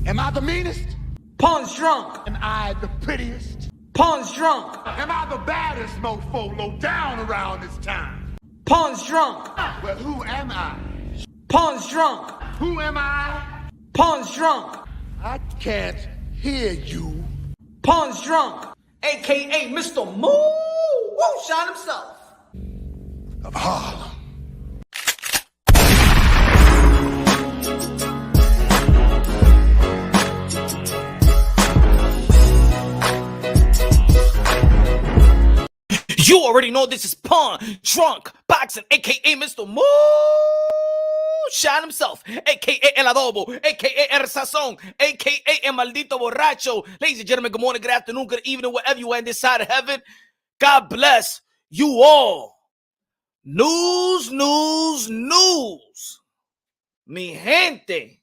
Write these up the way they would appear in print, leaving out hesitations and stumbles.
Am I the meanest? Pawn's drunk. Am I the prettiest? Pawn's drunk. Am I the baddest mofo low down around this town? Pawn's drunk. Well, who am I? Pawn's drunk. Who am I? Pawn's drunk. I can't hear you. Pawn's drunk. AKA Mr. Moonshine himself. Of Harlem. You already know this is Pawn Drunk Boxing, aka Mr. Moonshine himself, aka El Adobo, aka El Sazón, aka El Maldito Borracho. Ladies and gentlemen, good morning, good afternoon, good evening, wherever you are in this side of heaven. God bless you all. News. Mi gente.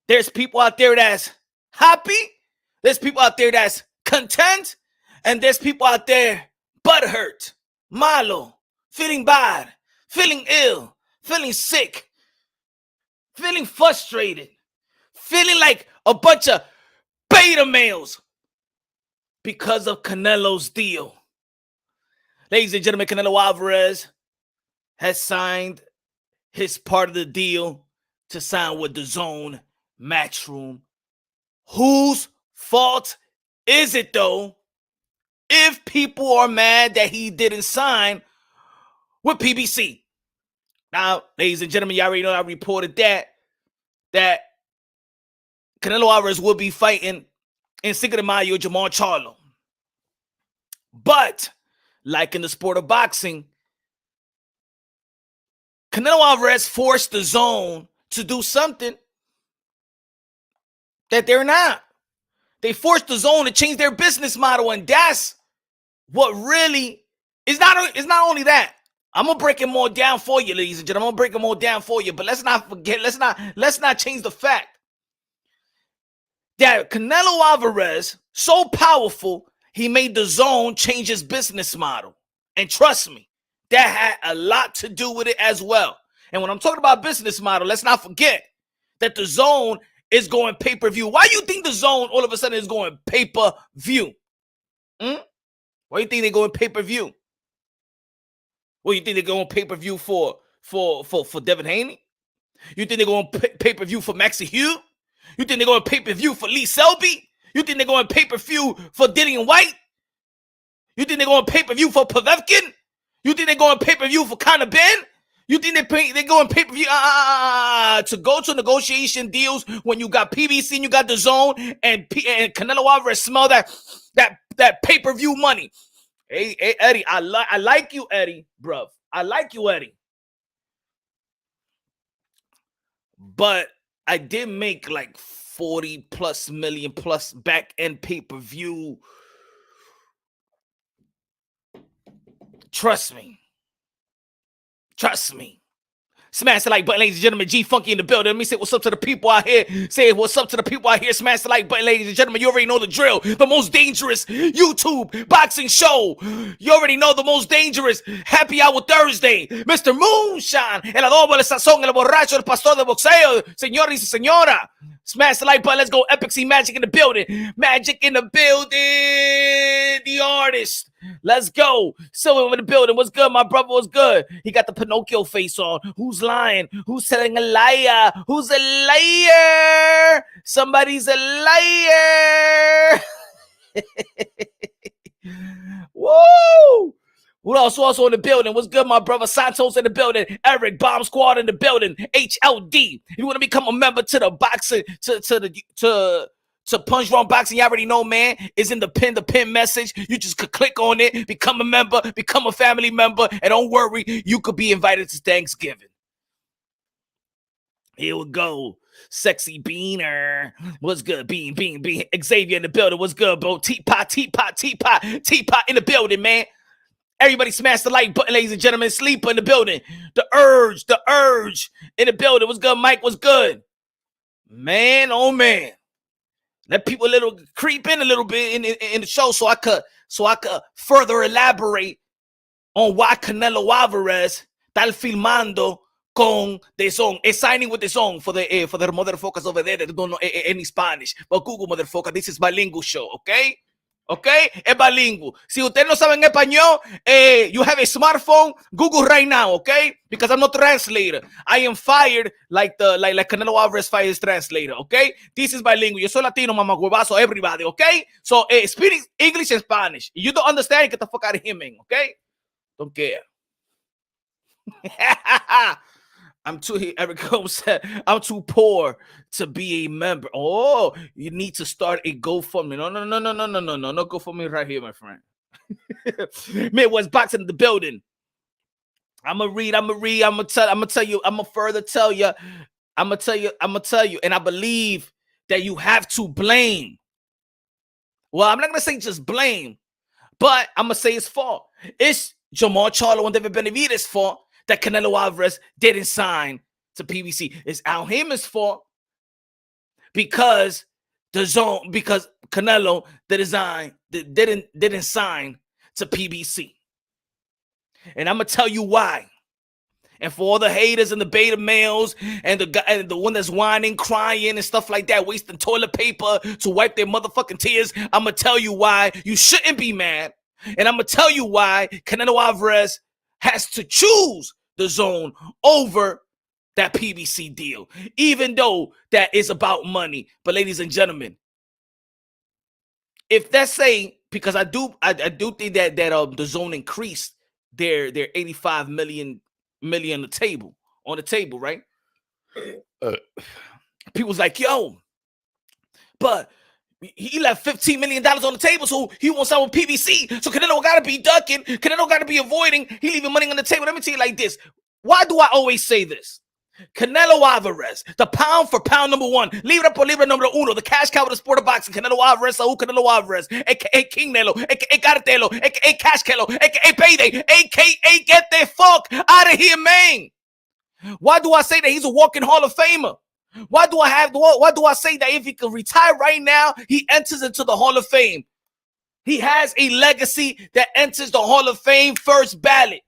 There's people out there that's happy. There's people out there that's content. And there's people out there butthurt, malo, feeling bad, feeling ill, feeling sick, feeling frustrated, feeling like a bunch of beta males because of Canelo's deal. Ladies and gentlemen, Canelo Alvarez has signed his part of the deal to sign with DAZN Matchroom. Whose fault is it, though, if people are mad that he didn't sign with PBC? Now, ladies and gentlemen, you already know I reported that Canelo Alvarez will be fighting in Cinco de Mayo Jamal Charlo. But, like in the sport of boxing, Canelo Alvarez forced DAZN to do something that they're not. They forced DAZN to change their business model, and that's what really is not only that. I'm gonna break it more down for you, ladies and gentlemen. I'm gonna break it more down for you, but let's not forget, let's not change the fact that Canelo Alvarez, so powerful, he made DAZN change his business model. And trust me, that had a lot to do with it as well. And when I'm talking about business model, let's not forget that DAZN is going pay-per-view. Why do you think DAZN all of a sudden is going pay-per-view? Why do you think they're going pay-per-view? Well, you think they're going pay-per-view for Devin Haney? You think they're going pay-per-view for Maxie Hugh? You think they're going pay-per-view for Lee Selby? You think they're going pay-per-view for Dillian White? You think they're going pay-per-view for Povetkin? You think they're going pay-per-view for Conor Ben? You think they're going pay-per-view to go to negotiation deals when you got PBC and you got DAZN and Canelo Alvarez smell that pay-per-view money? Hey, Eddie, I like you, Eddie, bruv. I like you, Eddie. But I did make like 40 plus million plus back-end pay-per-view. Trust me. Smash the like button, ladies and gentlemen. G Funky in the building. Let me say what's up to the people out here. Say what's up to the people out here. Smash the like button, ladies and gentlemen. You already know the drill. The most dangerous YouTube boxing show. You already know the most dangerous Happy Hour Thursday. Mr. Moonshine. El adobo, el sazón, el borracho, el pastor de boxeo. Señores y señora. Smash the like button. Let's go. Epic C Magic in the building. Magic in the building. The artist. Let's go. Silver in the building. What's good, my brother? What's good? He got the Pinocchio face on. Who's lying? Who's telling a liar? Who's a liar? Somebody's a liar. Woo! Who else? Who else in the building? What's good, my brother? Santos in the building. Eric, Bomb Squad in the building. HLD. If you want to become a member to the boxing, to Punch Drunk Boxing, you already know, man, is in the pin message. You just could click on it, become a member, become a family member, and don't worry, you could be invited to Thanksgiving. Here we go. Sexy Beaner. What's good? Bean. Xavier in the building. What's good, bro? Teapot in the building, man. Everybody smash the like button, ladies and gentlemen. Sleeper in the building. The urge in the building. What's good, Mike? What's good? Man, oh man. Let people creep in a little bit in the show so I could further elaborate on why Canelo Alvarez está filmando con DAZN. It's signing with DAZN for the motherfuckers over there that don't know any Spanish. But Google, motherfucker, this is bilingual show, okay? Okay? Es bilingual. Si usted no sabe en español, you have a smartphone, Google right now, okay? Because I'm not translator. I am fired like Canelo Alvarez fired his translator, okay? This is bilingual. Yo soy latino, mama huevazo, everybody, okay? So speak English and Spanish. If you don't understand, get the fuck out of here, man, okay? Don't care. I'm too, Eric Holmes said, I'm too poor to be a member. Oh, you need to start a GoFundMe. No GoFundMe right here, my friend. Midwest Boxing in the building. I'm gonna tell you, and I believe that you have to blame. Well, I'm not gonna say just blame, but I'm gonna say it's fault. It's Jamal Charlo and David Benavidez' fault that Canelo Alvarez didn't sign to PBC. It's Al Heyman's fault because Canelo didn't sign to PBC. And I'm gonna tell you why. And for all the haters and the beta males and the one that's whining, crying, and stuff like that, wasting toilet paper to wipe their motherfucking tears, I'm gonna tell you why you shouldn't be mad. And I'm gonna tell you why Canelo Alvarez has to choose DAZN over that PBC deal, even though that is about money. But ladies and gentlemen, if that's say, because I do think that DAZN increased their 85 million on the table, right? People's like, yo, but he left $15 million on the table, so he won't sign with PBC. So Canelo gotta be ducking. Canelo gotta be avoiding. He leaving money on the table. Let me tell you like this. Why do I always say this? Canelo Alvarez, the pound for pound number one, libra por libra number uno, the cash cow of the sport of boxing. Canelo Alvarez, Saúl Canelo Alvarez, aka King Nelo, aka Cartelo, aka Cash Kelo, aka Payday, aka get the fuck out of here, man. Why do I say that he's a walking Hall of Famer? Why do I say that if he could retire right now, he enters into the Hall of Fame? He has a legacy that enters the Hall of Fame first ballot.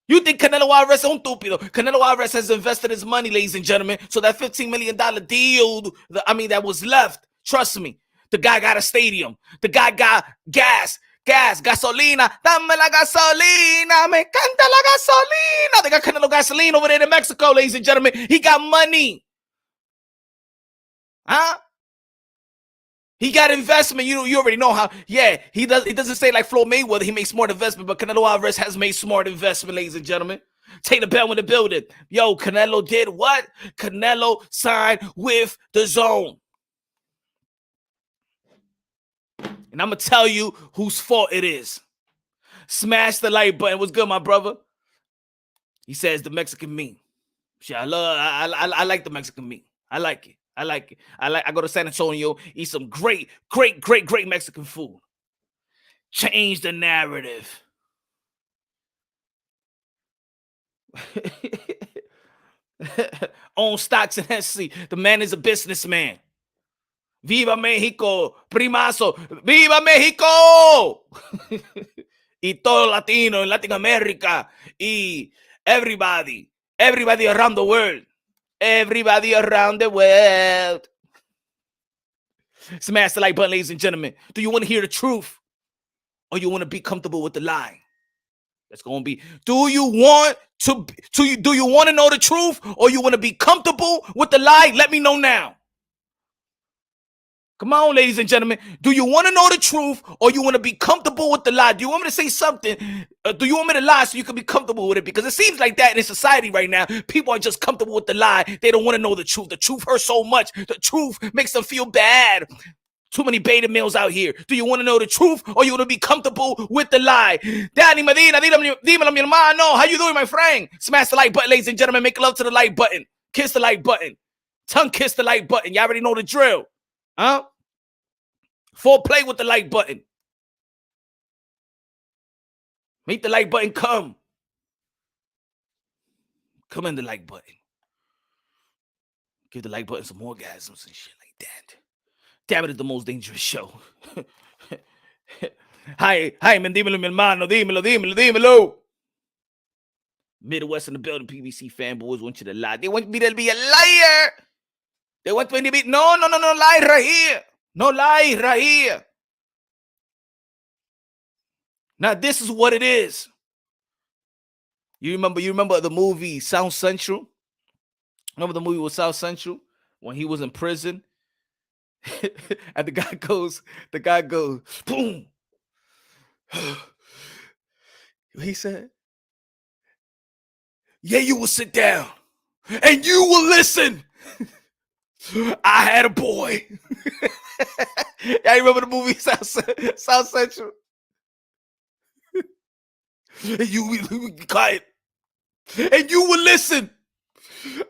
You think Canelo Alvarez is un estúpido? Canelo Alvarez has invested his money, ladies and gentlemen. So that $15 million deal, that was left, trust me, the guy got a stadium. The guy got gas, gasolina. Dame la gasolina, me encanta la gasolina. They got Canelo gasoline over there in Mexico, ladies and gentlemen. He got money. Huh? He got investment. You already know how. Yeah, he doesn't say like Floyd Mayweather. He makes smart investment, but Canelo Alvarez has made smart investment, ladies and gentlemen. Take the bell in the building. Yo, Canelo did what? Canelo signed with DAZN. And I'm going to tell you whose fault it is. Smash the like button. What's good, my brother? He says the Mexican meat. I like the Mexican meat. I like it. I go to San Antonio, eat some great Mexican food. Change the narrative. Own stocks in SC. The man is a businessman. Viva Mexico, primazo. Viva Mexico. Y todo Latino in Latin America. Y everybody around the world. Everybody around the world. Smash the like button, ladies and gentlemen. Do you want to hear the truth? Or you want to be comfortable with the lie? That's going to be. Do you want to know the truth? Or you want to be comfortable with the lie? Let me know now. Come on, ladies and gentlemen. Do you want to know the truth or you want to be comfortable with the lie? Do you want me to say something? Do you want me to lie so you can be comfortable with it? Because it seems like that in society right now. People are just comfortable with the lie. They don't want to know the truth. The truth hurts so much. The truth makes them feel bad. Too many beta males out here. Do you want to know the truth or you want to be comfortable with the lie? Danny Medina, dímelo, mi hermano. How you doing, my friend? Smash the like button, ladies and gentlemen. Make love to the like button. Kiss the like button. Tongue kiss the like button. You already know the drill. Huh? Foreplay with the like button. Make the like button come. Come in the like button. Give the like button some orgasms and shit like that. Damn it, it's the most dangerous show. Hi, man, dímelo, mi hermano. Dímelo. Midwest in the building, PBC fanboys want you to lie. They want me to be a liar. They want me to be, no, lie right here. No lie right here. Now, this is what it is. You remember the movie South Central? Remember the movie with South Central when he was in prison? And the guy goes, boom. He said, yeah, you will sit down and you will listen. I had a boy. Y'all remember the movie South Central? And you will be quiet. And you will listen.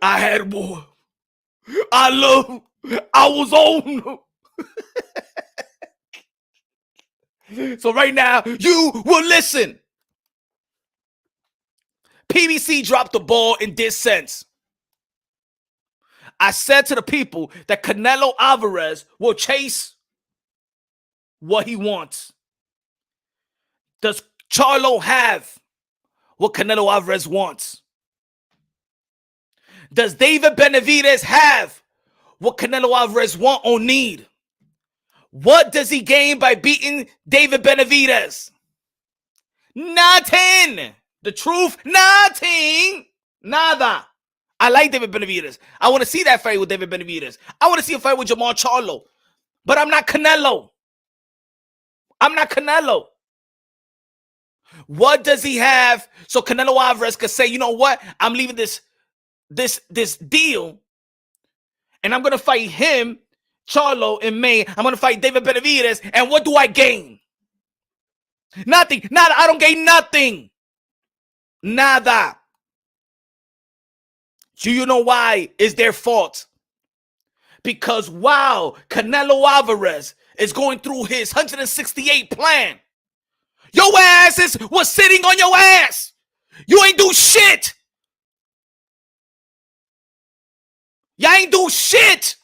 I had a boy. I was on. So right now, you will listen. PBC dropped the ball in this sense. I said to the people that Canelo Alvarez will chase what he wants. Does Charlo have what Canelo Alvarez wants? Does David Benavidez have what Canelo Alvarez want or need? What does he gain by beating David Benavidez? Nothing. The truth, nothing. Nada. I like David Benavidez. I want to see that fight with David Benavidez. I want to see a fight with Jamal Charlo. But I'm not Canelo. What does he have so Canelo Alvarez could say, you know what? I'm leaving this deal and I'm going to fight him, Charlo, in May. I'm going to fight David Benavidez. And what do I gain? Nothing. Nada. I don't gain nothing. Nada. Do you know why it's their fault? Because while Canelo Alvarez is going through his 168 plan, your asses was sitting on your ass. You ain't do shit. Y'all ain't do shit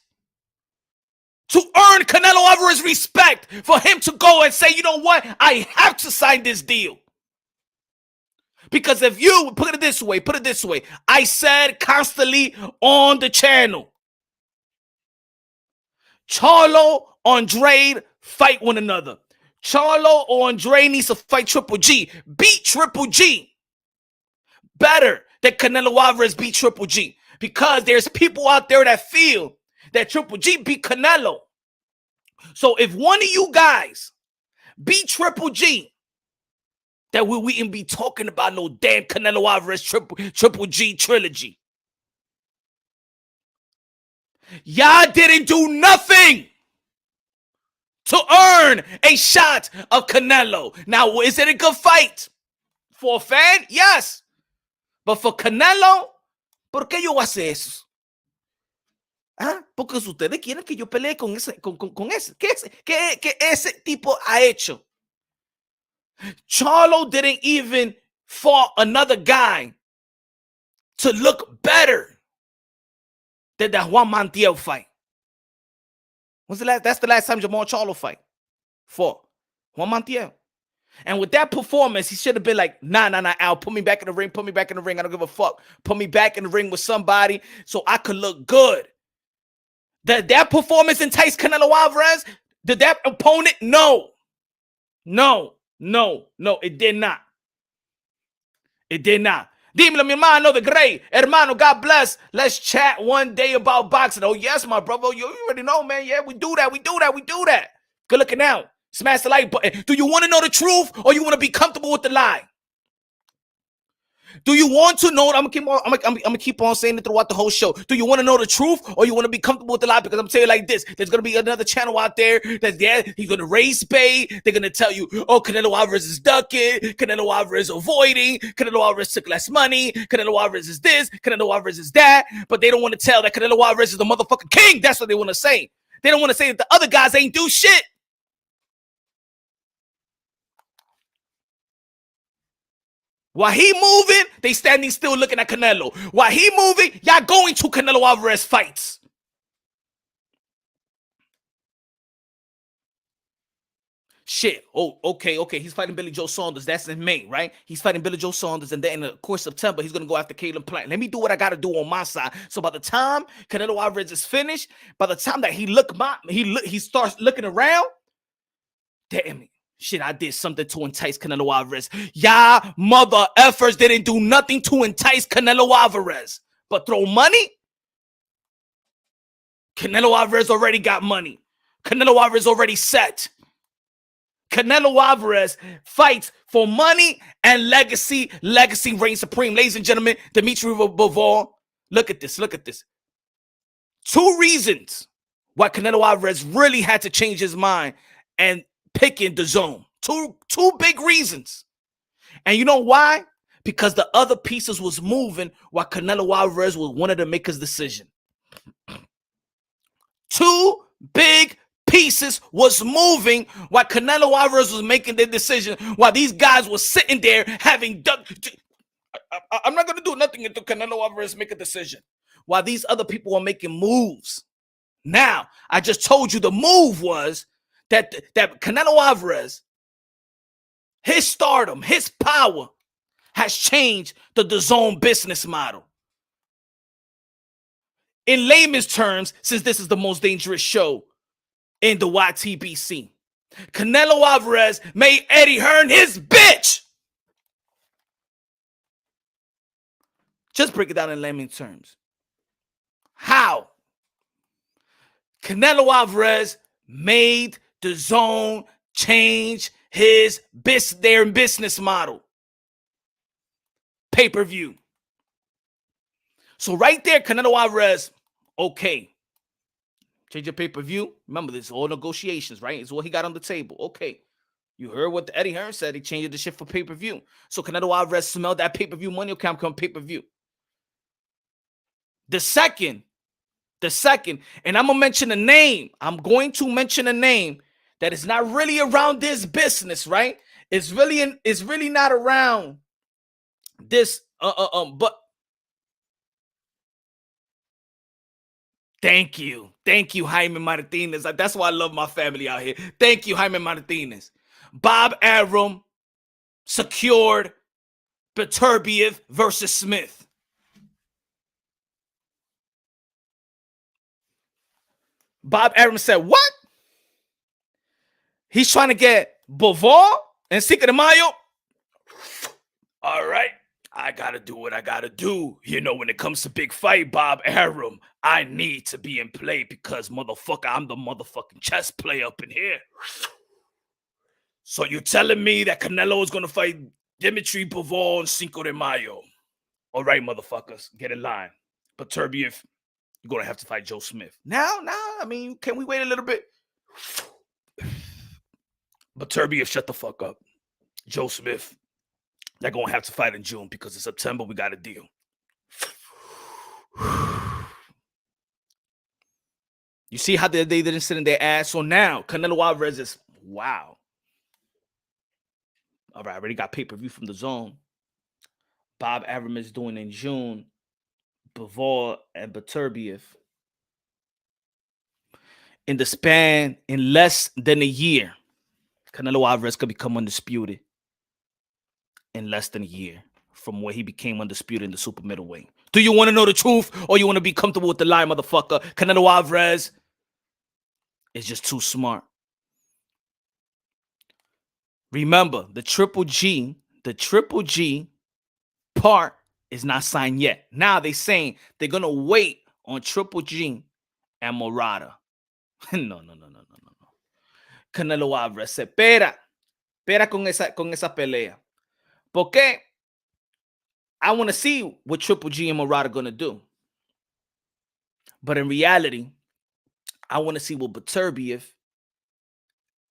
to earn Canelo Alvarez respect for him to go and say, you know what? I have to sign this deal. Because if you, put it this way, I said constantly on the channel, Charlo, Andrade fight one another. Charlo or Andrade needs to fight Triple G. Beat Triple G. Better than Canelo Alvarez beat Triple G. Because there's people out there that feel that Triple G beat Canelo. So if one of you guys beat Triple G, that we wouldn't be talking about no damn Canelo Alvarez Triple G trilogy. Y'all didn't do nothing to earn a shot of Canelo. Now, is it a good fight? For a fan? Yes. But for Canelo, ¿por qué yo voy a hacer eso? ¿Ah? Porque si ustedes quieren que yo pelee con ese, ¿qué ese tipo ha hecho? Charlo didn't even fought another guy to look better than that Juan Montiel fight. That's the last time Jamal Charlo fight fought Juan Montiel. And with that performance, he should have been like, nah, Al, put me back in the ring. I don't give a fuck. Put me back in the ring with somebody so I could look good. Did that performance entice Canelo Alvarez? Did that opponent? No, it did not. Dímelo, mi hermano, the great. Hermano, God bless. Let's chat one day about boxing. Oh, yes, my brother. You already know, man. Yeah, we do that. Good looking out. Smash the like button. Do you want to know the truth or you want to be comfortable with the lie? Do you want to know? I'm gonna keep on saying it throughout the whole show. Do you want to know the truth or you want to be comfortable with the lie? Because I'm telling you like this: there's gonna be another channel out there that's he's gonna raise bait. They're gonna tell you, oh, Canelo Alvarez is ducking, Canelo Alvarez is avoiding, Canelo Alvarez took less money, Canelo Alvarez is this, Canelo Alvarez is that. But they don't want to tell that Canelo Alvarez is the motherfucking king. That's what they want to say. They don't want to say that the other guys ain't do shit. While he moving, they standing still looking at Canelo. While he moving, y'all going to Canelo Alvarez fights. Shit. Oh, okay. He's fighting Billy Joe Saunders. That's in May, right? He's fighting Billy Joe Saunders, and then in the course of September, he's gonna go after Caleb Plant. Let me do what I gotta do on my side. So by the time Canelo Alvarez is finished, by the time that he starts looking around, damn it. Shit, I did something to entice Canelo Alvarez. Y'all mother effers didn't do nothing to entice Canelo Alvarez. But throw money? Canelo Alvarez already got money. Canelo Alvarez already set. Canelo Alvarez fights for money and legacy. Legacy reigns supreme. Ladies and gentlemen, Dimitri Bivol, look at this. 2 reasons why Canelo Alvarez really had to change his mind and picking DAZN. Two big reasons. And you know why? Because the other pieces was moving while Canelo Alvarez wanted to make his decision. 2 big pieces was moving while Canelo Alvarez was making their decision, while these guys were sitting there having done. I'm not going to do nothing until Canelo Alvarez make a decision, while these other people were making moves. Now, I just told you the move was that Canelo Alvarez, his stardom, his power has changed the DAZN business model. In layman's terms, since this is the most dangerous show in the YTBC, Canelo Alvarez made Eddie Hearn his bitch. Just break it down in layman's terms. How? Canelo Alvarez made DAZN change their business model. Pay-per-view. So right there, Canelo Alvarez, okay. Change your pay-per-view. Remember, this is all negotiations, right? It's what he got on the table. Okay. You heard what Eddie Hearn said. He changed the shit for pay-per-view. So Canelo Alvarez smelled that pay-per-view money. Okay, I'm coming pay-per-view. The second, and I'm going to mention a name. I'm going to mention a name that is not really around this business, right? It's really not around this, but Thank you, Jaime Martinez. That's why I love my family out here. Thank you, Jaime Martinez. Bob Arum secured Beterbiev versus Smith. Bob Arum said, what? He's trying to get Bivol and Cinco de Mayo? All right. I gotta do what I gotta do. You know, when it comes to big fight, Bob Arum, I need to be in play because, motherfucker, I'm the motherfucking chess player up in here. So you're telling me that Canelo is gonna fight Dimitri Bivol and Cinco de Mayo? All right, motherfuckers, get in line. But Beterbiev, you're gonna have to fight Joe Smith. Now, I mean, can we wait a little bit? But Beterbiev, shut the fuck up. Joe Smith, they're going to have to fight in June because in September we got a deal. You see how they didn't sit in their ass? So now Canelo Alvarez is, wow. All right, I already got pay-per-view from DAZN. Bob Arum is doing in June. Bivol and Beterbiev. In the span, in less than a year, Canelo Alvarez could become undisputed. In less than a year from where he became undisputed in the super middleweight. Do you want to know the truth or you want to be comfortable with the lie, motherfucker? Canelo Alvarez is just too smart. Remember, the Triple G part is not signed yet. Now they're saying they're going to wait on Triple G and Murata. No. Canelo Alvarez se espera con esa pelea. Porque I want to see what Triple G and Murata are going to do. But in reality, I want to see what Beterbiev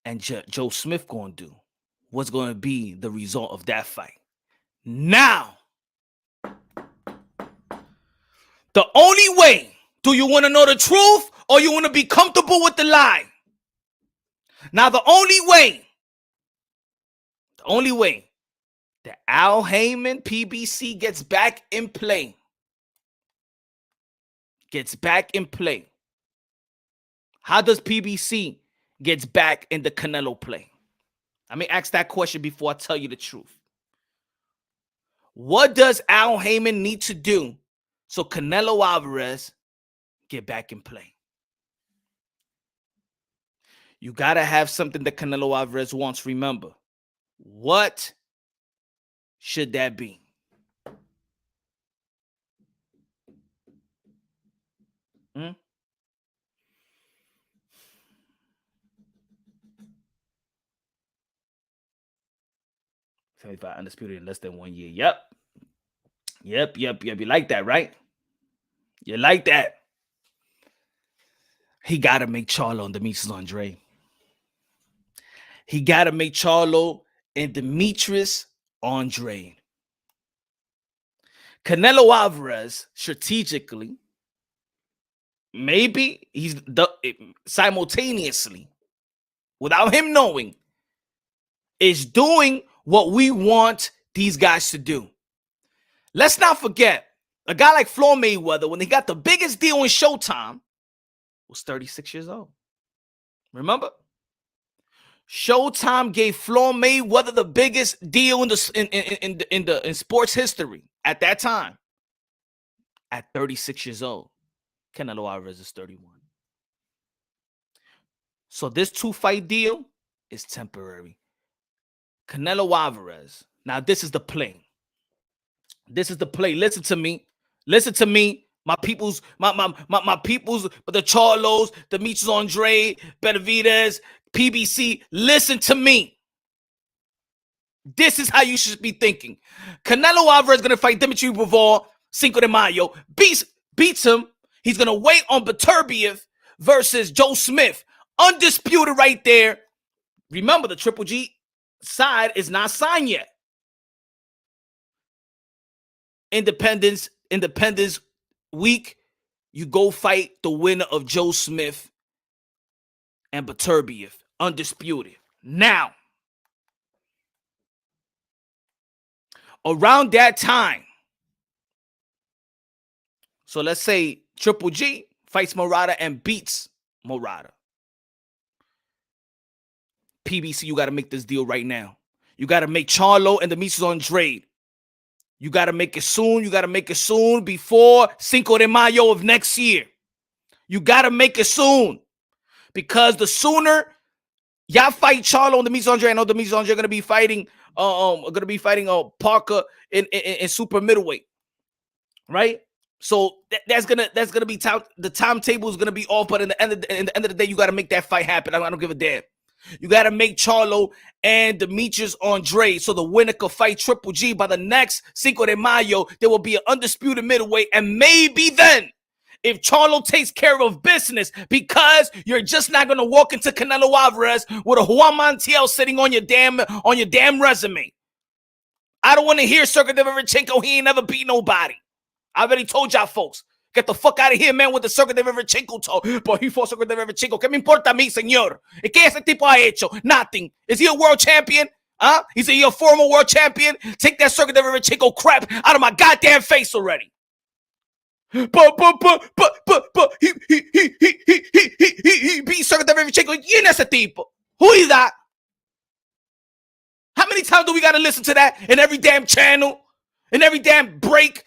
and Joe Smith going to do. What's going to be the result of that fight? Now, the only way, do you want to know the truth or you want to be comfortable with the lie? Now, the only way that Al Heyman PBC gets back in play. How does PBC gets back in the Canelo play? Let me ask that question before I tell you the truth. What does Al Heyman need to do so Canelo Alvarez get back in play? You got to have something that Canelo Alvarez wants. Remember, what should that be? Hmm? 75 undisputed in less than 1 year. Yep. You like that, right? You like that. He got to make Charlo and Demetrius Andre. He got to make Charlo and Demetrius Andre. Canelo Alvarez, strategically, maybe he's simultaneously, without him knowing, is doing what we want these guys to do. Let's not forget, a guy like Floyd Mayweather, when he got the biggest deal in Showtime, was 36 years old. Remember? Showtime gave Floyd Mayweather the biggest deal in sports history at that time. At 36 years old. Canelo Alvarez is 31. So this 2-fight deal is temporary. Canelo Alvarez. Now this is the play. This is the play. Listen to me. Listen to me. My peoples, my peoples, the Charlos, Demetrius Andre, Benavidez, PBC. Listen to me. This is how you should be thinking. Canelo Alvarez is going to fight Dimitri Bivol, Cinco de Mayo. Beats him. He's going to wait on Beterbiev versus Joe Smith. Undisputed right there. Remember, the Triple G side is not signed yet. Independence week, you go fight the winner of Joe Smith and Beterbiev. Undisputed. Now, around that time, so let's say Triple G fights Murata and beats Murata. PBC, you got to make this deal right now. You got to make Charlo and Demetrius Andre. You got to make it soon. You got to make it soon before Cinco de Mayo of next year. You got to make it soon. Because the sooner y'all fight Charlo and Demetrius Andre, I know Demetrius Andre are going to be fighting Parker in super middleweight. Right? So that's gonna be the timetable is gonna be off, but in the end of the day, you gotta make that fight happen. I don't give a damn. You gotta make Charlo and Demetrius Andre so the winner could fight Triple G by the next Cinco de Mayo. There will be an undisputed middleweight, and maybe then, if Charlo takes care of business, because you're just not gonna walk into Canelo Alvarez with a Juan Montiel sitting on your damn resume. I don't want to hear Sergey Derevyanchenko. He ain't never beat nobody. I already told y'all folks. Get the fuck out of here, man, with the Sergey Derevyanchenko talk. But he fought Sergey Derevyanchenko. ¿Qué me importa a mí, señor? ¿Y qué ese tipo ha hecho? Nothing. Is he a world champion? Huh? Is he a former world champion? Take that Sergey Derevyanchenko crap out of my goddamn face already. But he beat Sergey Derevyanchenko. ¿Quién es ese tipo? Who is that? How many times do we gotta listen to that in every damn channel? In every damn break?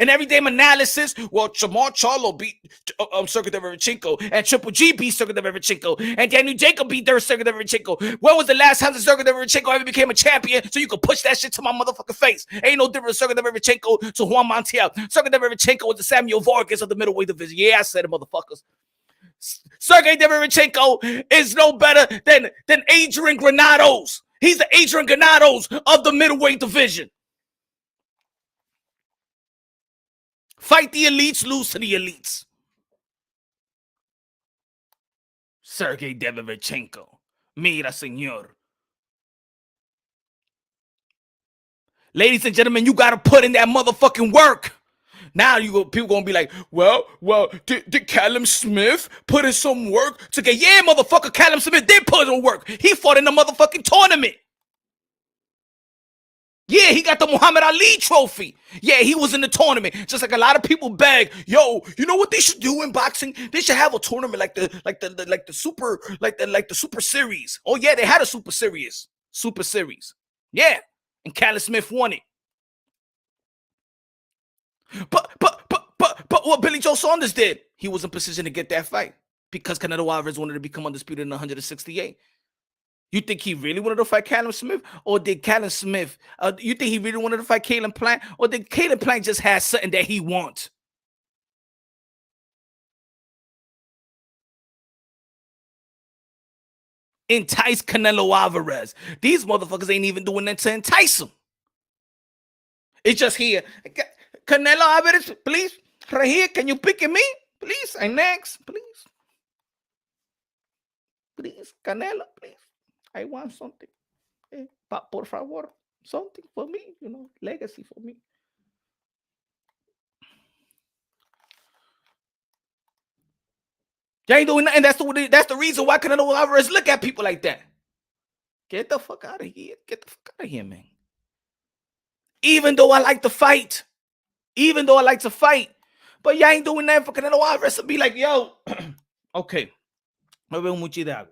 And every damn analysis, well, Charlo beat Sergey Derevyanchenko, and Triple G beat Sergey Derevyanchenko, and Daniel Jacob beat Sergey Derevyanchenko. When was the last time that Sergey Derevyanchenko ever became a champion so you could push that shit to my motherfucking face? Ain't no difference Sergey Derevyanchenko to Juan Montiel. Sergey Derevyanchenko was the Samuel Vargas of the middleweight division. Yeah, I said it, motherfuckers. Sergey Derevyanchenko is no better than Adrian Granados. He's the Adrian Granados of the middleweight division. Fight the elites, lose to the elites. Sergey Derevyanchenko. Mira, señor. Ladies and gentlemen, you got to put in that motherfucking work. Now people going to be like, well, did Callum Smith put in some work to get, yeah, motherfucker, Callum Smith did put in work. He fought in the motherfucking tournament. Yeah, he got the Muhammad Ali trophy. Yeah, he was in the tournament. Just like a lot of people beg, yo, you know what they should do in boxing? They should have a tournament like the super series. Oh yeah, they had a super series. Super series. Yeah. And Callum Smith won it. But what Billy Joe Saunders did, he was in position to get that fight because Canelo Alvarez wanted to become undisputed in 168. You think he really wanted to fight Callum Smith? Or did Callum Smith, you think he really wanted to fight Caleb Plant? Or did Caleb Plant just have something that he wants? Entice Canelo Alvarez. These motherfuckers ain't even doing that to entice him. It's just here. Canelo Alvarez, please. Right here. Can you pick me? Please. I'm next. Please. Please. Canelo, please. I want something. Por favor. Something for me. You know, legacy for me. They ain't doing nothing. That's the reason why Canelo Alvarez look at people like that. Get the fuck out of here. Get the fuck out of here, man. Even though I like to fight. But y'all ain't doing nothing for Canelo Alvarez to be like, yo, okay. Me veo mucho de agua.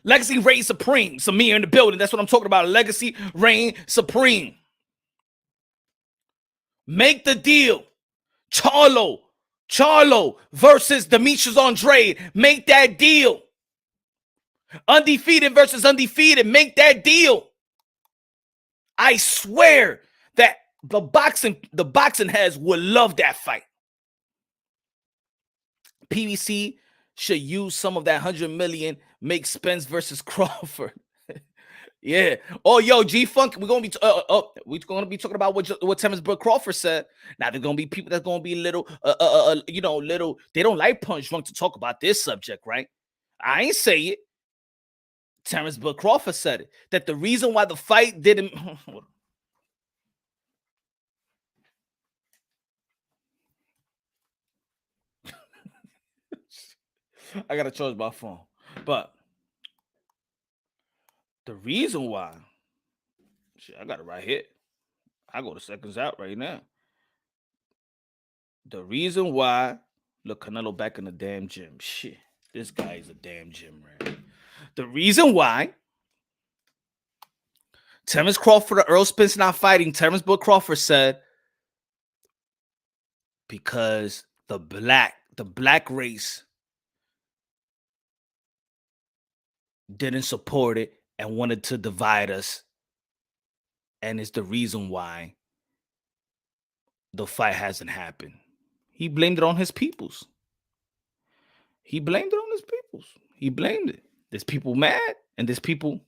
Legacy reign supreme. Samir in the building. That's what I'm talking about. Legacy reign supreme. Make the deal. Charlo versus Demetrius Andrade. Make that deal. Undefeated versus undefeated. Make that deal. I swear that the boxing heads would love that fight. PBC should use some of that 100 million. Make Spence versus Crawford. Yeah. Oh, yo, G-Funk, we're gonna be talking about what Terrence Crawford said. Now there's gonna be people that's gonna be little, little. They don't like Punch Drunk to talk about this subject, right? I ain't say it. Terrence Crawford said it. That the reason why the fight didn't. I gotta charge my phone, but the reason why, shit, I got it right here. I go to seconds out right now. The reason why, look, Canelo back in the damn gym. Shit, this guy is a damn gym rat. The reason why Terrence Crawford or Earl Spence not fighting, Terrence Crawford said, because the black race didn't support it and wanted to divide us. And it's the reason why the fight hasn't happened. He blamed it on his peoples. He blamed it. There's people mad, and there's people,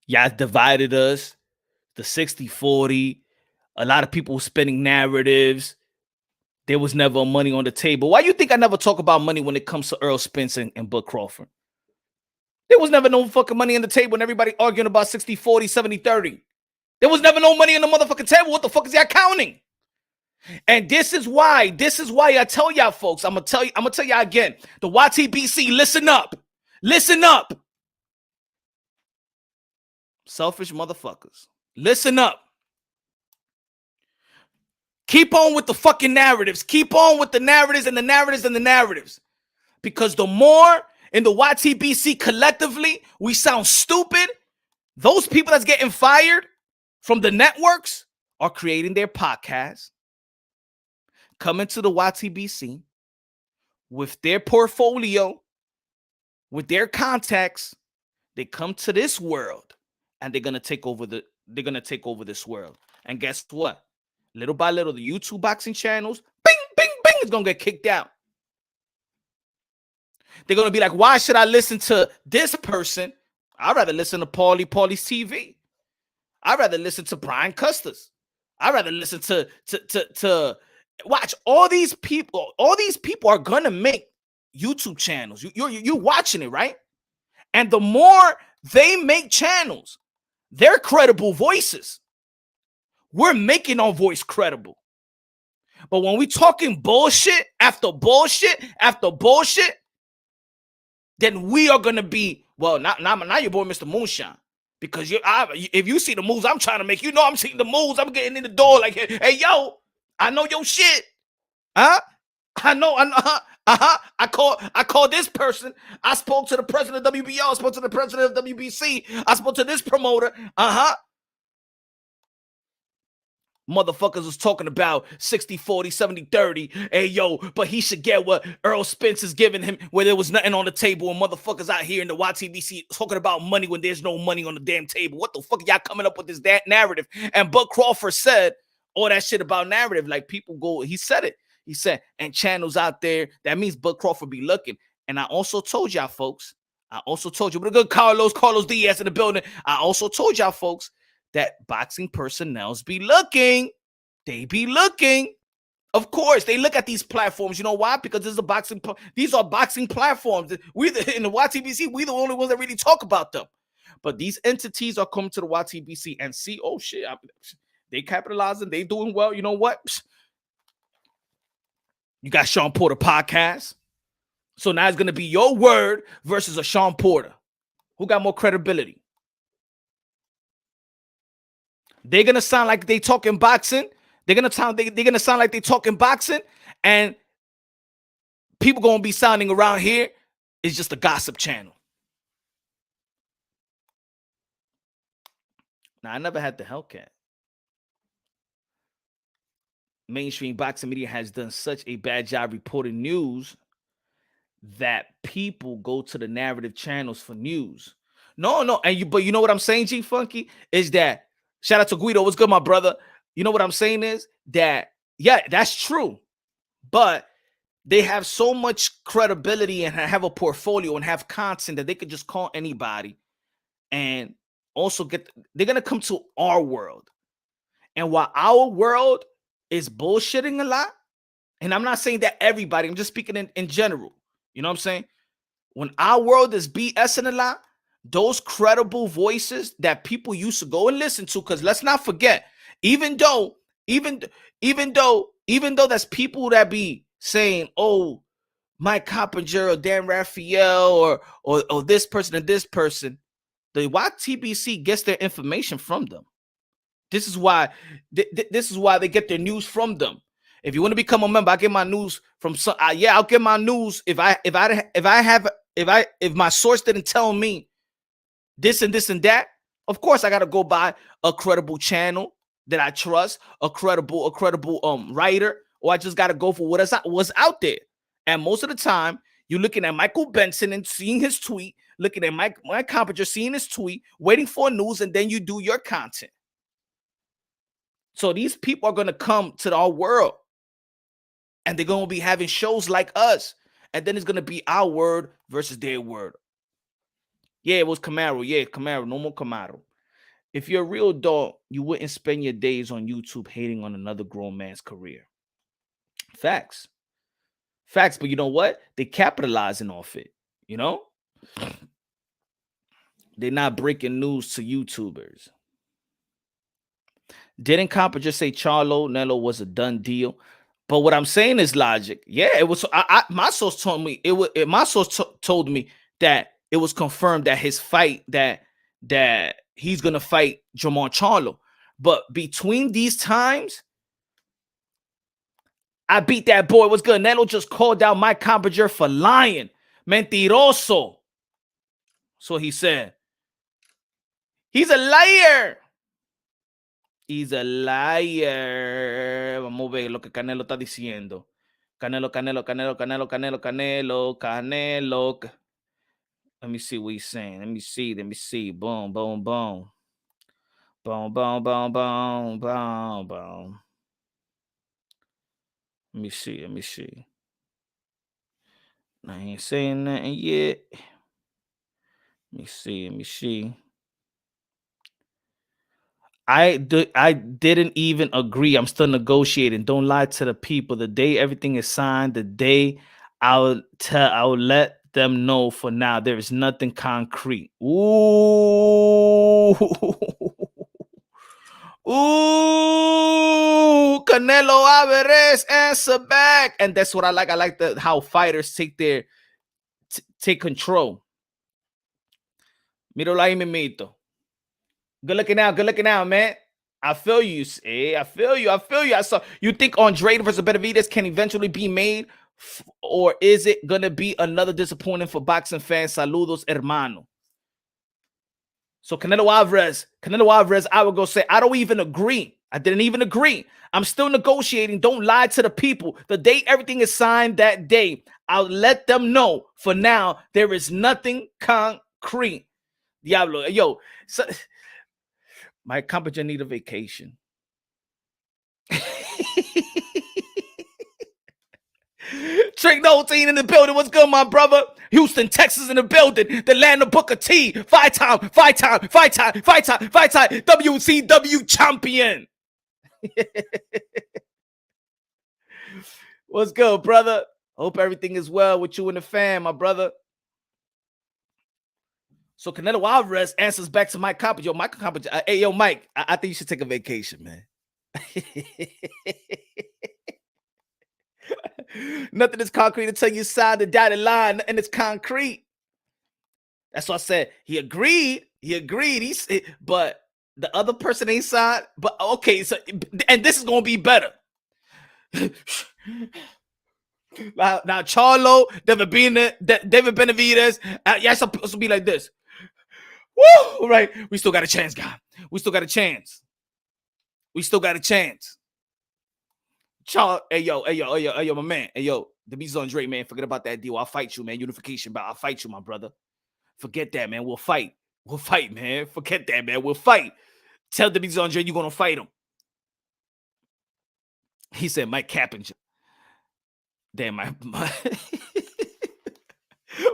y'all divided us. The 60-40. A lot of people spinning narratives. There was never money on the table. Why you think I never talk about money when it comes to Earl Spence and Bud Crawford? There was never no fucking money on the table and everybody arguing about 60-40, 70-30. There was never no money on the motherfucking table. What the fuck is y'all counting? And this is why I tell y'all folks, I'm gonna tell y'all again. The YTBC, listen up. Selfish motherfuckers. Listen up. Keep on with the fucking narratives. Keep on with the narratives and the narratives and the narratives. Because the more in the YTBC collectively we sound stupid, those people that's getting fired from the networks are creating their podcasts, coming to the YTBC with their portfolio, with their contacts. They come to this world and they're gonna take over this world. And guess what? Little by little, the YouTube boxing channels, bing, bing, bing, is gonna get kicked out. They're gonna be like, why should I listen to this person? I'd rather listen to Paulie's TV. I'd rather listen to Brian Custis. I'd rather listen to watch all these people. All these people are gonna make YouTube channels. You're watching it, right? And the more they make channels, they're credible voices. We're making our voice credible. But when we talking bullshit after bullshit after bullshit, then we are gonna be, well, not your boy Mr. Moonshine. Because if you see the moves I'm trying to make, I'm seeing the moves. I'm getting in the door like, hey, yo, I know your shit. Huh? I know. I called this person. I spoke to the president of WBO. I spoke to the president of WBC. I spoke to this promoter. Motherfuckers was talking about 60-40, 70-30. Hey, yo, but he should get what Earl Spence is giving him, where there was nothing on the table, and motherfuckers out here in the YTBC talking about money when there's no money on the damn table. What the fuck are y'all coming up with this narrative? And Bud Crawford said all that shit about narrative. Like, people go, he said it. He said, and channels out there, that means Bud Crawford be looking. And I also told y'all, folks, what a good Carlos Diaz in the building. I also told y'all, folks, that boxing personnels be looking. They be looking. Of course, they look at these platforms. You know why? Because these are boxing platforms. We in the YTBC, we the only ones that really talk about them. But these entities are coming to the YTBC and see, oh shit, they capitalizing, they doing well. You know what? You got Sean Porter podcast. So now it's gonna be your word versus a Sean Porter. Who got more credibility? They're gonna sound like they talking boxing. They're gonna sound like they talking boxing, and people gonna be sounding around here. It's just a gossip channel. Now, I never had the Hellcat. Mainstream boxing media has done such a bad job reporting news that people go to the narrative channels for news. No, but you know what I'm saying, G Funky, is that, shout out to Guido. What's good, my brother? You know what I'm saying is that, yeah, that's true. But they have so much credibility and have a portfolio and have content that they could just call anybody and also they're going to come to our world. And while our world is bullshitting a lot, and I'm not saying that everybody, I'm just speaking in general. You know what I'm saying? When our world is BSing a lot, those credible voices that people used to go and listen to, because let's not forget, even though that's people that be saying, oh, Mike Coppinger or Dan Raphael or this person and this person, the YTBC gets their information from them. This is why they get their news from them. If you want to become a member, I get my news from some. I'll get my news if my source didn't tell me this and this and that. Of course, I gotta go by a credible channel that I trust, a credible writer, or I just gotta go for what's out there. And most of the time, you're looking at Michael Benson and seeing his tweet, looking at Mike Coppinger, seeing his tweet, waiting for news, and then you do your content. So these people are gonna come to our world. And they're going to be having shows like us. And then it's going to be our word versus their word. Yeah, it was Camaro. Yeah, Camaro. No more Camaro. If you're a real dog, you wouldn't spend your days on YouTube hating on another grown man's career. Facts. But you know what? They're capitalizing off it. You know? They're not breaking news to YouTubers. Didn't Copper just say Charlo Nello was a done deal? But what I'm saying is logic. Yeah, it was. My source told me told me that it was confirmed that his fight that he's gonna fight Jamon Charlo. But between these times, I beat that boy. What's good? Nello just called out Mike Coppinger for lying. Mentiroso. So he said, he's a liar. He's a liar. Vamos a ver lo que Canelo está diciendo. Canelo. Let me see what he's saying. Let me see. Boom. Boom. Let me see. I ain't saying nothing yet. Let me see. I didn't even agree. I'm still negotiating. Don't lie to the people. The day everything is signed, the day I'll let them know. For now, there is nothing concrete. Ooh, Canelo Alvarez answer back, and that's what I like. I like how fighters take their take control. Míralo ahí, mimito. Good looking out, man. I feel you. Hey, I feel you. I saw. You think Andrade versus Benavidez can eventually be made, or is it gonna be another disappointing for boxing fans? Saludos, hermano. So Canelo Alvarez, I would go say, I don't even agree. I didn't even agree. I'm still negotiating. Don't lie to the people. The day everything is signed, that day, I'll let them know. For now, there is nothing concrete. Diablo, yo, so, my compagnon need a vacation. Trick No Team in the building. What's good, my brother? Houston, Texas in the building. The land of Booker T. Five-time WCW champion. What's good, brother? Hope everything is well with you and the fam, my brother. So Canelo Alvarez answers back to Mike Copper. Yo, Mike Copper. Hey, yo, Mike, I think you should take a vacation, man. Nothing is concrete until you sign the dotted line, and it's concrete. That's what I said. He agreed. But the other person ain't signed. But okay, so and this is gonna be better. Now Charlo, David Benavidez, y'all supposed to be like this. Woo! Right, we still got a chance, guy. We still got a chance. Charles, hey yo, my man. Hey yo, the beat's on Dre, man. Forget about that deal. I'll fight you, man. Unification, but I'll fight you, my brother. Forget that, man. We'll fight, man. Forget that, man. We'll fight. Tell the beat's on Dre you're gonna fight him. He said, Mike Cappinger. Damn, my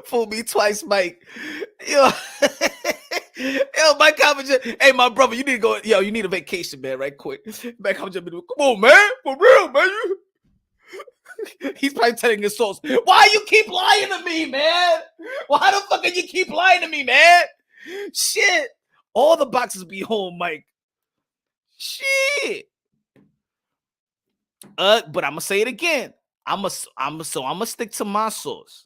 fool me twice, Mike. Yo, Mike Cappinger. Hey, my brother, you need to go. Yo, you need a vacation, man, right quick. Mike Cappinger, come on, man, for real, man. He's probably telling his source, why you keep lying to me, man? Why the fuck you keep lying to me, man? Shit. All the boxes be home, Mike. Shit. But I'm gonna say it again. I'm gonna stick to my source.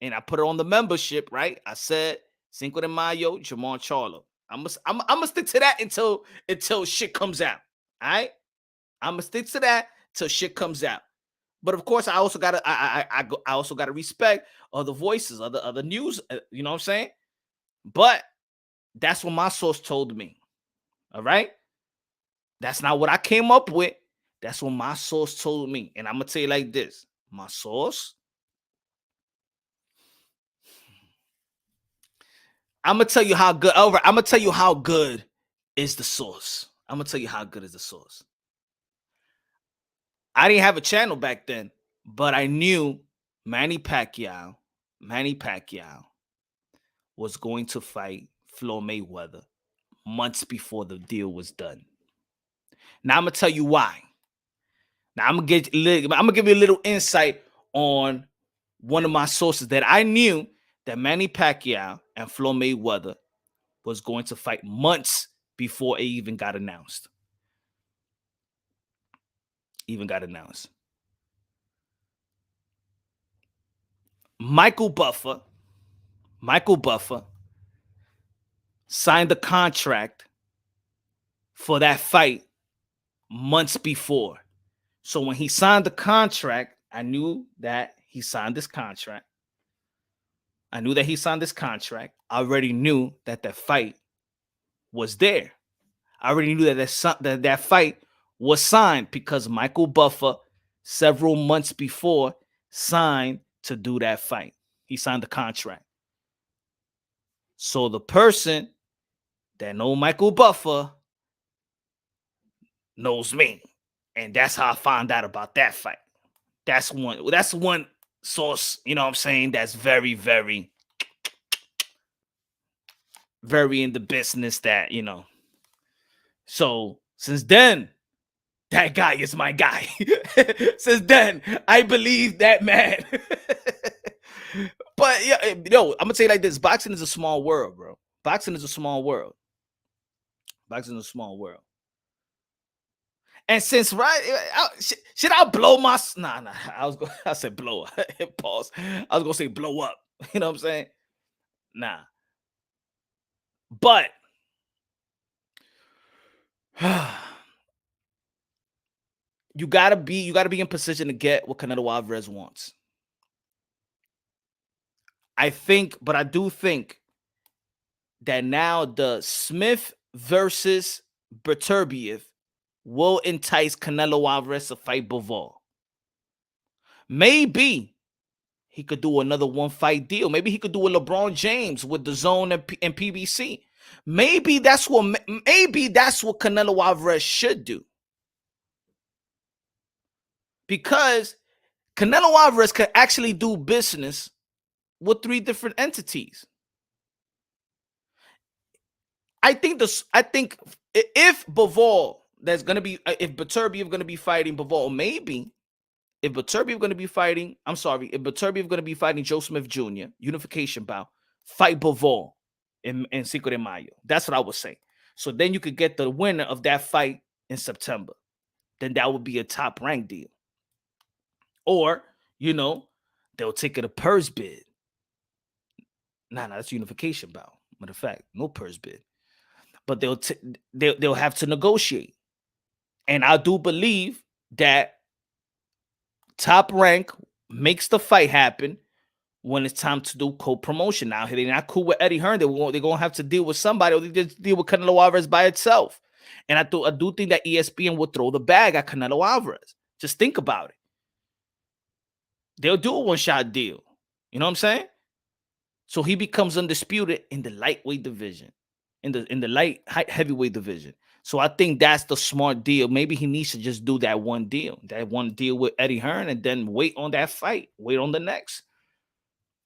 And I put it on the membership, right? I said Cinco de Mayo, Jamon Charlo. I'm gonna stick to that until shit comes out. All right? I'm gonna stick to that till shit comes out. But of course, I also gotta respect other voices, other news. You know what I'm saying? But that's what my source told me. All right? That's not what I came up with. That's what my source told me. And I'm gonna tell you like this: my source. I'm gonna tell you how good. I'm gonna tell you how good is the source. I'm gonna tell you how good is the source. I didn't have a channel back then, but I knew Manny Pacquiao was going to fight Floyd Mayweather months before the deal was done. Now I'm gonna tell you why. Now I'm gonna give you a little insight on one of my sources that I knew that Manny Pacquiao and Floyd Mayweather was going to fight months before it even got announced. Michael Buffer signed the contract for that fight months before. So when he signed the contract, I knew that he signed this contract. I already knew that the fight was there. I already knew that fight was signed because Michael Buffer, several months before, signed to do that fight. He signed the contract. So the person that knows Michael Buffer knows me. And that's how I found out about that fight. That's one source, you know what I'm saying, that's very, very, very in the business that, you know. So since then, that guy is my guy. Since then, I believe that man. But yeah, yo, I'm gonna tell you like this: boxing is a small world, bro. Boxing is a small world. And since should I blow my? Nah. I said blow. Pause. I was gonna say blow up. You know what I'm saying? Nah. But you gotta be in position to get what Canelo Alvarez wants. I do think that now the Smith versus Beterbiev will entice Canelo Alvarez to fight Bivol. Maybe he could do another one-fight deal. Maybe he could do a LeBron James with DAZN and PBC. Maybe that's what Canelo Alvarez should do. Because Canelo Alvarez could actually do business with 3 different entities. I think if Bivol, if Beterbiev going to be fighting Bivol, maybe if Beterbiev going to be fighting, Joe Smith Jr., unification bout, fight Bivol in Cinco de Mayo. That's what I would say. So then you could get the winner of that fight in September. Then that would be a top rank deal. Or, they'll take it a purse bid. Nah, that's unification bout. Matter of fact, no purse bid. But they'll have to negotiate. And I do believe that Top Rank makes the fight happen when it's time to do co-promotion. Now, they're not cool with Eddie Hearn. They're going to have to deal with somebody, or they just deal with Canelo Alvarez by itself. And I do think that ESPN will throw the bag at Canelo Alvarez. Just think about it. They'll do a one-shot deal. You know what I'm saying? So he becomes undisputed in the lightweight division, in the heavyweight division. So I think that's the smart deal. Maybe he needs to just do that one deal with Eddie Hearn, and then wait on that fight, wait on the next.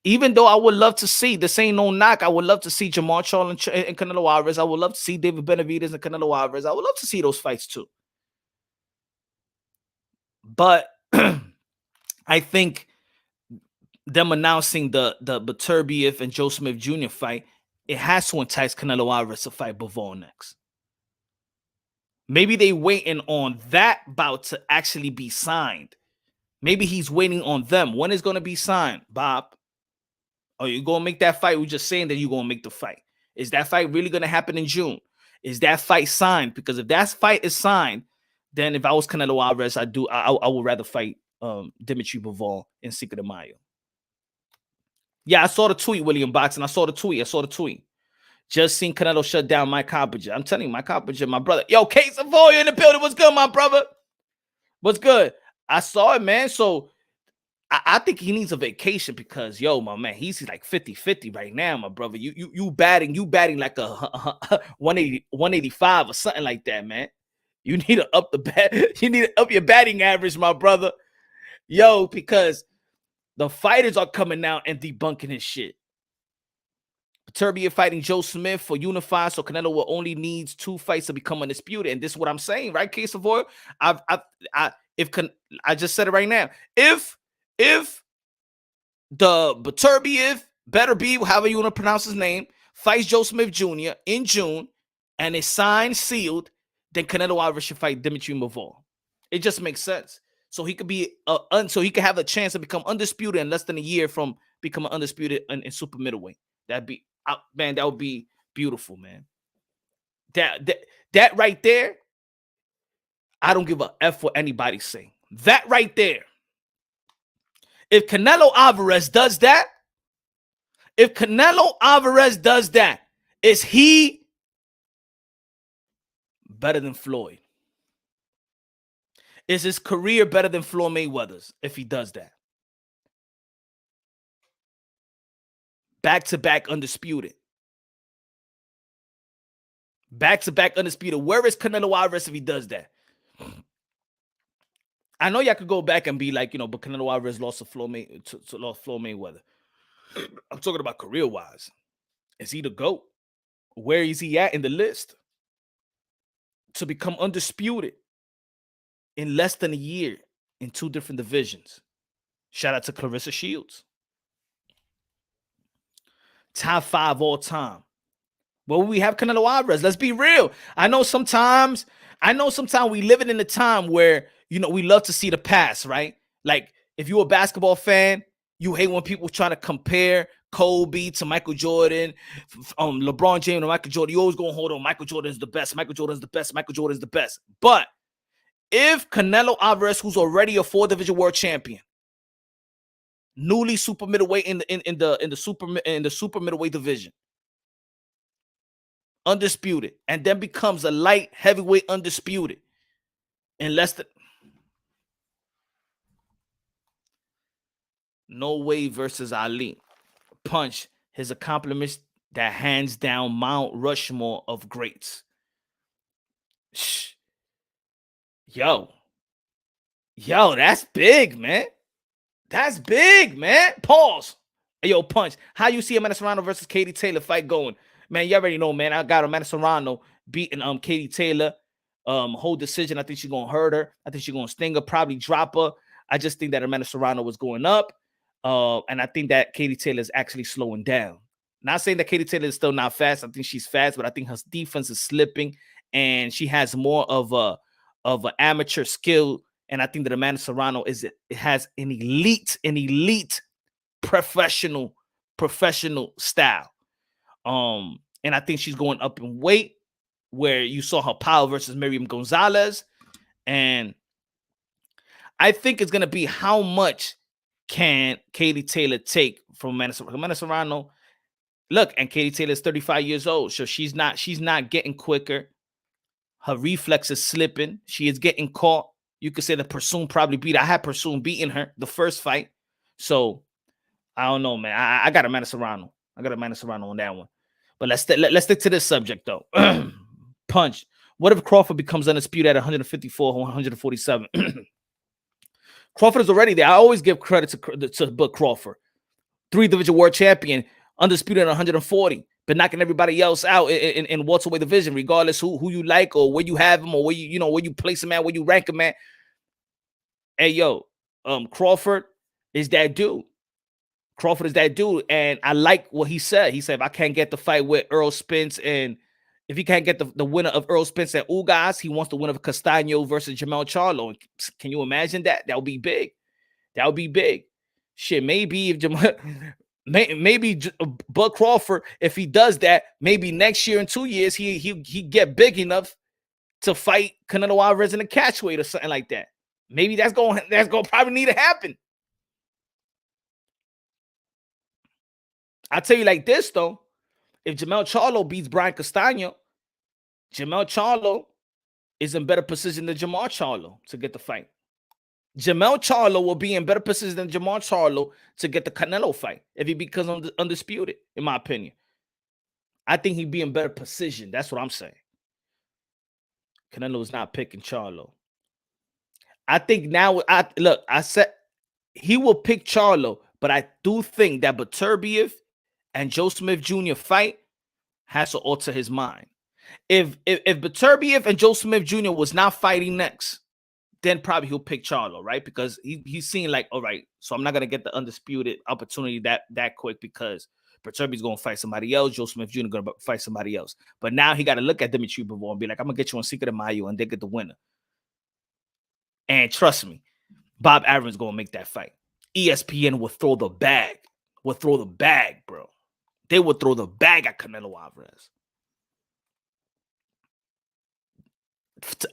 Even though I would love to see, this ain't no knock, I would love to see Jamar Charlo and Canelo Alvarez. I would love to see David Benavidez and Canelo Alvarez. I would love to see those fights too. But I think them announcing the Beterbiev and Joe Smith Jr. fight, it has to entice Canelo Alvarez to fight Bivol next. Maybe they waiting on that bout to actually be signed. Maybe he's waiting on them. When is going to be signed, Bob? Are you going to make that fight? We're just saying that you're going to make the fight. Is that fight really going to happen in June? Is that fight signed? Because if that fight is signed, then if I was Canelo Alvarez, I would rather fight Dimitri Bivol in Cinco de Mayo. Yeah, I saw the tweet, William Boxing. I saw the tweet. Just seen Canelo shut down Mike Coppinger. I'm telling you, Mike Coppinger, my brother. Yo, Kate Savoy in the building. What's good, my brother? What's good? I saw it, man. So I think he needs a vacation because, yo, my man, he's like 50-50 right now, my brother. You batting like a 180, 185 or something like that, man. You need to up the bat. You need to up your batting average, my brother. Yo, because the fighters are coming out and debunking his shit. Beterbiev fighting Joe Smith for Unify, so Canelo will only needs 2 fights to become undisputed. And this is what I'm saying, right, Case Savoy? I just said it right now. If the Beterbiev, however you want to pronounce his name, fights Joe Smith Jr. in June and is signed, sealed, then Canelo Alvarez should fight Dimitri Bivol. It just makes sense. So he could be so he could have a chance to become undisputed in less than a year from becoming undisputed in super middleweight. That would be beautiful, man. That right there, I don't give a F what anybody say. That right there. If Canelo Alvarez does that, is he better than Floyd? Is his career better than Floyd Mayweather's if he does that? Back-to-back undisputed. Back-to-back undisputed. Where is Canelo Alvarez if he does that? I know y'all could go back and be like, but Canelo Alvarez lost to Floyd Mayweather. I'm talking about career-wise. Is he the GOAT? Where is he at in the list? To become undisputed in less than a year in 2 different divisions. Shout out to Clarissa Shields. Top 5 all time. Well, we have Canelo Alvarez. Let's be real. I know sometimes we live in a time where, we love to see the past, right? Like, if you're a basketball fan, you hate when people trying to compare Kobe to Michael Jordan, LeBron James to Michael Jordan. You always gonna hold on. Michael Jordan is the best. Michael Jordan is the best. Michael Jordan is the best. But if Canelo Alvarez, who's already a 4-division world champion, newly super middleweight in the super middleweight division, undisputed, and then becomes a light heavyweight undisputed in less than no way versus Ali. Punch, his accomplishments that hands down Mount Rushmore of greats. Shh. Yo, that's big, man. That's big, man. Pause. Hey, yo, Punch, how you see Amanda Serrano versus Katie Taylor fight going? Man, you already know, man. I got Amanda Serrano beating Katie Taylor. Whole decision. I think she's gonna hurt her. I think she's gonna sting her, probably drop her. I just think that Amanda Serrano was going up. And I think that Katie Taylor is actually slowing down. Not saying that Katie Taylor is still not fast. I think she's fast, but I think her defense is slipping, and she has more of an amateur skill. And I think that Amanda Serrano has an elite professional style. And I think she's going up in weight, where you saw her power versus Miriam Gonzalez. And I think it's gonna be how much can Katie Taylor take from Amanda Serrano. Look, and Katie Taylor is 35 years old, so she's not getting quicker. Her reflex is slipping. She is getting caught. You could say that Pursoon probably beat. I had Pursoon beating her the first fight. So I don't know, man. I got Amanda Serrano. I got Amanda Serrano on that one. But let's stick to this subject though. Punch. What if Crawford becomes undisputed at 154, 147? Crawford is already there. I always give credit to Bud Crawford. 3-division world champion, undisputed at 140, but knocking everybody else out in welterweight division, regardless who you like or where you have him or where where you place him at, where you rank him at. Hey, yo, Crawford is that dude. Crawford is that dude, and I like what he said. He said, if I can't get the fight with Errol Spence, and if he can't get the winner of Errol Spence and Ugas, he wants the winner of Castaño versus Jermell Charlo. Can you imagine that? That would be big. That would be big. Shit, maybe if maybe Bud Crawford, if he does that, maybe next year in 2 years he get big enough to fight Canelo Alvarez in a catchweight or something like that. Maybe that's going probably need to happen. I'll tell you like this though, if Jermell Charlo beats Brian Castaño, Jermell Charlo is in better position than Jermall Charlo to get the fight. Jermell Charlo will be in better position than Jermall Charlo to get the Canelo fight if he becomes undisputed, in my opinion. I think he'd be in better position. That's what I'm saying. Canelo is not picking Charlo. I think now, I said he will pick Charlo, but I do think that Beterbiev and Joe Smith Jr. fight has to alter his mind. If Beterbiev and Joe Smith Jr. was not fighting next, then probably he'll pick Charlo, right? Because he's seeing like, all right, so I'm not gonna get the undisputed opportunity that quick because Beterbiev's gonna fight somebody else. Joe Smith Jr. gonna fight somebody else. But now he got to look at Dimitri Bivol and be like, I'm gonna get you on Cinco de Mayo and then get the winner. And trust me, Bob Arum's gonna make that fight. ESPN will throw the bag. Bro. They would throw the bag at Canelo Alvarez.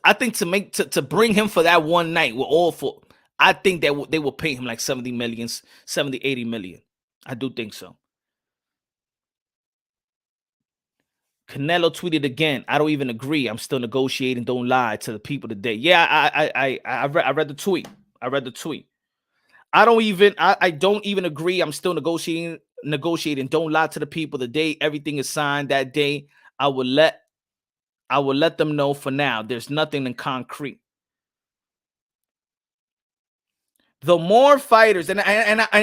I think to bring him for that one night with all for, I think that they will pay him like 70 million, 70, 80 million. I do think so. Canelo tweeted again, I don't even agree. I'm still negotiating. Don't lie to the people today. Yeah, I read the tweet. I don't even agree. I'm still negotiating. Don't lie to the people. The day everything is signed, that day, I will let them know. For now, there's nothing in concrete. The more fighters, and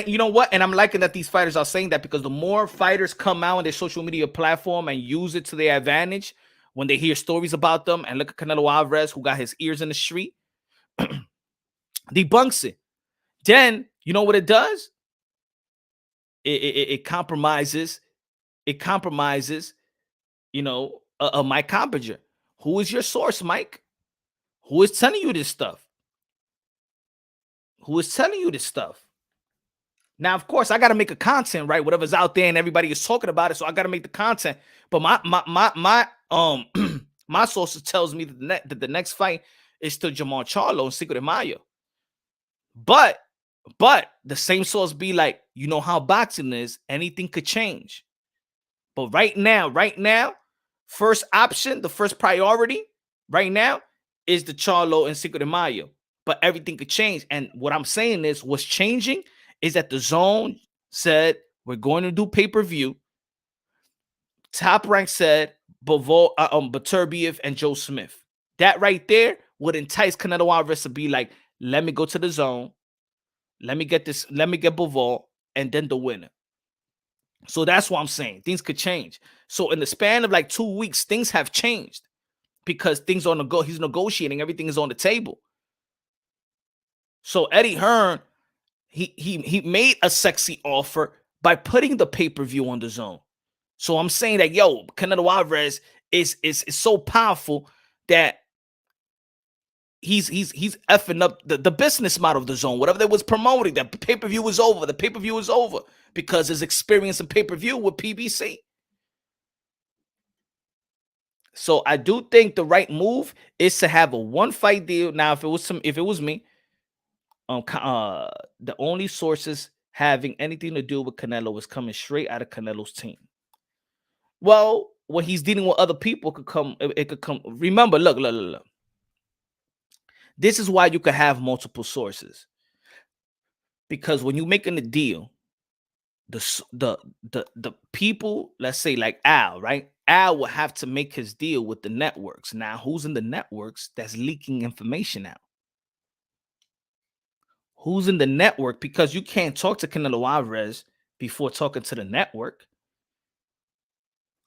you know what? And I'm liking that these fighters are saying that, because the more fighters come out on their social media platform and use it to their advantage when they hear stories about them, and look at Canelo Alvarez, who got his ears in the street, debunks it. Then you know what it does? It compromises. It compromises. You know, Mike Coppinger. Who is your source, Mike? Who is telling you this stuff? Now, of course, I got to make a content, right? Whatever's out there and everybody is talking about it, so I got to make the content. But my my sources tells me that the next fight is still Jamal Charlo and Cinco de Mayo. But the same source be like, you know how boxing is, anything could change. But right now, first option, the first priority right now is the Charlo and Cinco de Mayo. But everything could change. And what I'm saying is, what's changing is that the DAZN said we're going to do pay-per-view. Top Rank said Beterbiev and Joe Smith. That right there would entice Canelo Alvarez to be like, let me go to the DAZN. Let me get Bivol, and then the winner. So that's what I'm saying. Things could change. So in the span of like 2 weeks, things have changed because things on the go. He's negotiating. Everything is on the table. So Eddie Hearn, he made a sexy offer by putting the pay-per-view on the DAZN. So I'm saying that, yo, Canelo Alvarez is so powerful that he's effing up the business model of the DAZN. Whatever they was promoting, that pay-per-view was over. The pay-per-view is over because his experience in pay-per-view with PBC. So I do think the right move is to have a one-fight deal. Now, if it was me, the only sources having anything to do with Canelo is coming straight out of Canelo's team. Well, when he's dealing with other people, it could come. Remember, look. This is why you could have multiple sources. Because when you're making a deal, the people, let's say like Al, right? Al will have to make his deal with the networks. Now, who's in the networks that's leaking information out? Who's in the network? Because you can't talk to Canelo Alvarez before talking to the network.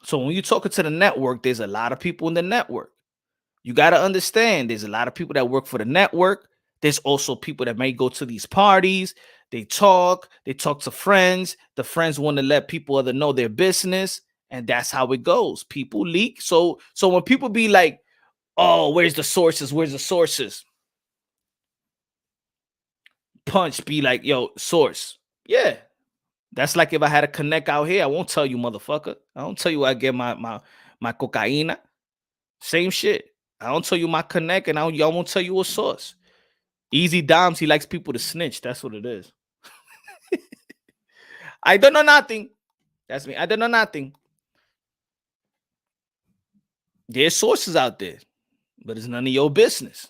So when you're talking to the network, there's a lot of people in the network. You got to understand there's a lot of people that work for the network. There's also people that may go to these parties. They talk to friends. The friends want to let people other know their business. And that's how it goes. People leak. So when people be like, oh, where's the sources? Where's the sources? Punch be like, yo, source. Yeah. That's like if I had a connect out here. I won't tell you, motherfucker. I don't tell you I get my cocaina. Same shit. I don't tell you my connect, and I won't tell you a source. Easy Doms, he likes people to snitch. That's what it is. I don't know nothing. That's me. I don't know nothing. There's sources out there, but it's none of your business.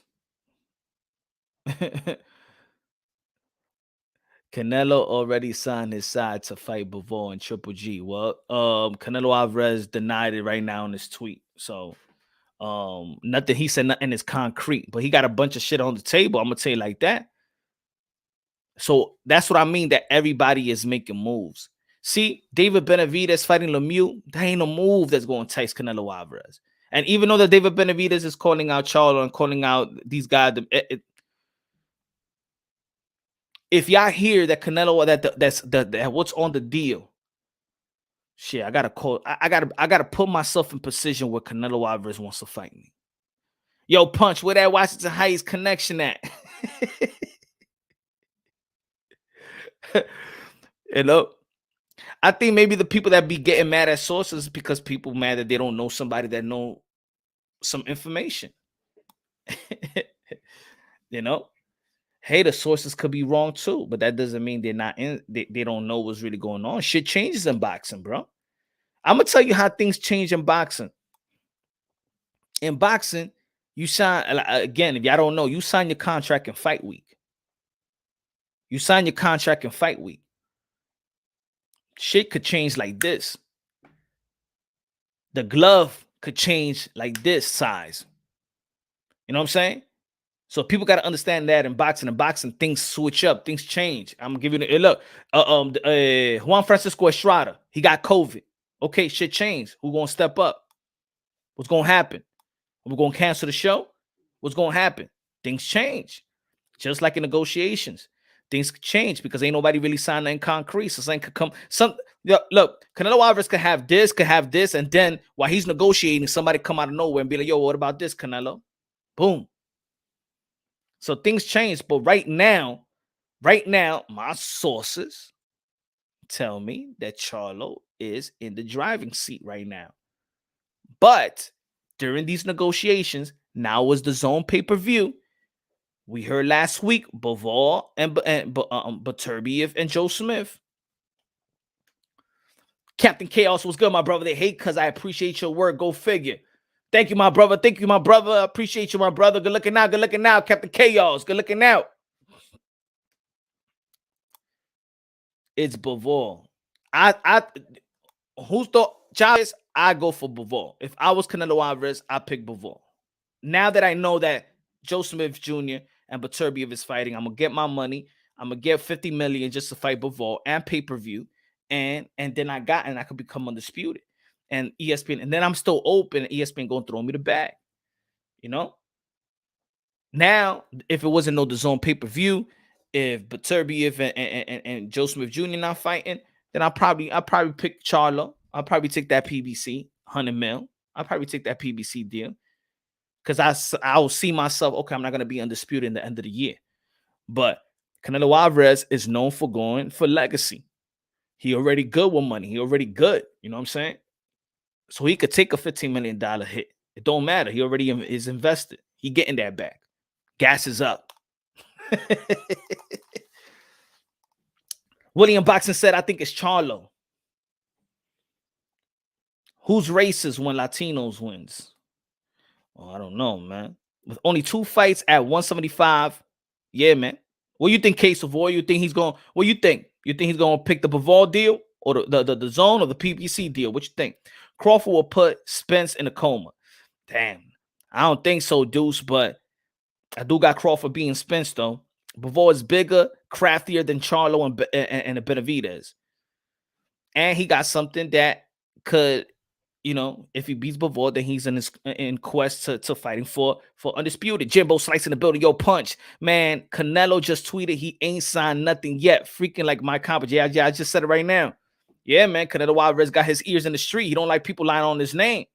Canelo already signed his side to fight Bivol and Triple G. Well, Canelo Alvarez denied it right now in his tweet. So nothing he said, nothing is concrete, but he got a bunch of shit on the table. I'm gonna tell you like that. So that's what I mean, that everybody is making moves. See, David Benavidez fighting Lemieux, that ain't a move that's going to entice Canelo Alvarez. And even though that David Benavidez is calling out Charlo and calling out these guys, if y'all hear that Canelo, that what's on the deal, shit, I gotta call. I gotta put myself in position where Canelo Alvarez wants to fight me. Yo, Punch, where that Washington Heights connection at? You know, I think maybe the people that be getting mad at sources because people mad that they don't know somebody that know some information. You know, hey, the sources could be wrong too, but that doesn't mean they're not in. They don't know what's really going on. Shit changes in boxing, bro. I'm gonna tell you how things change in boxing. In boxing, you sign again. If y'all don't know, you sign your contract in fight week. You sign your contract in fight week. Shit could change like this. The glove could change like this size. You know what I'm saying? So people got to understand that in boxing. In boxing, things switch up, things change. I'm gonna give you the look. Juan Francisco Estrada, he got COVID. Okay, shit changed. Who gonna step up? What's gonna happen? We're gonna cancel the show. What's gonna happen? Things change. Just like in negotiations, things could change because ain't nobody really signed in concrete. So something could come. Look, Canelo Alvarez could have this, and then while he's negotiating, somebody come out of nowhere and be like, "Yo, what about this, Canelo?" Boom. So things change, but right now, my sources tell me that Charlo is in the driving seat right now. But during these negotiations, now was the DAZN pay-per-view. We heard last week Bivol and Beterbiev and Joe Smith. Captain Chaos was good, my brother. They hate because I appreciate your work. Go figure. Thank you, my brother. Thank you, my brother. I appreciate you, my brother. Good looking out. Good looking out. Captain Chaos. Good looking out. It's Bivol. Who's the Chavez? I go for Bivol. If I was Canelo Alvarez, I pick Bivol. Now that I know that Joe Smith Jr. and Beterbiev is fighting, I'm gonna get my money. I'm gonna get 50 million just to fight Bivol and pay-per-view. And then I could become undisputed. And ESPN, and then I'm still open, and ESPN gonna throw me the bag. You know? Now, if it wasn't no DAZN pay-per-view, if Beterbiev and Joe Smith Jr. not fighting, then I'll probably pick Charlo. I'll probably take that PBC, 100 mil. I'll probably take that PBC deal. Because I'll see myself, okay, I'm not gonna be undisputed in the end of the year. But Canelo Alvarez is known for going for legacy. He already good with money. He already good. You know what I'm saying? So he could take a $15 million hit. It don't matter. He already is invested. He getting that back. Gas is up. William Boxing said, I think it's Charlo. Who's racist when Latinos wins? Oh, I don't know, man. With only 2 fights at 175. Yeah, man. What do you think, Case of War? You think he's going? What do you think? You think he's going to pick the Bivol deal or the DAZN or the PBC deal? What you think? Crawford will put Spence in a coma. Damn. I don't think so, Deuce, but I do got Crawford being Spence, though. Bivol is bigger, craftier than Charlo and the Benavidez. And he got something that could, you know, if he beats Bivol, then he's in quest to fighting for undisputed. Jimbo slicing the building. Yo, punch. Man, Canelo just tweeted he ain't signed nothing yet. Freaking like my comp. Yeah, I just said it right now. Yeah, man, Canelo Alvarez got his ears in the street. He don't like people lying on his name.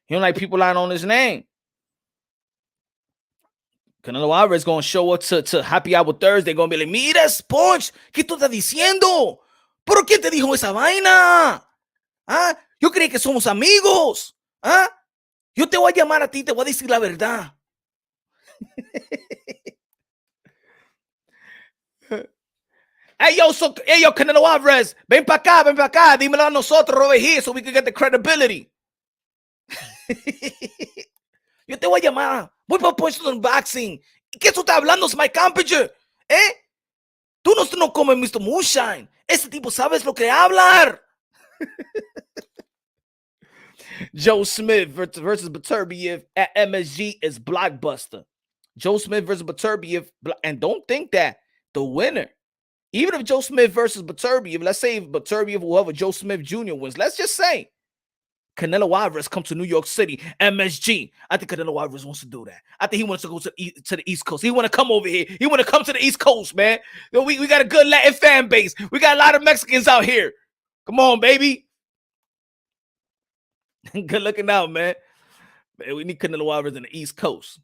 He don't like people lying on his name. Canelo Alvarez going to show up to Happy Hour Thursday. Going to be like, mira, Sponge, ¿qué tú estás diciendo? ¿Pero quién te dijo esa vaina? ¿Ah? Yo creí que somos amigos. ¿Ah? Yo te voy a llamar a ti, te voy a decir la verdad. Hey, yo, Canelo Alvarez, ven para acá, dímelo a nosotros over here so we can get the credibility. Yo te voy a llamar, voy para Puesto Unboxing. ¿Qué tú estás hablando, my company? Tú no comes Mr. Moonshine. Ese tipo sabes lo que hablar. Joe Smith versus Beterbiev at MSG is blockbuster. Joe Smith versus Beterbiev, and don't think that the winner, even if Joe Smith versus Beterbiev, let's say Beterbiev, whoever Joe Smith Jr. wins, let's just say Canelo Alvarez comes to New York City, MSG. I think Canelo Alvarez wants to do that. I think he wants to go to the East Coast. He want to come over here. He want to come to the East Coast, man. We got a good Latin fan base. We got a lot of Mexicans out here. Come on, baby. Good looking out, man. We need Canelo Alvarez in the East Coast.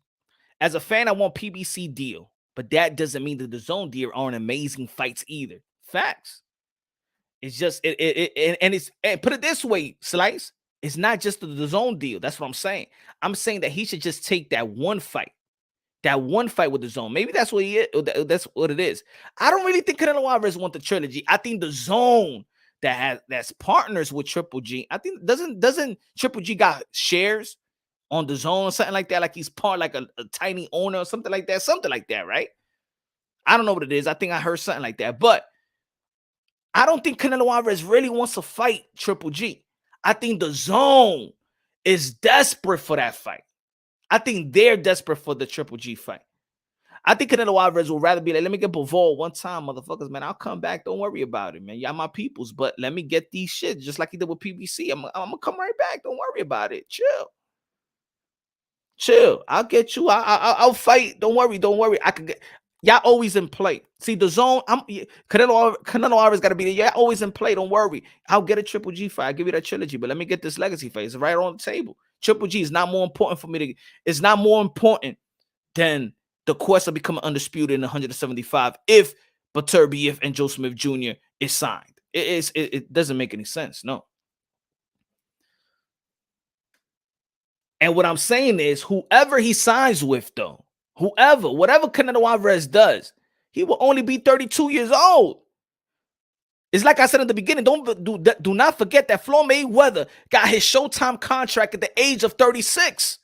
As a fan, I want PBC deal, but that doesn't mean that the DAZN deal aren't amazing fights either. Facts. It's just and put it this way, Slice. It's not just the DAZN deal. That's what I'm saying. I'm saying that he should just take that one fight with the DAZN. Maybe that's what he is. That's what it is. I don't really think Canelo Alvarez want the trilogy. I think the DAZN that's partners with Triple G. I think doesn't Triple G got shares on the DAZN or something like that? Like he's part like a tiny owner or something like that, right? I don't know what it is. I think I heard something like that, but I don't think Canelo Alvarez really wants to fight Triple G. I think the DAZN is desperate for that fight. I think they're desperate for the Triple G fight. I think Canelo Alvarez would rather be like, let me get Bivol one time, motherfuckers, man. I'll come back. Don't worry about it, man. Y'all my peoples, but let me get these shit just like he did with PBC. I'm going to come right back. Don't worry about it. Chill. I'll get you. I'll fight. Don't worry. I could get... Y'all always in play. See, the DAZN, Canelo Alvarez got to be there. Y'all always in play. Don't worry. I'll get a Triple G fight. I'll give you that trilogy, but let me get this legacy fight. It's right on the table. Triple G is not more important for me to... It's not more important than the quest of becoming undisputed in 175 if Beterbiev and Joe Smith Jr. is signed. It doesn't make any sense. No. And what I'm saying is, whoever he signs with, though, whatever Canelo Alvarez does, he will only be 32 years old. It's like I said in the beginning, do not forget that Floyd Mayweather got his Showtime contract at the age of 36.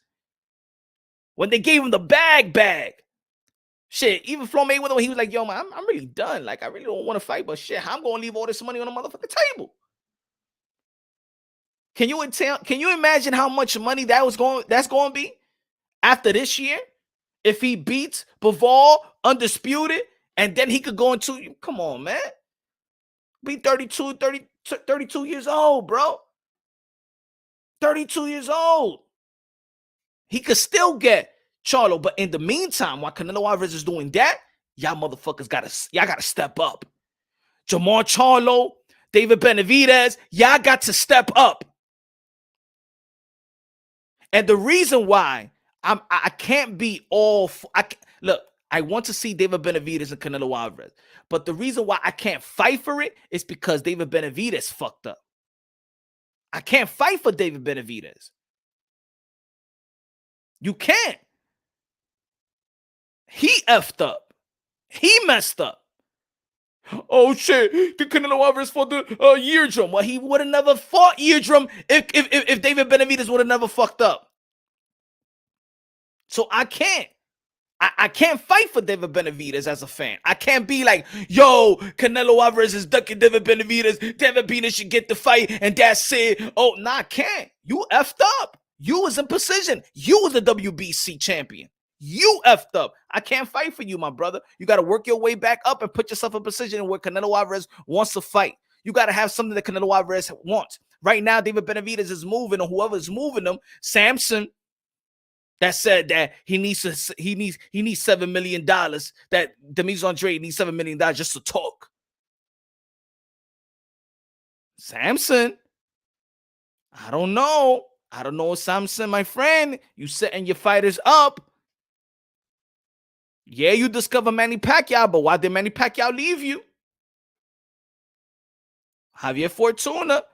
When they gave him the bag. Shit, even Floyd Mayweather, when he was like, yo, man, I'm really done. Like, I really don't want to fight, but shit, I'm going to leave all this money on the motherfucking table. Can you imagine how much money that's going to be after this year? If he beats Bivol, undisputed, and then he could go into, come on, man. Be 32 years old, bro. 32 years old. He could still get Charlo, but in the meantime, while Canelo Alvarez is doing that, y'all motherfuckers gotta step up. Jamar Charlo, David Benavidez, y'all got to step up. And the reason why I can't be all look, I want to see David Benavidez and Canelo Alvarez, but the reason why I can't fight for it is because David Benavidez fucked up. I can't fight for David Benavidez. You can't. He effed up. He messed up. Oh shit! The Canelo Alvarez fought the eardrum. Well, he would have never fought eardrum if David Benavidez would have never fucked up. So I can't. I can't fight for David Benavidez as a fan. I can't be like, yo, Canelo Alvarez is ducking David Benavidez. David Benavidez should get the fight, and that's it. Oh, nah, I can't. You effed up. You was in position. You was the WBC champion. You effed up. I can't fight for you, my brother. You got to work your way back up and put yourself in position where Canelo Alvarez wants to fight. You got to have something that Canelo Alvarez wants. Right now, David Benavidez is moving, or whoever is moving him, Samson, that said that he needs $7 million. That Demetrius Andrade needs $7 million just to talk. Samson, I don't know. Samson, my friend. You setting your fighters up. Yeah, you discover Manny Pacquiao, but why did Manny Pacquiao leave you? Javier Fortuna.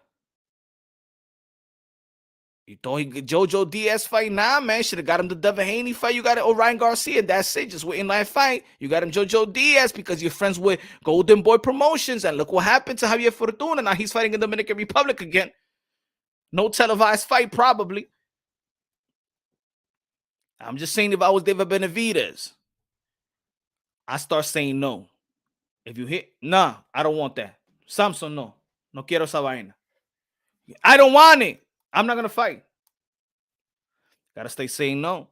You thought he could JoJo Diaz fight? Nah, man. Should have got him the Devin Haney fight. You got it Orion Garcia. That's it. Just waiting that fight. You got him JoJo Diaz because you're friends with Golden Boy Promotions. And look what happened to Javier Fortuna. Now he's fighting in the Dominican Republic again. No televised fight, probably. I'm just saying, if I was David Benavidez, I start saying no. If you hit, nah, I don't want that. Samson, no. No quiero esa vaina. I don't want it. I'm not going to fight. Got to stay saying no.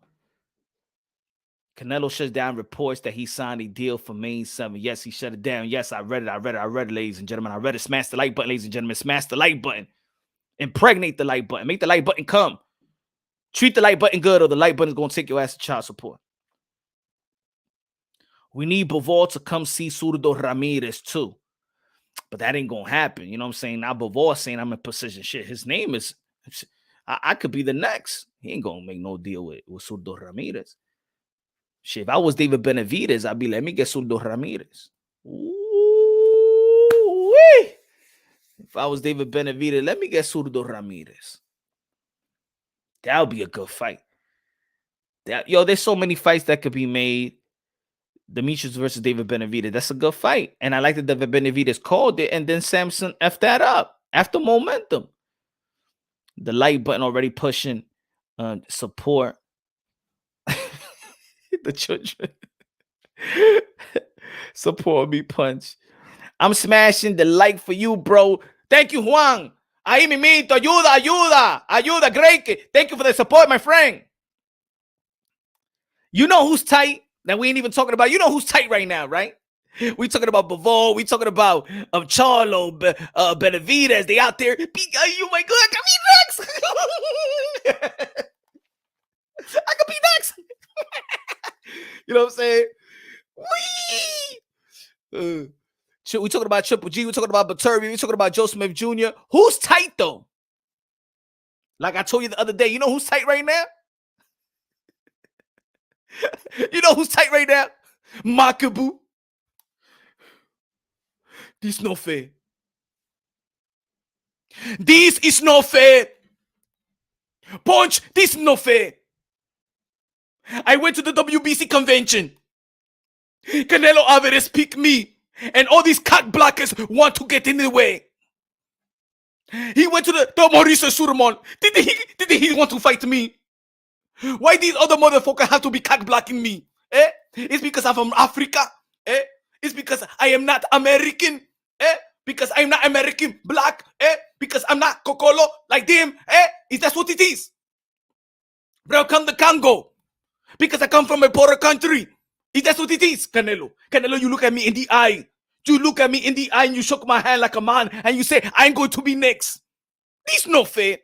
Canelo shuts down reports that he signed a deal for May 7. Yes, he shut it down. Yes, I read it, ladies and gentlemen. I read it. Smash the like button, ladies and gentlemen. Smash the like button. Impregnate the like button. Make the like button come. Treat the like button good, or the like button is going to take your ass to child support. We need Bivol to come see Zurdo Ramirez too. But that ain't going to happen. You know what I'm saying? Now Bivol saying I'm in position. Shit, his name is... I could be the next. He ain't going to make no deal with Zurdo Ramirez. Shit, if I was David Benavidez, I'd be let me get Zurdo Ramirez. Ooh-wee. If I was David Benavidez, let me get Zurdo Ramirez. That would be a good fight. There's so many fights that could be made. Demetrius versus David Benavidez. That's a good fight. And I like that David Benavidez called it, and then Samson F that up after momentum. The like button already pushing support. The children. Support me punch. I'm smashing the like for you, bro. Thank you, Juan. Ahí mimito. Ayuda. Great. Thank you for the support, my friend. You know who's tight? That we ain't even talking about. You know who's tight right now, right? We talking about Bivol. We talking about Charlo, Benavidez. They out there. Oh my God, I could be next. I could be next. You know what I'm saying? We talking about Triple G. We talking about Baturbi. We talking about Joe Smith Jr. Who's tight though? Like I told you the other day, you know who's tight right now? You know who's tight right now? Makabu. This no fair. This is not fair. Punch, this is not fair. I went to the WBC convention. Canelo Alvarez picked me. And all these cock blockers want to get in the way. He went to the Mauricio Surmon. Did he want to fight me? Why these other motherfuckers have to be cock blocking me? It's because I'm from Africa. It's because I am not American. Because I'm not American black. Because I'm not Kokolo like them. Is that what it is? Bro, come to Congo. Because I come from a poorer country. Is that what it is, Canelo? Canelo, you look at me in the eye. You look at me in the eye and you shook my hand like a man and you say, I'm going to be next. This is not fair.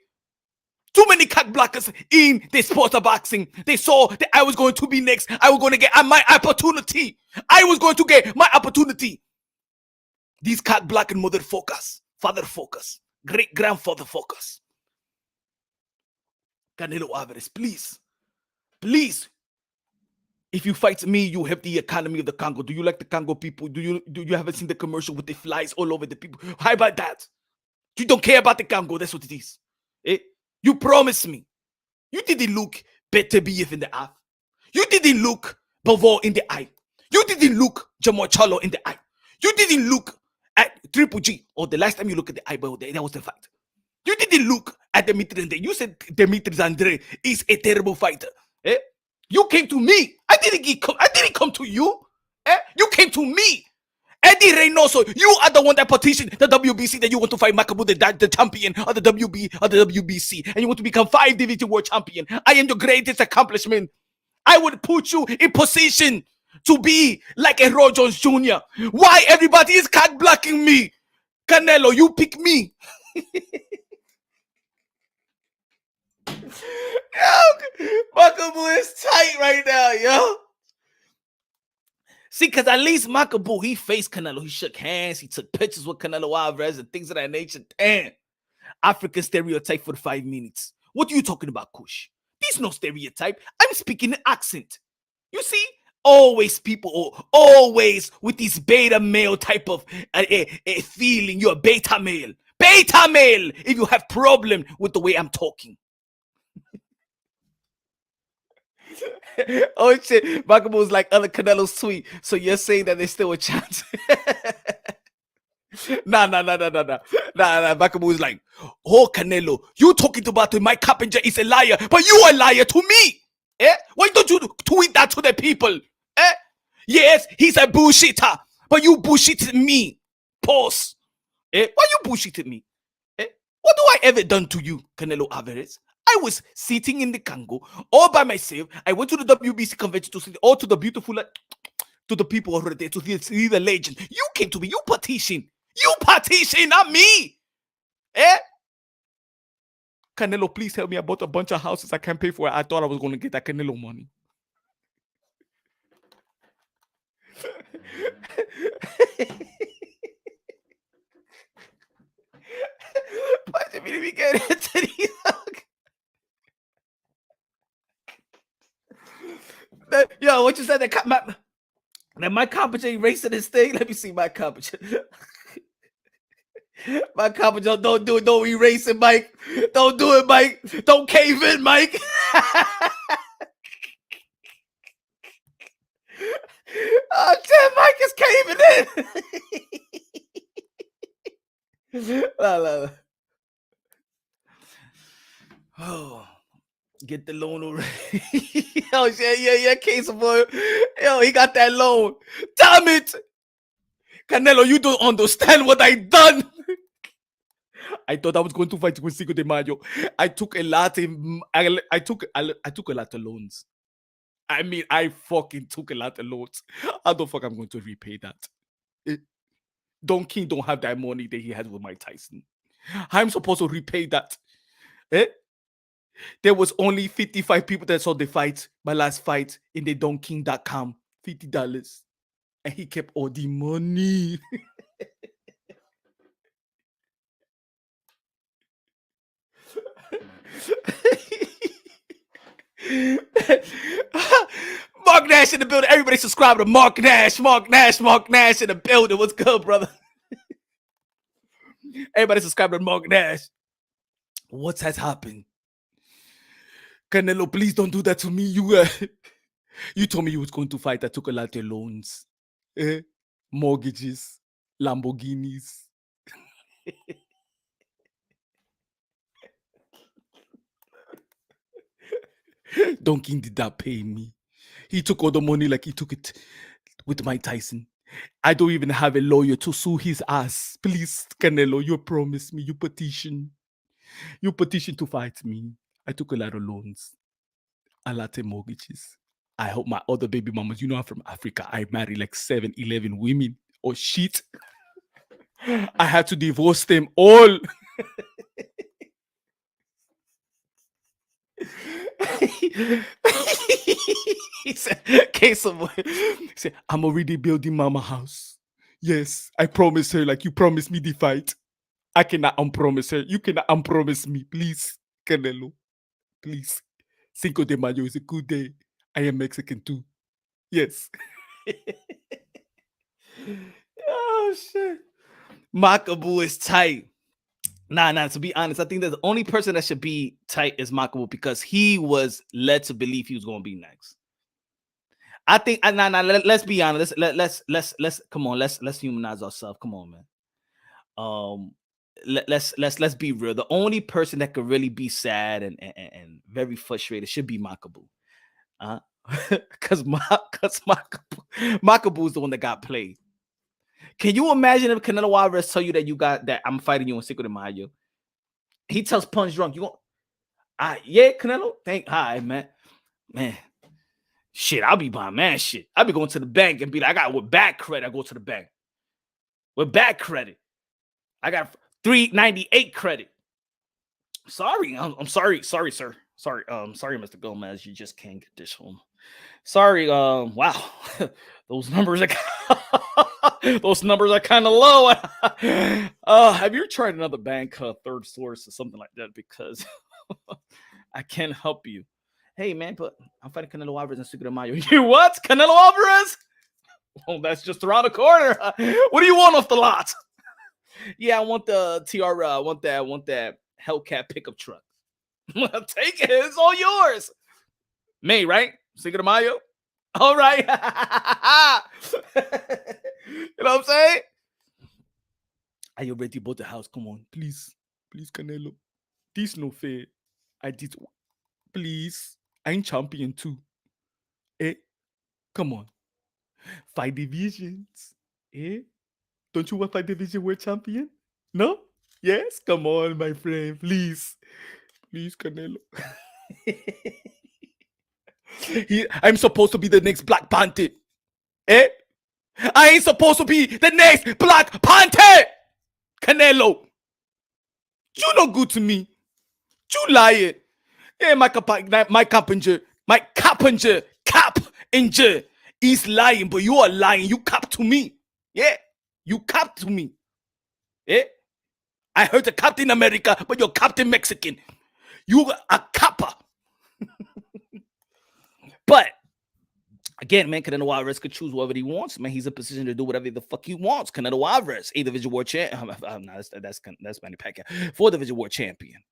Too many cock blockers in the sport of boxing. They saw that I was going to be next. I was going to get my opportunity. I was going to get my opportunity. These cock blocking motherfuckers, father fuckers, great grandfather fuckers. Canelo Alvarez, please. Please. If you fight me, you have the economy of the Congo. Do you like the Congo people? Do you haven't seen the commercial with the flies all over the people? How about that? You don't care about the Congo. That's what it is. You promised me. You didn't look better BF in the eye. You didn't look Bavo in the eye. You didn't look Jamal Charlo in the eye. You didn't look at Triple G. Or the last time you look at the eyeball, that was the fight. You didn't look at Dimitri Andre. You said Dimitri Andre is a terrible fighter. You came to me. I didn't come to you. You came to me. Eddie Reynoso, you are the one that petitioned the WBC that you want to fight Makabu, the champion of the WBC, and you want to become 5 division world champion. I am your greatest accomplishment. I would put you in position to be like a Roy Jones Jr. Why everybody is cock blocking me? Canelo, you pick me. Yo, Makabu is tight right now, yo. See, because at least Makabu, he faced Canelo. He shook hands. He took pictures with Canelo Alvarez and things of that nature. Damn. African stereotype for the 5 minutes. What are you talking about, Kush? There's no stereotype. I'm speaking an accent. You see? Always people, always with this beta male type of a feeling. You're a beta male. Beta male if you have problem with the way I'm talking. Oh shit, Makabu was like other Canelo's tweet. So you're saying that there's still a chance? Nah. Makabu was like, oh Canelo, you talking about Mike Carpenter is a liar, but you a liar to me. Why don't you tweet that to the people? Yes, he's a bullshitter, but you bullshitted me. Pause. Why you bullshitted me? What do I ever done to you, Canelo Alvarez? I was sitting in the Congo all by myself. I went to the WBC convention to see all to the beautiful, to the people over there to see the legend. You came to me. You petition. You petition, not me. Canelo, please help me. I bought a bunch of houses I can't pay for. I thought I was going to get that Canelo money. Why did we get into these? Yo, what you said? That my competition erasing this thing. Let me see my competition. My competition. Don't do it. Don't erase it, Mike. Don't do it, Mike. Don't cave in, Mike. Oh shit, Mike is caving in. La. Oh. Get the loan already. Oh, yeah, case boy. Yo, he got that loan. Damn it. Canelo, you don't understand what I done. I thought I was going to fight with Cinco de Mayo. I took a lot of loans. I mean, I fucking took a lot of loans. How the fuck I'm going to repay that? Don King don't have that money that he had with Mike Tyson. I'm supposed to repay that. There was only 55 people that saw the fight, my last fight, in the donking.com, $50. And he kept all the money. Mark Nash in the building. Everybody subscribe to Mark Nash in the building. What's good, brother? Everybody subscribe to Mark Nash. What has happened? Canelo, please don't do that to me. You told me you was going to fight. I took a lot of loans, mortgages, Lamborghinis. Don King did not pay me. He took all the money like he took it with Mike Tyson. I don't even have a lawyer to sue his ass. Please, Canelo, you promised me. You petition. You petition to fight me. I took a lot of loans, a lot of mortgages. I hope my other baby mamas, you know I'm from Africa. I married like 7, 11 women or shit. I had to divorce them all. He said, I'm already building mama house. Yes, I promised her like you promised me the fight. I cannot unpromise her. You cannot unpromise me. Please, Canelo. Please. Cinco de Mayo is a good day. I am Mexican too. Yes. Oh, shit. Makabu is tight. Nah, to be honest, I think that the only person that should be tight is Makabu because he was led to believe he was going to be next. I think, let's be honest. Let's come on, let's humanize ourselves. Come on, man. Let's be real. The only person that could really be sad and very frustrated should be Makabu. Because Makabu is the one that got played. Can you imagine if Canelo Alvarez tell you that I'm fighting you on Cinco de Mayo? He tells Punch Drunk, yeah, Canelo, hi, man. Shit, I'll be buying man shit. I'll be going to the bank and be like, with bad credit, I go to the bank. With bad credit. I got 398 credit. Sorry, I'm sorry, sir. Sorry, Mr. Gomez, you just can't get this home. Sorry, wow, those numbers are kind of low. Have you tried another bank, third source, or something like that? Because I can't help you. Hey, man, but I'm fighting Canelo Alvarez and Cinco de Mayo. You what? Canelo Alvarez? Oh, that's just around the corner. What do you want off the lot? Yeah, I want the TR. I want that Hellcat pickup truck. Take it. It's all yours. May, right? Cinco de Mayo. All right. You know what I'm saying? I already bought the house. Come on, please, Canelo. This no fair. I did. Please, I'm champion too. Come on. 5 divisions. Don't you want 5 division world champion? No? Yes? Come on, my friend. Please, Canelo. I'm supposed to be the next Black Panther. I ain't supposed to be the next Black Panther. Canelo. You no good to me. You lying. Yeah, my Cappinger is lying, but you are lying. You cap to me. Yeah, you cap to me. Yeah, I heard the Captain America, but you're Captain Mexican. You a kappa. But again, man, Canelo Alvarez could choose whatever he wants. Man, he's in a position to do whatever the fuck he wants. Canelo Alvarez, 8 division world champion. That's Manny Pacquiao. 4 division world champion.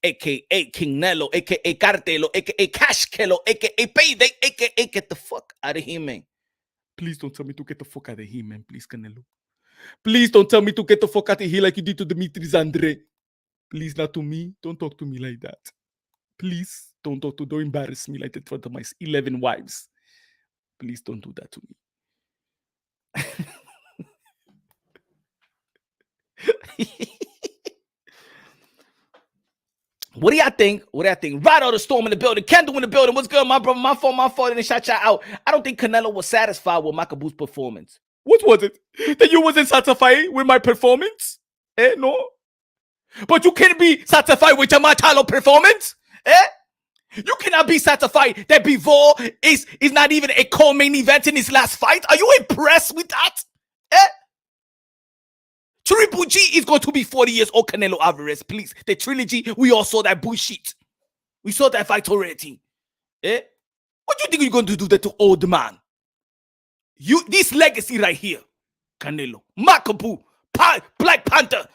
AKA King Nello, AKA Cartelo, AKA Cash Kelo, AKA Payday, AKA get the fuck out of here, man. Please don't tell me to get the fuck out of here, man. Please, Canelo. Please don't tell me to get the fuck out of here like you did to Dimitris Andre. Please, not to me. Don't talk to me like that. Please, don't embarrass me like that in front of my 11 wives. Please don't do that to me. What do y'all think? Right out the storm in the building. Kendall in the building. What's good, my brother? My fault. And shout out. I don't think Canelo was satisfied with Makabu's performance. What was it? That you wasn't satisfied with my performance? No. But you can't be satisfied with your Charlo performance? You cannot be satisfied that Bivol is not even a co-main event in his last fight. Are you impressed with that? Triple G is going to be 40 years old, Canelo Alvarez, please. The trilogy, we all saw that bullshit. We saw that fight already. What do you think you're going to do that to old man? This legacy right here, Canelo, Makabu, Black Panther.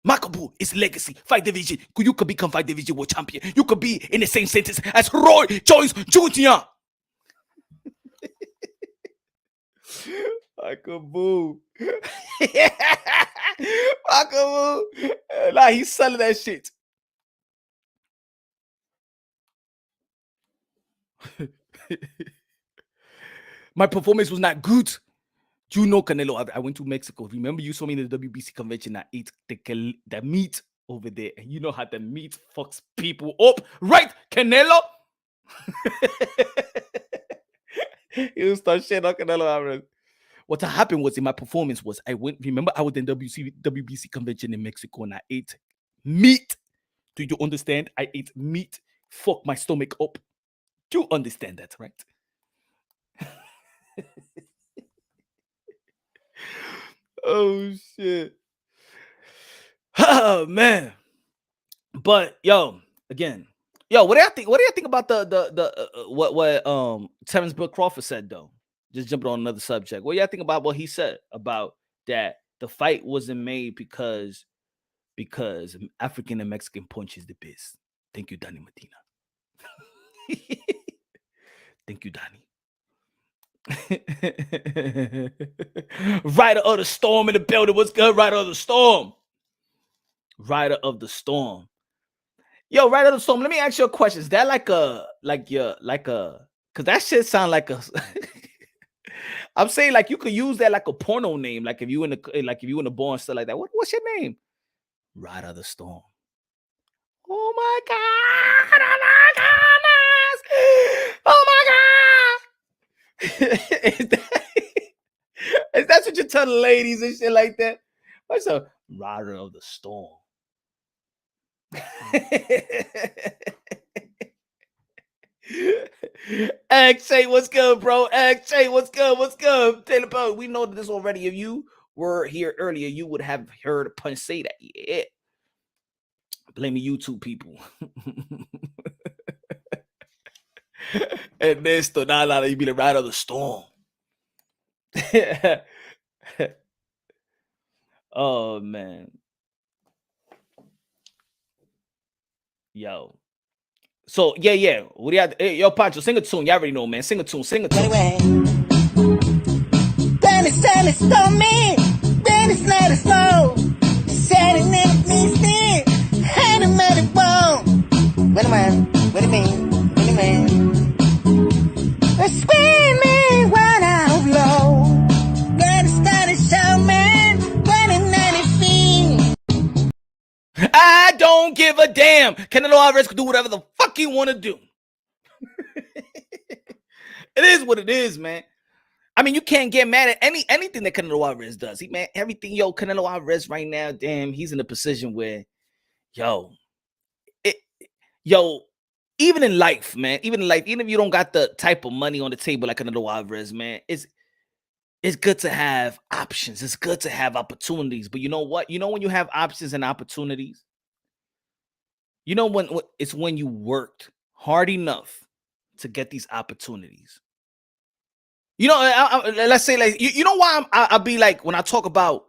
Makabu is legacy. Fight division. You could become fight division world champion. You could be in the same sentence as Roy Jones Jr. Makabu. Makabu. Nah, he's selling that shit. My performance was not good. You know, Canelo, I went to Mexico. Remember, you saw me in the WBC convention. I ate the meat over there. And you know how the meat fucks people up. Right, Canelo? You start shit on Canelo. What happened was in my performance was I went, remember, I was in WBC convention in Mexico and I ate meat. Do you understand? I ate meat. Fuck my stomach up. Do you understand that, right? Oh shit. Oh man. But again, what do you think? What do you think about what Terrence Bill Crawford said though? Just jumping on another subject. What do you think about what he said about that the fight wasn't made because African and Mexican punch is the best. Thank you, Danny Medina. Thank you, Danny. Rider of the Storm in the building. What's good, Rider of the Storm? Rider of the Storm. Yo, Rider of the Storm, let me ask you a question. Is that because that shit sound like a I'm saying like you could use that like a porno name, like if you in the bar and stuff like that. What's your name? Rider of the Storm. Oh my god! Oh my god! Is that what you tell the ladies and shit like that? What's up? Rider of the Storm. XJ, what's good, bro? XJ, what's good? What's good? Taylor Bell, we know this already. If you were here earlier, you would have heard Punch say that. Yeah. Blaming YouTube people. And this to not you be the Rider of the Storm. Oh man. Yo. So yeah. What do you have? Hey, yo, Pancho, sing a tune. You already know, man. Sing a tune. Anyway. Then it's stormy. Then it's not a slow. Setting it needs me. Hand him at the bone. Wait a minute. What do you mean? Screaming right out low. Then it started showing. When I don't give a damn. Canelo Alvarez can do whatever the fuck he want to do. It is what it is, man. I mean, you can't get mad at anything that Canelo Alvarez does. Everything, Canelo Alvarez right now, damn, he's in a position where, even in life, man, even if you don't got the type of money on the table like Canelo Alvarez, man, it's good to have options. It's good to have opportunities. But you know what? You know when you have options and opportunities? You know it's when you worked hard enough to get these opportunities. You know, let's say like you know why I'll be like when I talk about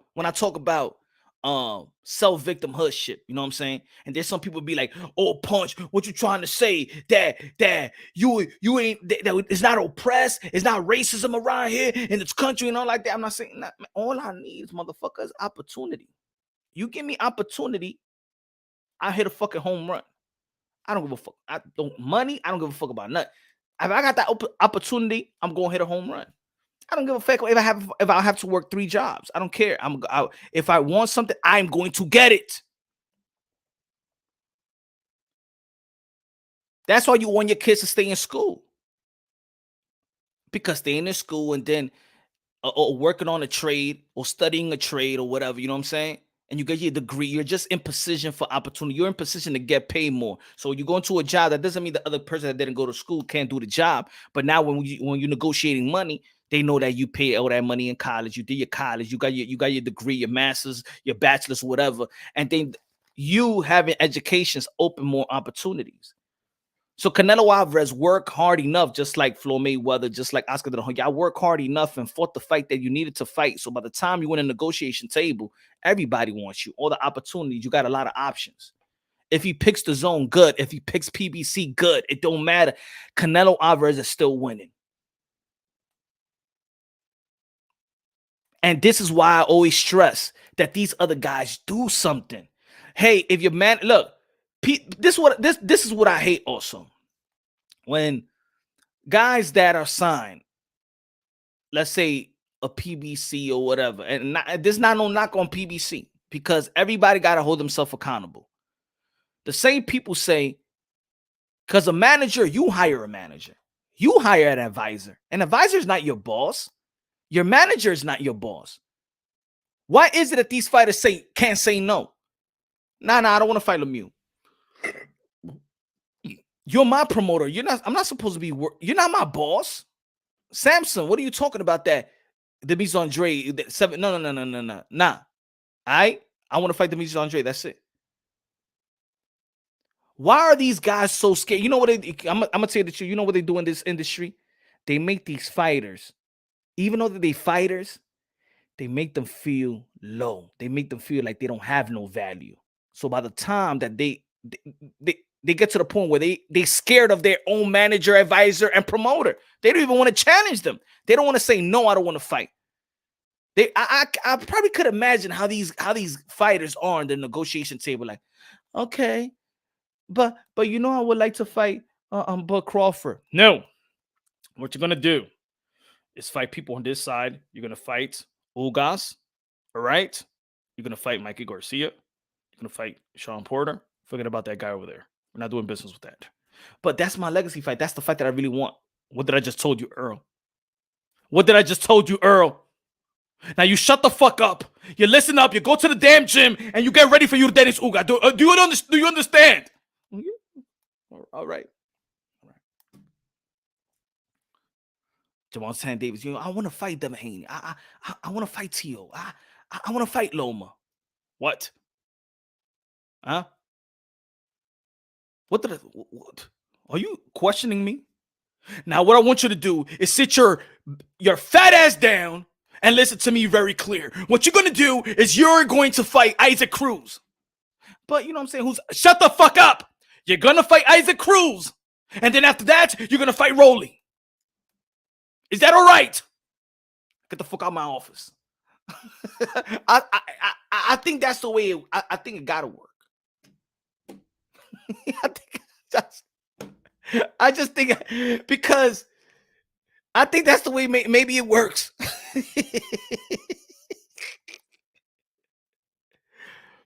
self-victimhood shit, you know what I'm saying? And there's some people be like, "Oh, Punch, what you trying to say? That you ain't that it's not oppressed, it's not racism around here in this country and all like that." I'm not saying that. All I need is motherfuckers opportunity. You give me opportunity, I hit a fucking home run. I don't give a fuck. I don't give a fuck about nothing. If I got that opportunity, I'm gonna hit a home run. I don't give a fuck if I have to work 3 jobs. I don't care. If I want something, I'm going to get it. That's why you want your kids to stay in school, because staying in school and then or working on a trade or studying a trade or whatever, you know what I'm saying? And you get your degree, you're just in position for opportunity. You're in position to get paid more. So you go into a job, that doesn't mean the other person that didn't go to school can't do the job. But now when you're negotiating money, they know that you paid all that money in college. You did your college, you got your degree, your master's, your bachelor's, whatever. And then you having educations open more opportunities. So Canelo Alvarez worked hard enough, just like Floyd Mayweather, just like Oscar De La Hoya. Y'all worked hard enough and fought the fight that you needed to fight. So by the time you win a negotiation table, everybody wants you. All the opportunities, you got a lot of options. If he picks the zone, good. If he picks PBC, good. It don't matter. Canelo Alvarez is still winning. And this is why I always stress that these other guys do something. Hey, if your man, look, this is what I hate also. When guys that are signed, let's say a PBC or whatever, and there's not no knock on PBC because everybody got to hold themselves accountable. The same people say, because a manager, you hire a manager, you hire an advisor. An advisor is not your boss. Your manager is not your boss. Why is it that these fighters can't say no? Nah, I don't want to fight Lemieux. You're my promoter. I'm not supposed to be. You're not my boss. Samson, what are you talking about? That Demis Andre, no. Nah. I want to fight Demis Andre. That's it. Why are these guys so scared? You know what? I'm gonna tell you the truth. You know what they do in this industry? They make these fighters, even though they're fighters, they make them feel low. They make them feel like they don't have no value. So by the time that they get to the point where they scared of their own manager, advisor, and promoter, they don't even want to challenge them. They don't want to say no. I don't want to fight. I probably could imagine how these fighters are on the negotiation table. Like, okay, but you know, I would like to fight but Crawford. No, what you're gonna do is fight people on this side. You're gonna fight Ugas, all right? You're gonna fight Mikey Garcia. You're gonna fight Sean Porter. Forget about that guy over there. We're not doing business with that. But that's my legacy fight. That's the fight that I really want. What did I just told you, Earl? What did I just told you, Earl? Now you shut the fuck up. You listen up. You go to the damn gym and you get ready for your Dennis Uga. Do you understand? All right. Javon Davis, I want to fight Devin Haney. I want to fight Tio. I want to fight Loma. What? Huh? What? Are you questioning me? Now, what I want you to do is sit your fat ass down and listen to me very clear. What you're going to do is you're going to fight Isaac Cruz. But you know what I'm saying? Shut the fuck up. You're going to fight Isaac Cruz. And then after that, you're going to fight Rolly. Is that all right? Get the fuck out of my office. I think that's the way I think it gotta work. I just think because I think that's the way maybe it works.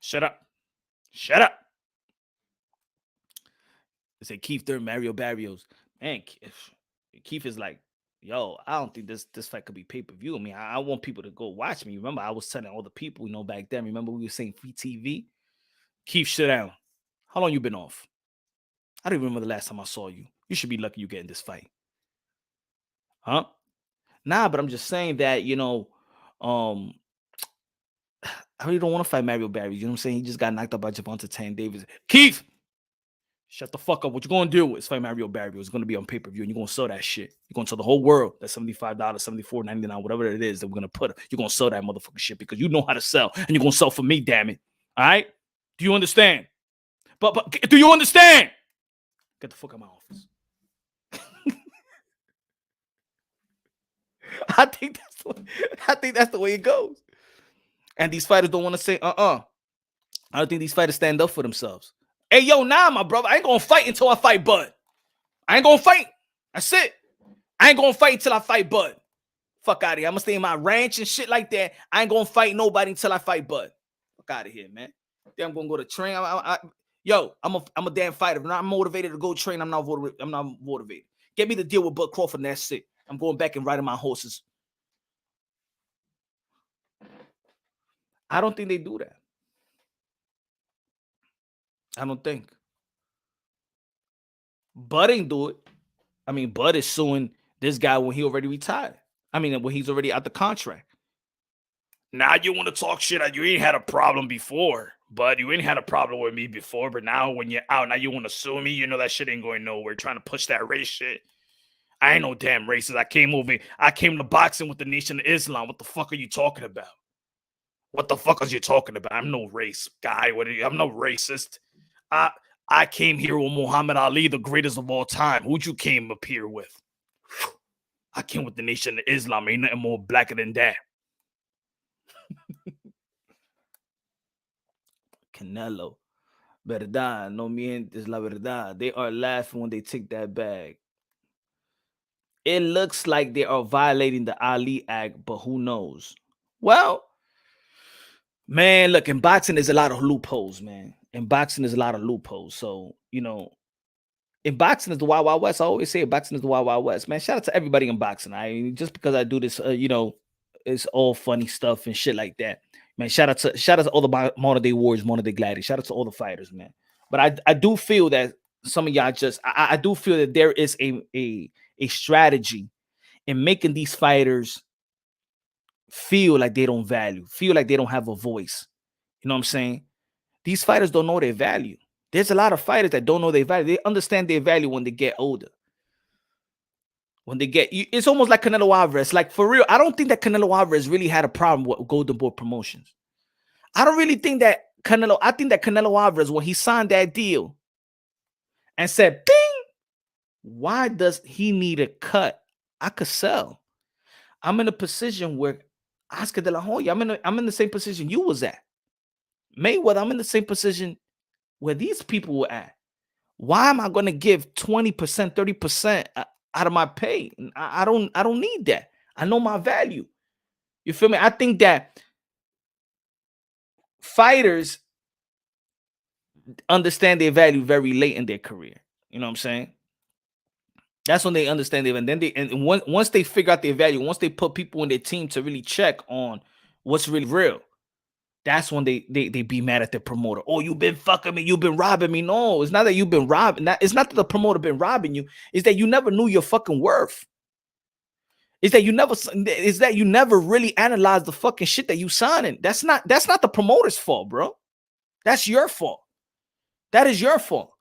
Shut up. They say Keith Thurman, Mario Barrios. Man, Keith is like, yo, I don't think this fight could be pay-per-view. I mean, I want people to go watch me. Remember, I was telling all the people, back then. Remember, we were saying free TV? Keith, sit down. How long you been off? I don't even remember the last time I saw you. You should be lucky you get in this fight. Huh? Nah, but I'm just saying that, I really don't want to fight Mario Barrios. You know what I'm saying? He just got knocked out by Javante Davis. Keith! Shut the fuck up. What you gonna do is fight Mario Barrios. It's gonna be on pay-per-view and you're gonna sell that shit. You're gonna tell the whole world that $75, $74.99, whatever it is that we're gonna put. You're gonna sell that motherfucking shit because you know how to sell. And you're gonna sell for me, damn it. All right? Do you understand? But do you understand? Get the fuck out of my office. I think that's the way it goes. And these fighters don't want to say, I don't think these fighters stand up for themselves. Hey, yo, nah, my brother. I ain't gonna fight until I fight Bud. I ain't gonna fight. That's it. I ain't gonna fight until I fight Bud. Fuck out of here. I'm gonna stay in my ranch and shit like that. I ain't gonna fight nobody until I fight Bud. Fuck out of here, man. Then I'm gonna go to train. I'm a damn fighter. If I'm not motivated to go train, I'm not motivated. Get me the deal with Bud Crawford, and that's it. I'm going back and riding my horses. I don't think they do that. I don't think. Bud ain't do it. I mean, Bud is suing this guy when he already retired. I mean, when he's already out the contract. Now you want to talk shit. You ain't had a problem before, but you ain't had a problem with me before. But now when you're out, now you want to sue me. You know that shit ain't going nowhere. Trying to push that race shit. I ain't no damn racist. I came to boxing with the Nation of Islam. What the fuck are you talking about? What the fuck are you talking about? I'm no race guy. I'm no racist. I came here with Muhammad Ali, the greatest of all time. Who'd you came up here with? I came with the Nation of Islam. Ain't nothing more blacker than that. Canelo. Verdad, no mientes la verdad. They are laughing when they take that bag. It looks like they are violating the Ali Act, but who knows? Well, man, look, in boxing, there's a lot of loopholes, man. In boxing, there's a lot of loopholes. So, you know, in boxing is the Wild Wild West. I always say boxing is the Wild Wild West. Man, shout out to everybody in boxing. Just because I do this, you know, it's all funny stuff and shit like that. Man, shout out to all the modern day warriors, modern day gladiators. Shout out to all the fighters, man. But I do feel that some of y'all I do feel that there is a strategy in making these fighters feel like they don't feel like they don't have a voice. You know what I'm saying? These fighters don't know their value. There's a lot of fighters that don't know their value. They understand their value when they get older. It's almost like Canelo Alvarez. Like, for real, I don't think that Canelo Alvarez really had a problem with Golden Boy Promotions. I don't really think that I think that Canelo Alvarez, when he signed that deal and said, bing, why does he need a cut? I could sell. I'm in a position where Oscar De La Hoya, I'm in the same position you was at. Mayweather, I'm in the same position where these people were at. Why am I going to give 20%, 30% out of my pay? I don't need that. I know my value. You feel me? I think that fighters understand their value very late in their career. You know what I'm saying? That's when they understand it. And then once they figure out their value, once they put people in their team to really check on what's really real, that's when they be mad at the promoter. Oh, you've been fucking me. You've been robbing me. No, it's not that you've been robbing. It's not that the promoter been robbing you. It's that you never knew your fucking worth. It's that you never really analyzed the fucking shit that you signing. That's not the promoter's fault, bro. That's your fault. That is your fault.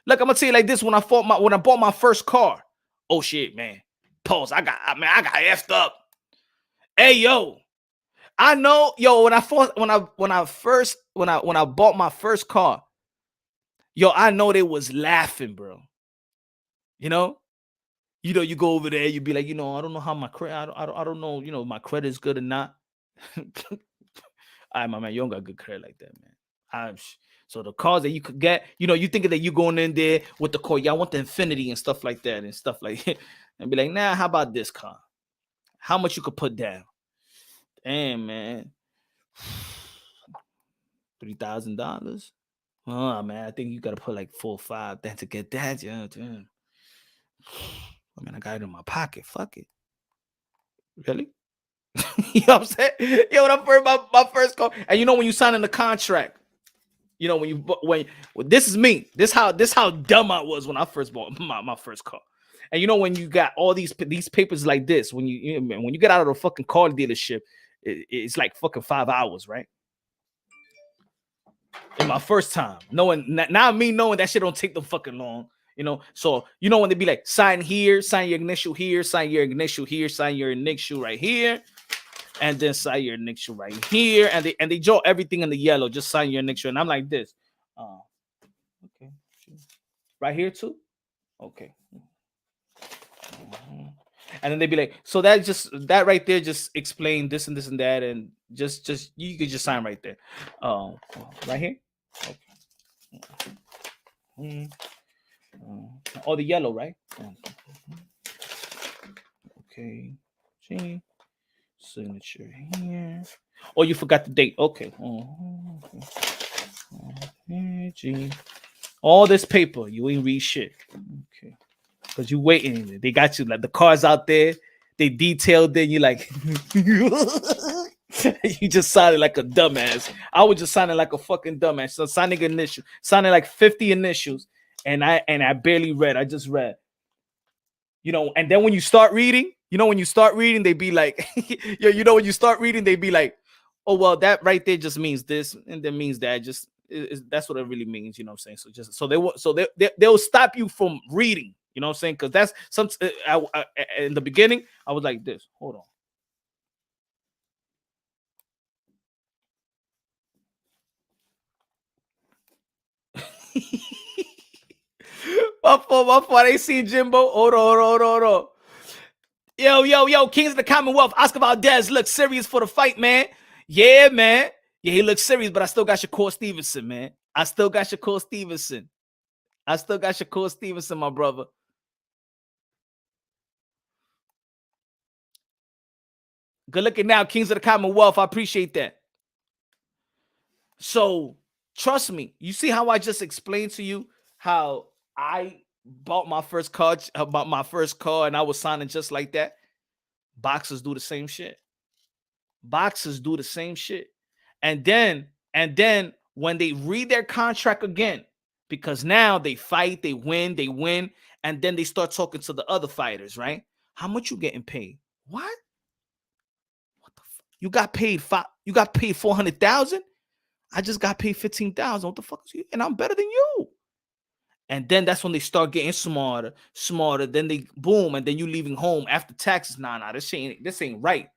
Look, I'm gonna tell you like this: when I bought my first car, oh shit, man. Pause. I got effed up. Hey, yo. I know, yo, when I bought my first car, yo, I know they was laughing, bro. You know, you go over there, you be like, I don't know how my credit, I don't know, my credit is good or not. All right, my man, you don't got good credit like that, man. So the cars that you could get, you thinking that you going in there with the car, y'all want the Infinity and stuff like that, and be like, nah, how about this car? How much you could put down? Damn, man. $3,000. Oh man, I think you gotta put like 4 or 5 then to get that. Yeah, damn. I mean, I got it in my pocket. Fuck it. Really? You know what I'm saying? Yo, when I first my first car, and when you sign in the contract, when this is me. This how dumb I was when I first bought my first car. And when you got all these papers like this, when you get out of the fucking car dealership, it's like fucking 5 hours, right? In my first time, knowing that shit don't take them fucking long, So when they be like, sign here, sign your initial here, sign your initial here, sign your initial right here, and then sign your initial right here, and they draw everything in the yellow. Just sign your initial, and I'm like this. Okay, right here too. Okay. And then they'd be like, so that right there just explain this and this and that, and just you could just sign right there. Right here. Okay. Oh, the yellow, right? Okay. See, signature here. Oh, you forgot the date. Okay. Okay. All this paper, you ain't read shit. Okay. Because you waiting. They got you like the cars out there. They detailed it. You like you just sounded like a dumbass. I was just sounding like a fucking dumbass. So signing like 50 initials, and I barely read. I just read. And then when you start reading, they be like, when you start reading, they be like, oh well, that right there just means this and then means that. Just that's what it really means. You know what I'm saying? So just they'll stop you from reading. You know what I'm saying? Because that's some in the beginning I was like this. Hold on. My fault. I ain't seen Jimbo. Hold on. Yo, Kings of the Commonwealth. Oscar Valdez looks serious for the fight, man. Yeah, man. Yeah, he looks serious, but I still got Shakur Stevenson, man. I still got Shakur Stevenson, my brother. Good looking now, Kings of the Commonwealth. I appreciate that. So, trust me. You see how I just explained to you how I bought my first car, and I was signing just like that. Boxers do the same shit. And then when they read their contract again, because now they fight, they win, and then they start talking to the other fighters, right? How much you getting paid? What the fuck? You got paid 400,000? I just got paid 15,000. What the fuck is you? And I'm better than you. And then that's when they start getting smarter. Then they boom, and then you leaving home after taxes. Nah, this ain't right.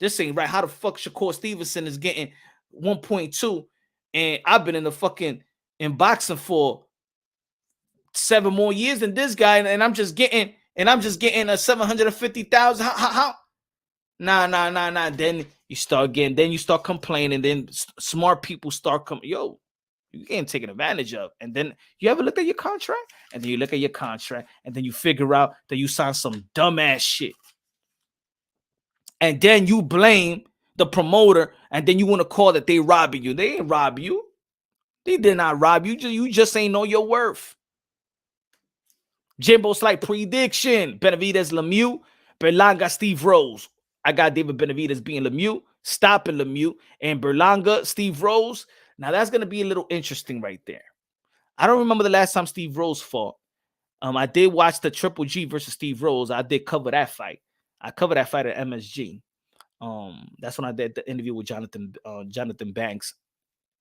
How the fuck Shakur Stevenson is getting 1.2, and I've been in boxing for 7 more years than this guy, and I'm just getting a 750,000. How? Nah. Then you start complaining. Then smart people start coming. Yo, you getting taken advantage of. And then you ever look at your contract? And then you look at your contract, and then you figure out that you signed some dumbass shit. And then you blame the promoter, and then you want to call that they robbing you. They ain't rob you. They did not rob you. You just ain't know your worth. Jimbo Slight prediction. Benavidez, Lemieux. Berlanga, Steve Rose. I got David Benavidez being Lemieux, stopping Lemieux, and Berlanga, Steve Rose. Now that's going to be a little interesting right there. I don't remember the last time Steve Rose fought. I did watch the Triple G versus Steve Rose. I did cover that fight. I covered that fight at MSG. That's when I did the interview with Jonathan Banks.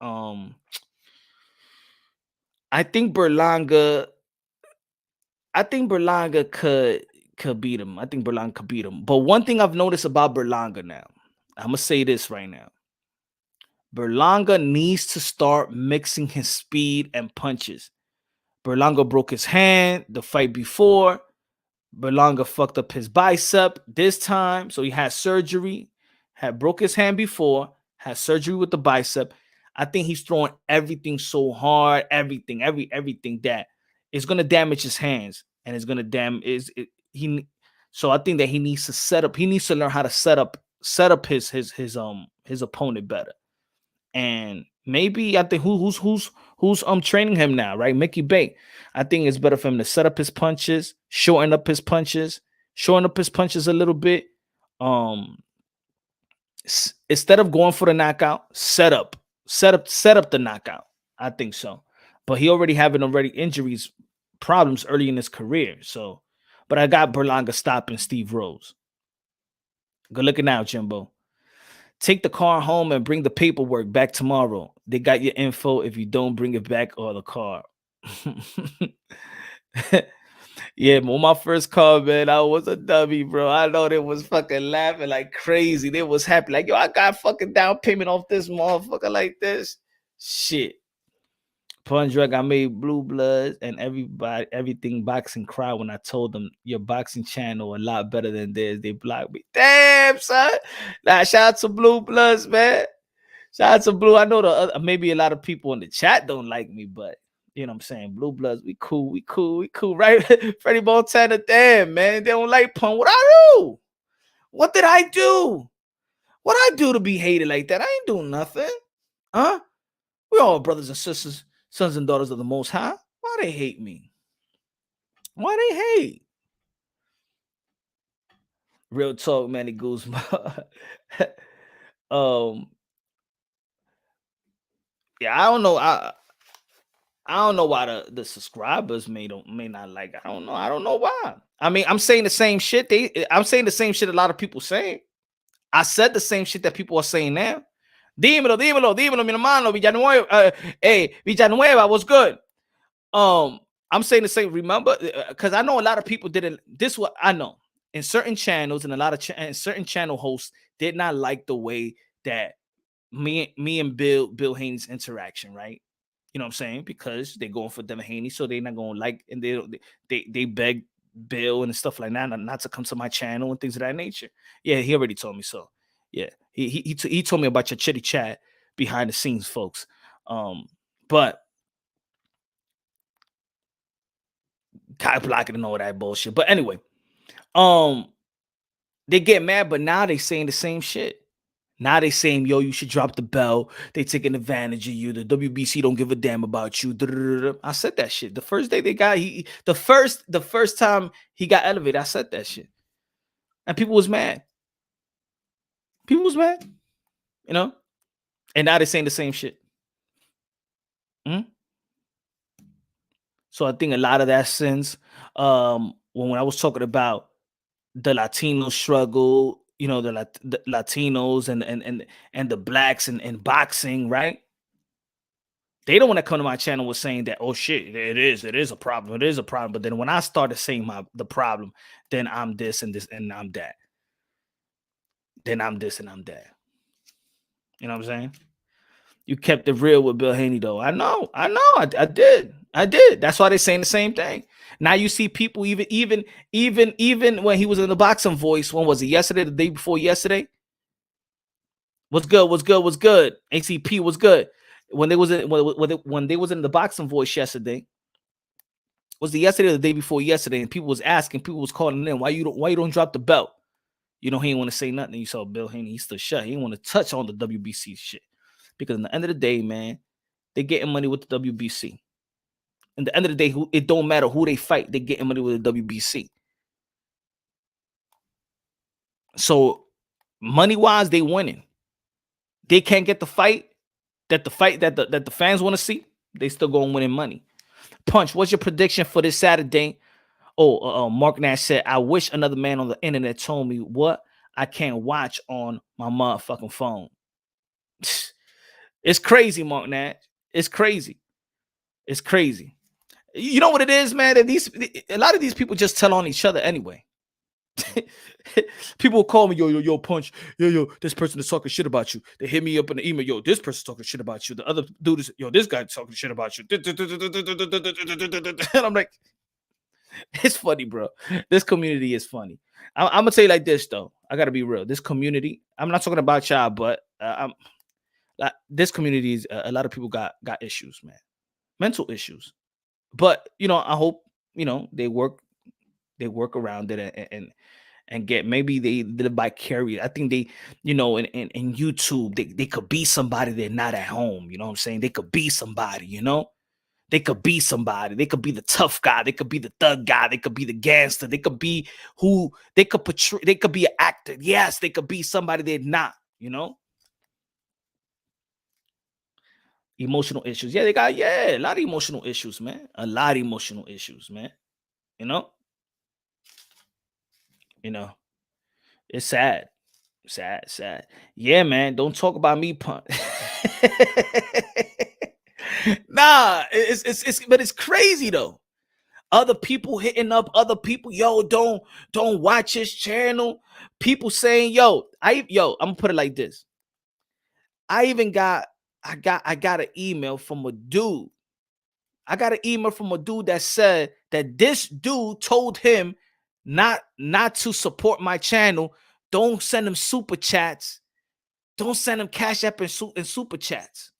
I think Berlanga could beat him. But one thing I've noticed about Berlanga now, I'm gonna say this right now. Berlanga needs to start mixing his speed and punches. Berlanga broke his hand the fight before. Berlanga fucked up his bicep this time, so he had surgery. Had broke his hand before, had surgery with the bicep. I think he's throwing everything so hard, everything that is gonna damage his hands, and it's gonna So I think that he needs to set up. He needs to learn how to set up his opponent better. And maybe I think who's training him now, right? Mickey Bate. I think it's better for him to set up his punches, shorten up his punches a little bit. Instead of going for the knockout, set up the knockout. I think so. But he already having injuries, problems early in his career. So, but I got Berlanga stopping Steve Rose. Good looking out, Jimbo. Take the car home and bring the paperwork back tomorrow. They got your info. If you don't, bring it back or the car. Yeah, on my first car, man, I was a dummy, bro. I know they was fucking laughing like crazy. They was happy. Like, yo, I got fucking down payment off this motherfucker like this. Shit. Punch drug, I made Blue Bloods and everything boxing cry when I told them your boxing channel a lot better than theirs. They blocked me. Damn, son. Nah, shout out to Blue Bloods, man. Shout out to Blue. I know maybe a lot of people in the chat don't like me, but you know what I'm saying? Blue Bloods, we cool, right? Freddie Montana, damn, man. They don't like Pun. What I do? What did I do? What I do to be hated like that? I ain't doing nothing. Huh? We're all brothers and sisters, sons and daughters of the Most High. Why they hate me? Why they hate? Real talk, Manny Guzman. Yeah, I don't know. I don't know why the subscribers may not like it. I don't know why. I mean, I'm saying the same shit. I'm saying the same shit a lot of people saying. I said the same shit that people are saying now. Dímelo, mi hermano, Villanueva. Hey, Villanueva, what's good? I'm saying the same. Remember, because I know a lot of people didn't. This what I know in certain channels and a lot of certain channel hosts did not like the way that me and Bill Haney's interaction, right? You know what I'm saying? Because they're going for Devin Haney, so they're not going to like, and they beg Bill and stuff like that not to come to my channel and things of that nature. Yeah, he already told me so. Yeah, he told me about your chitty chat behind the scenes, folks. But God blocking and all that bullshit. But anyway, they get mad, but now they saying the same shit. Now they saying, yo, you should drop the belt. They taking advantage of you. The WBC don't give a damn about you. I said that shit. The first day they got the first time he got elevated, I said that shit. And people was mad. People was mad. You know? And now they're saying the same shit. So I think a lot of that since when I was talking about the Latino struggle, you know, the Latinos and the blacks and boxing, right? They don't want to come to my channel with saying that, oh shit, it is a problem. It is a problem. But then when I started saying the problem, then I'm this and I'm that. Then I'm this and I'm that. You know what I'm saying? You kept it real with Bill Haney, though. I know. I did. That's why they're saying the same thing. Now you see people even when he was in the boxing voice. When was it? Yesterday, the day before yesterday. What's good? ACP was good. When they was in the boxing voice yesterday. Was it yesterday or the day before yesterday? And people was asking, people was calling in, why you don't drop the belt? You know, he didn't want to say nothing. You saw Bill Haney, he stood shut. He didn't want to touch on the WBC shit. Because at the end of the day, man, they're getting money with the WBC. At the end of the day, it don't matter who they fight, they're getting money with the WBC. So money-wise, they winning. They can't get the fight that the fans want to see. They still going winning money. Punch, what's your prediction for this Saturday? Mark Nash said, I wish another man on the internet told me what I can't watch on my motherfucking phone. It's crazy, Mark Nash. It's crazy. It's crazy. You know what it is, man? That a lot of these people just tell on each other anyway. People will call me, yo, Punch, yo, this person is talking shit about you. They hit me up in the email, yo, this person's talking shit about you. The other dude is, yo, this guy's talking shit about you. And I'm like, it's funny, bro. This community is funny. I'm gonna tell you like this, though. I gotta be real. This community, I'm not talking about y'all, but this community is a lot of people got issues, man, mental issues. But you know, I hope they work around it and get, maybe they live vicarious. I think they, in YouTube, they could be somebody they're not at home. You know what I'm saying? They could be somebody, They could be somebody. They could be the tough guy. They could be the thug guy. They could be the gangster. They could be who they could portray. They could be an actor. Yes, they could be somebody they're not, Emotional issues. Yeah, they got, a lot of emotional issues, man. A lot of emotional issues, man. You know? It's sad. Sad. Yeah, man. Don't talk about me, Punch. Nah, but it's crazy though. Other people hitting up other people, yo, don't watch his channel. People saying, I'm gonna put it like this. I got an email from a dude. I got an email from a dude that said that this dude told him not to support my channel. Don't send him super chats. Don't send him Cash App and super chats.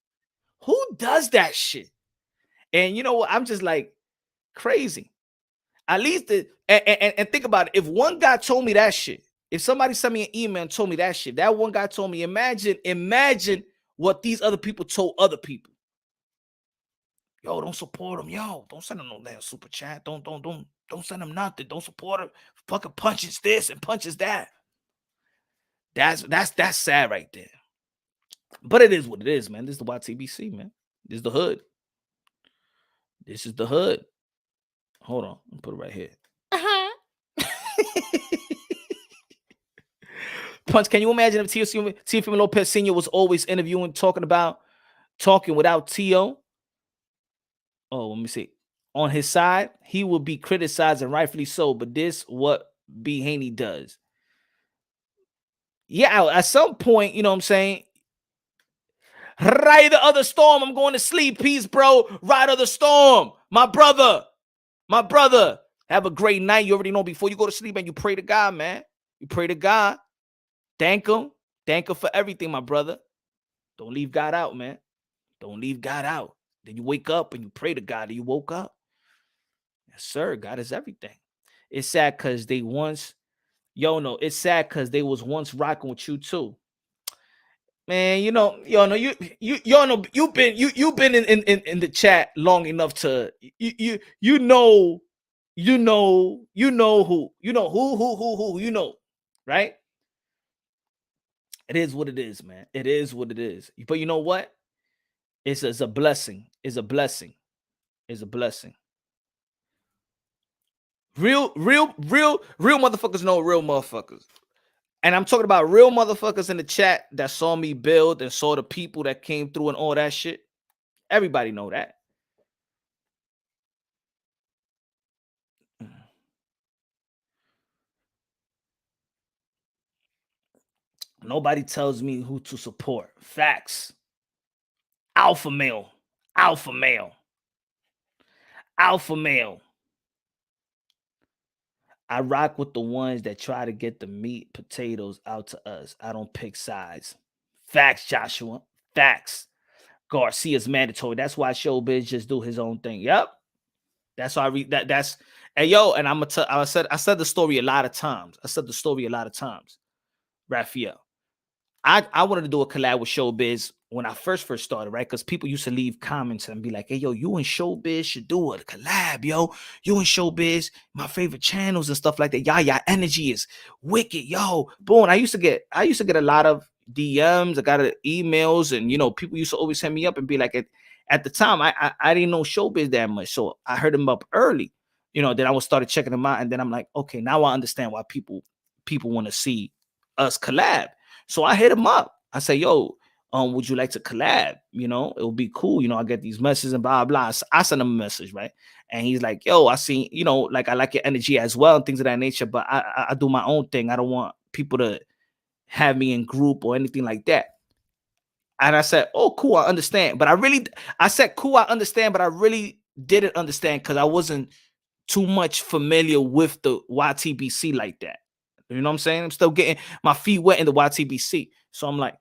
Who does that shit? And you know what? I'm just like, crazy. At least and think about it. If one guy told me that shit, if somebody sent me an email and told me that shit, that one guy told me, imagine what these other people told other people. Yo, don't support him. Yo, don't send him no damn super chat. Don't send him nothing. Don't support him. Fucking punches this and punches that. That's sad right there. But it is what it is, man. This is the YTBC, man. This is the hood. This is the hood. Hold on. I'll put it right here. Punch, can you imagine if Teofimo Lopez Sr. was always interviewing, talking without Tio? Oh, let me see. On his side, he will be criticized, and rightfully so, but this what B. Haney does. Yeah, at some point, you know what I'm saying? Ride the other storm. I'm going to sleep. Peace, bro. Ride of the storm. My brother. Have a great night. You already know, before you go to sleep, man, you pray to God, man. You pray to God. Thank him. Thank him for everything, my brother. Don't leave God out, man. Don't leave God out. Then you wake up and you pray to God and you woke up. Yes, sir. God is everything. It's sad because they once, it's sad because they was once rocking with you too. Man, you've been in the chat long enough to you know who, right? It is what it is, man. It is what it is. But you know what? It's a blessing. It's a blessing. It's a blessing. Real motherfuckers know real motherfuckers. And I'm talking about real motherfuckers in the chat that saw me build and saw the people that came through and all that shit. Everybody know that. Nobody tells me who to support. Facts. Alpha male. Alpha male. Alpha male. I rock with the ones that try to get the meat potatoes out to us. I don't pick sides. Facts, Joshua. Facts. Garcia's mandatory. That's why Showbiz just do his own thing. Yep. That's why I read that. That's and I'm gonna tell. I said the story a lot of times. Raphael. I wanted to do a collab with Showbiz when I first started, right? Because people used to leave comments and be like, hey, yo, you and Showbiz should do a collab, yo. You and Showbiz, my favorite channels and stuff like that. Y'all energy is wicked, yo. Boom. I used to get a lot of DMs, I got emails, and people used to always hit me up and be like, at the time, I didn't know Showbiz that much. So I heard him up early. Then I started checking him out, and then I'm like, okay, now I understand why people want to see us collab. So I hit him up. I say, yo, would you like to collab? It would be cool. I get these messages and blah, blah. I send him a message, right? And he's like, yo, I see, like I like your energy as well and things of that nature, but I do my own thing. I don't want people to have me in group or anything like that. And I said, oh, cool, I understand. But I really didn't understand because I wasn't too much familiar with the YTBC like that. You know what I'm saying? I'm still getting my feet wet in the YTBC. So I'm like,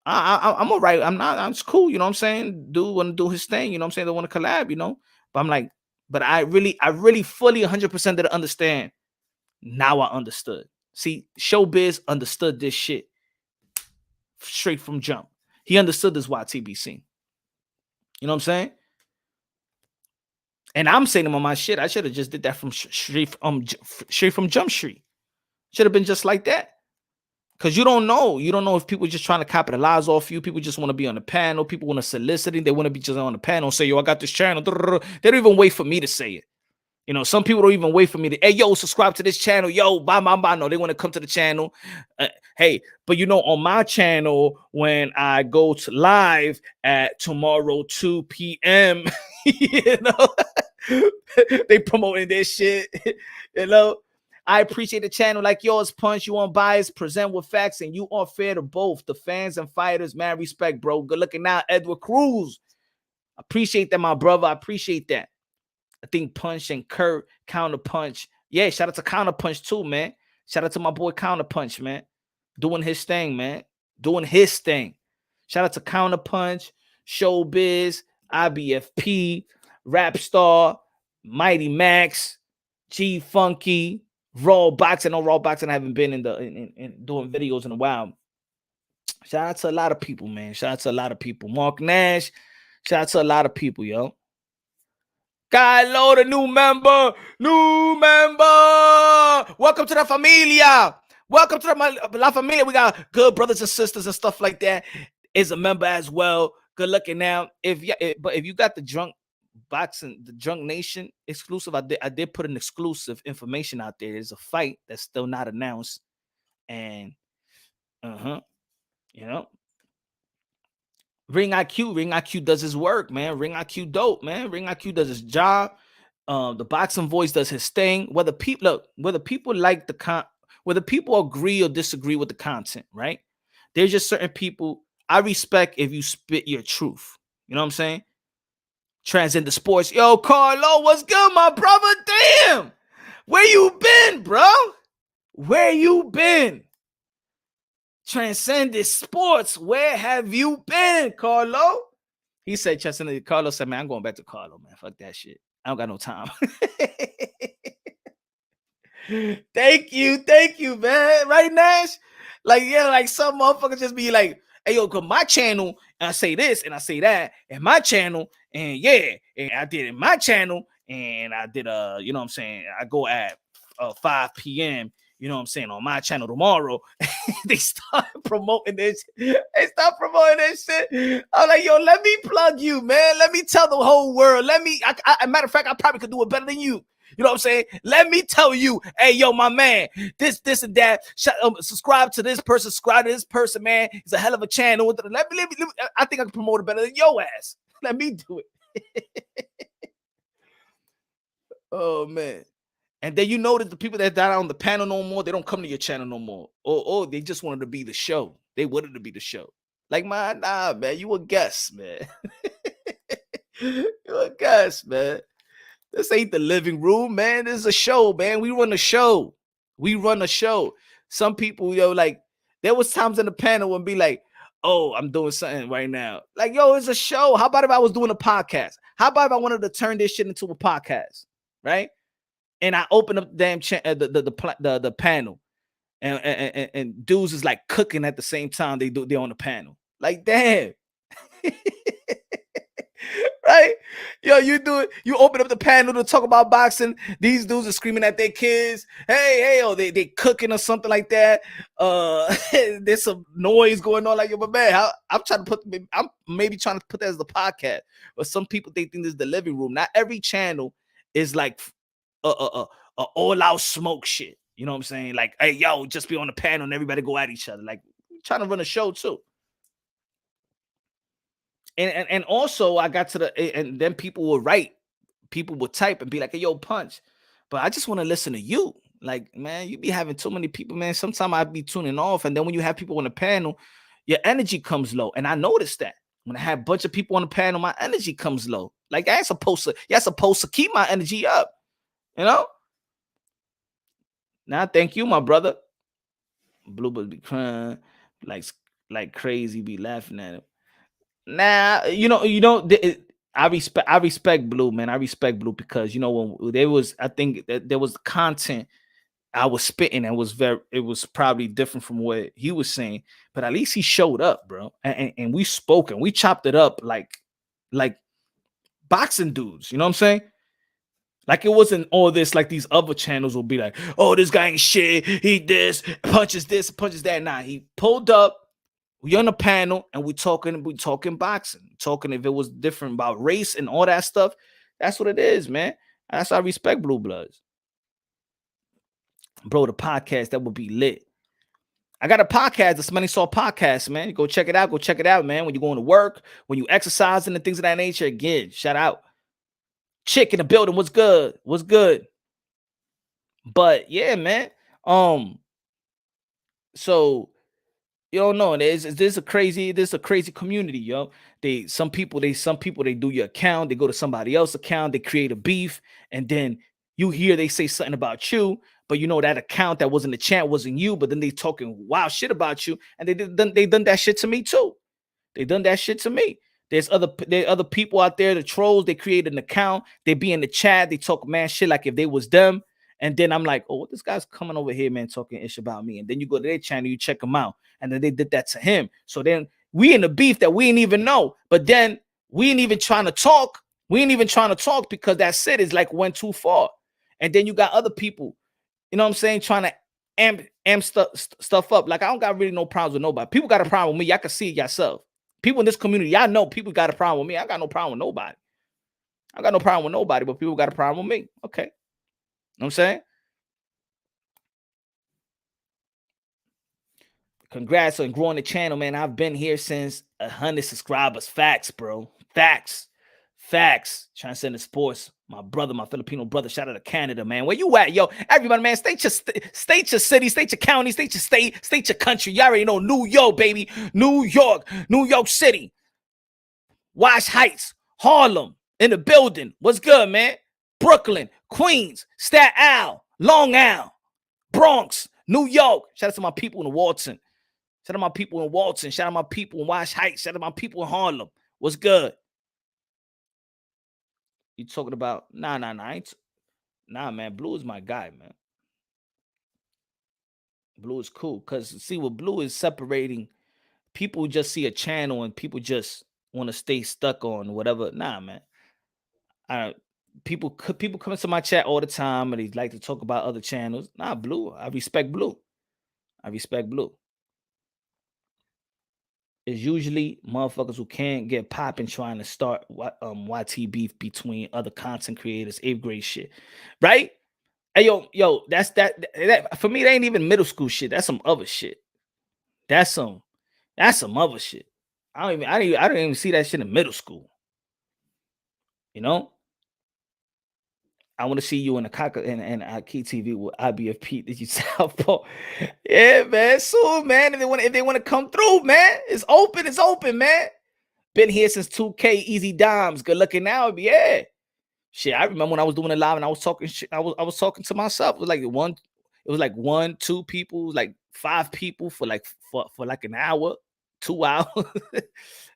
I'm all right. I'm cool. You know what I'm saying? Dude want to do his thing. You know what I'm saying? They want to collab, But I'm like, but I really fully 100% didn't understand. Now I understood. See, Showbiz understood this shit straight from jump. He understood this YTBC. You know what I'm saying? And I'm saying him on my shit. I should have just did that from straight from Jump Street. Should have been just like that. Because you don't know. You don't know if people just trying to capitalize off you. People just want to be on the panel. People want to solicit it. They want to be just on the panel and say, yo, I got this channel. They don't even wait for me to say it. Some people don't even wait for me to, hey, yo, subscribe to this channel. Yo, bye. No, they want to come to the channel. Hey, but on my channel, when I go to live at tomorrow 2 p.m., they promoting this shit, I appreciate the channel like yours, Punch. You unbiased, present with facts, and you are fair to both the fans and fighters. Man, respect, bro. Good looking now, Edward Cruz. Appreciate that, my brother. I appreciate that. I think Punch and Kurt Counterpunch. Yeah, shout out to Counterpunch too, man. Shout out to my boy Counterpunch, man. Doing his thing, man. Doing his thing. Shout out to Counterpunch, Showbiz, IBFP, Rapstar, Mighty Max, G Funky, Raw Boxing. No, Raw Boxing, I haven't been in doing videos in a while. Shout out to a lot of people, man. Shout out to a lot of people. Mark Nash. Shout out to a lot of people, yo. Kylo, the new member. Welcome to the familia. Welcome to the La Familia. We got good brothers and sisters and stuff like that. Is a member as well. Good looking now. But if you got the Drunk Boxing, the Drunk Nation exclusive, I did put an exclusive information out there. There's a fight that's still not announced, and You know, Ring IQ does his work, man. Ring IQ dope, man. Ring IQ does his job. The boxing voice does his thing. Whether people like whether people agree or disagree with the content, right? There's just certain people I respect if you spit your truth. You know what I'm saying? Transcend the sports. Yo, Carlo, what's good, my brother? Damn, where you been, bro? Where you been? Transcended sports. Where have you been, Carlo? He said, Transcended. Carlo said, man, I'm going back to Carlo, man. Fuck that shit. I don't got no time. Thank you, man. Right, Nash? Like, yeah, like some motherfuckers just be like, hey, yo, cause my channel, and I say this and I say that, and my channel, and yeah, and I did in my channel, and I did you know what I'm saying? I go at 5 p.m. You know what I'm saying, on my channel tomorrow. They start promoting this. They start promoting this shit. I'm like, yo, let me plug you, man. Let me tell the whole world. Matter of fact, I probably could do it better than you. You know what I'm saying? Let me tell you, hey, yo, my man, this and that. Subscribe to this person, subscribe to this person, man. It's a hell of a channel. Let me, I think I can promote it better than your ass. Let me do it. Oh, man. And then you notice the people that died on the panel no more, they don't come to your channel no more. Or they just wanted to be the show. They wanted to be the show. Like, man, nah, man, you a guest, man. You a guest, man. This ain't the living room, man. This is a show, man. We run a show. We run a show. Some people, yo, like, there was times in the panel when be like, oh, I'm doing something right now. Like, yo, it's a show. How about if I was doing a podcast? How about if I wanted to turn this shit into a podcast, right? And I open up the damn the panel, and dudes is like cooking at the same time they're on the panel. Like, damn. Right? Yo, you do it. You open up the panel to talk about boxing. These dudes are screaming at their kids. Hey, oh, they cooking or something like that. There's some noise going on. Like, yo, but man, I'm maybe trying to put that as the podcast. But some people, they think this is the living room. Not every channel is like all out smoke shit. You know what I'm saying? Like, hey, yo, just be on the panel and everybody go at each other. Like, trying to run a show too. And also I got to and then people will write, people will type and be like, hey, yo, Punch, but I just want to listen to you. Like, man, you be having too many people, man. Sometimes I'd be tuning off. And then when you have people on the panel, your energy comes low. And I noticed that when I had a bunch of people on the panel, my energy comes low. Like, you're supposed to keep my energy up, you know? Now, thank you, my brother. Bluebird be crying like crazy, be laughing at him. Nah, I respect Blue, man. I respect Blue because, you know, when I think that there was content I was spitting and it was probably different from what he was saying, but at least he showed up, bro. And we spoke and we chopped it up like boxing dudes, you know what I'm saying? Like, it wasn't all this, like these other channels will be like, oh, this guy ain't shit. He this, punches that. Nah, he pulled up. We on the panel and we talking boxing, talking if it was different about race and all that stuff. That's what it is, man. That's how I respect Blue Bloods. Bro, the podcast, that would be lit. I got a podcast, the Smelly Saw podcast, man. Go check it out, man. When you're going to work, when you exercising and things of that nature. Again, shout out. Chick in the building, what's good? But yeah, man. So you don't know. This is a crazy community, yo. Some people they do your account, they go to somebody else's account, they create a beef, and then you hear they say something about you, but you know that account that was in the chat wasn't you, but then they talking wild shit about you, and they done that shit to me too. They done that shit to me. There are other people out there, the trolls, they create an account, they be in the chat, they talk man shit like if they was them. And then I'm like, oh, this guy's coming over here, man, talking ish about me. And then you go to their channel, you check them out. And then they did that to him. So then we in the beef that we ain't even know. But then we ain't even trying to talk. We ain't even trying to talk because that shit is like went too far. And then you got other people, you know what I'm saying, trying to amp stuff up. Like, I don't got really no problems with nobody. People got a problem with me. Y'all can see it yourself. People in this community, y'all know people got a problem with me. I got no problem with nobody. I got no problem with nobody, but people got a problem with me. Okay. You know what I'm saying? Congrats on growing the channel, man. I've been here since 100 subscribers. Facts, bro. Facts. Transcendent Sports. My brother, my Filipino brother. Shout out to Canada, man. Where you at, yo? Everybody, man. State your city, state your county, state your state, state your country. You already know New York, baby. New York City. Wash Heights, Harlem, in the building. What's good, man? Brooklyn, Queens, Staten Island, Long Island, Bronx, New York. Shout out to my people in Walton. Shout out my people in Walton. Shout out my people in Wash Heights. Shout out my people in Harlem. What's good? You talking about? Nah, man. Blue is my guy, man. Blue is cool. Because see what Blue is separating. People just see a channel and people just want to stay stuck on whatever. Nah, man. People come into my chat all the time and they like to talk about other channels. Nah, Blue. I respect Blue. It's usually motherfuckers who can't get popping trying to start YT beef between other content creators, 8th grade shit, right? Hey, yo, that's that for me. That ain't even middle school shit. That's some other shit. That's some other shit. I don't even see that shit in middle school. You know, I want to see you in a Kaka and Key TV with IBFP. Did you Southpaw? Yeah, man. Soon, man. If they want to come through, man, it's open, man. Been here since 2K, easy dimes. Good looking now, yeah. Shit, I remember when I was doing it live and I was talking shit. I was talking to myself. It was like 1, 2 people, like 5 people for like an hour, 2 hours.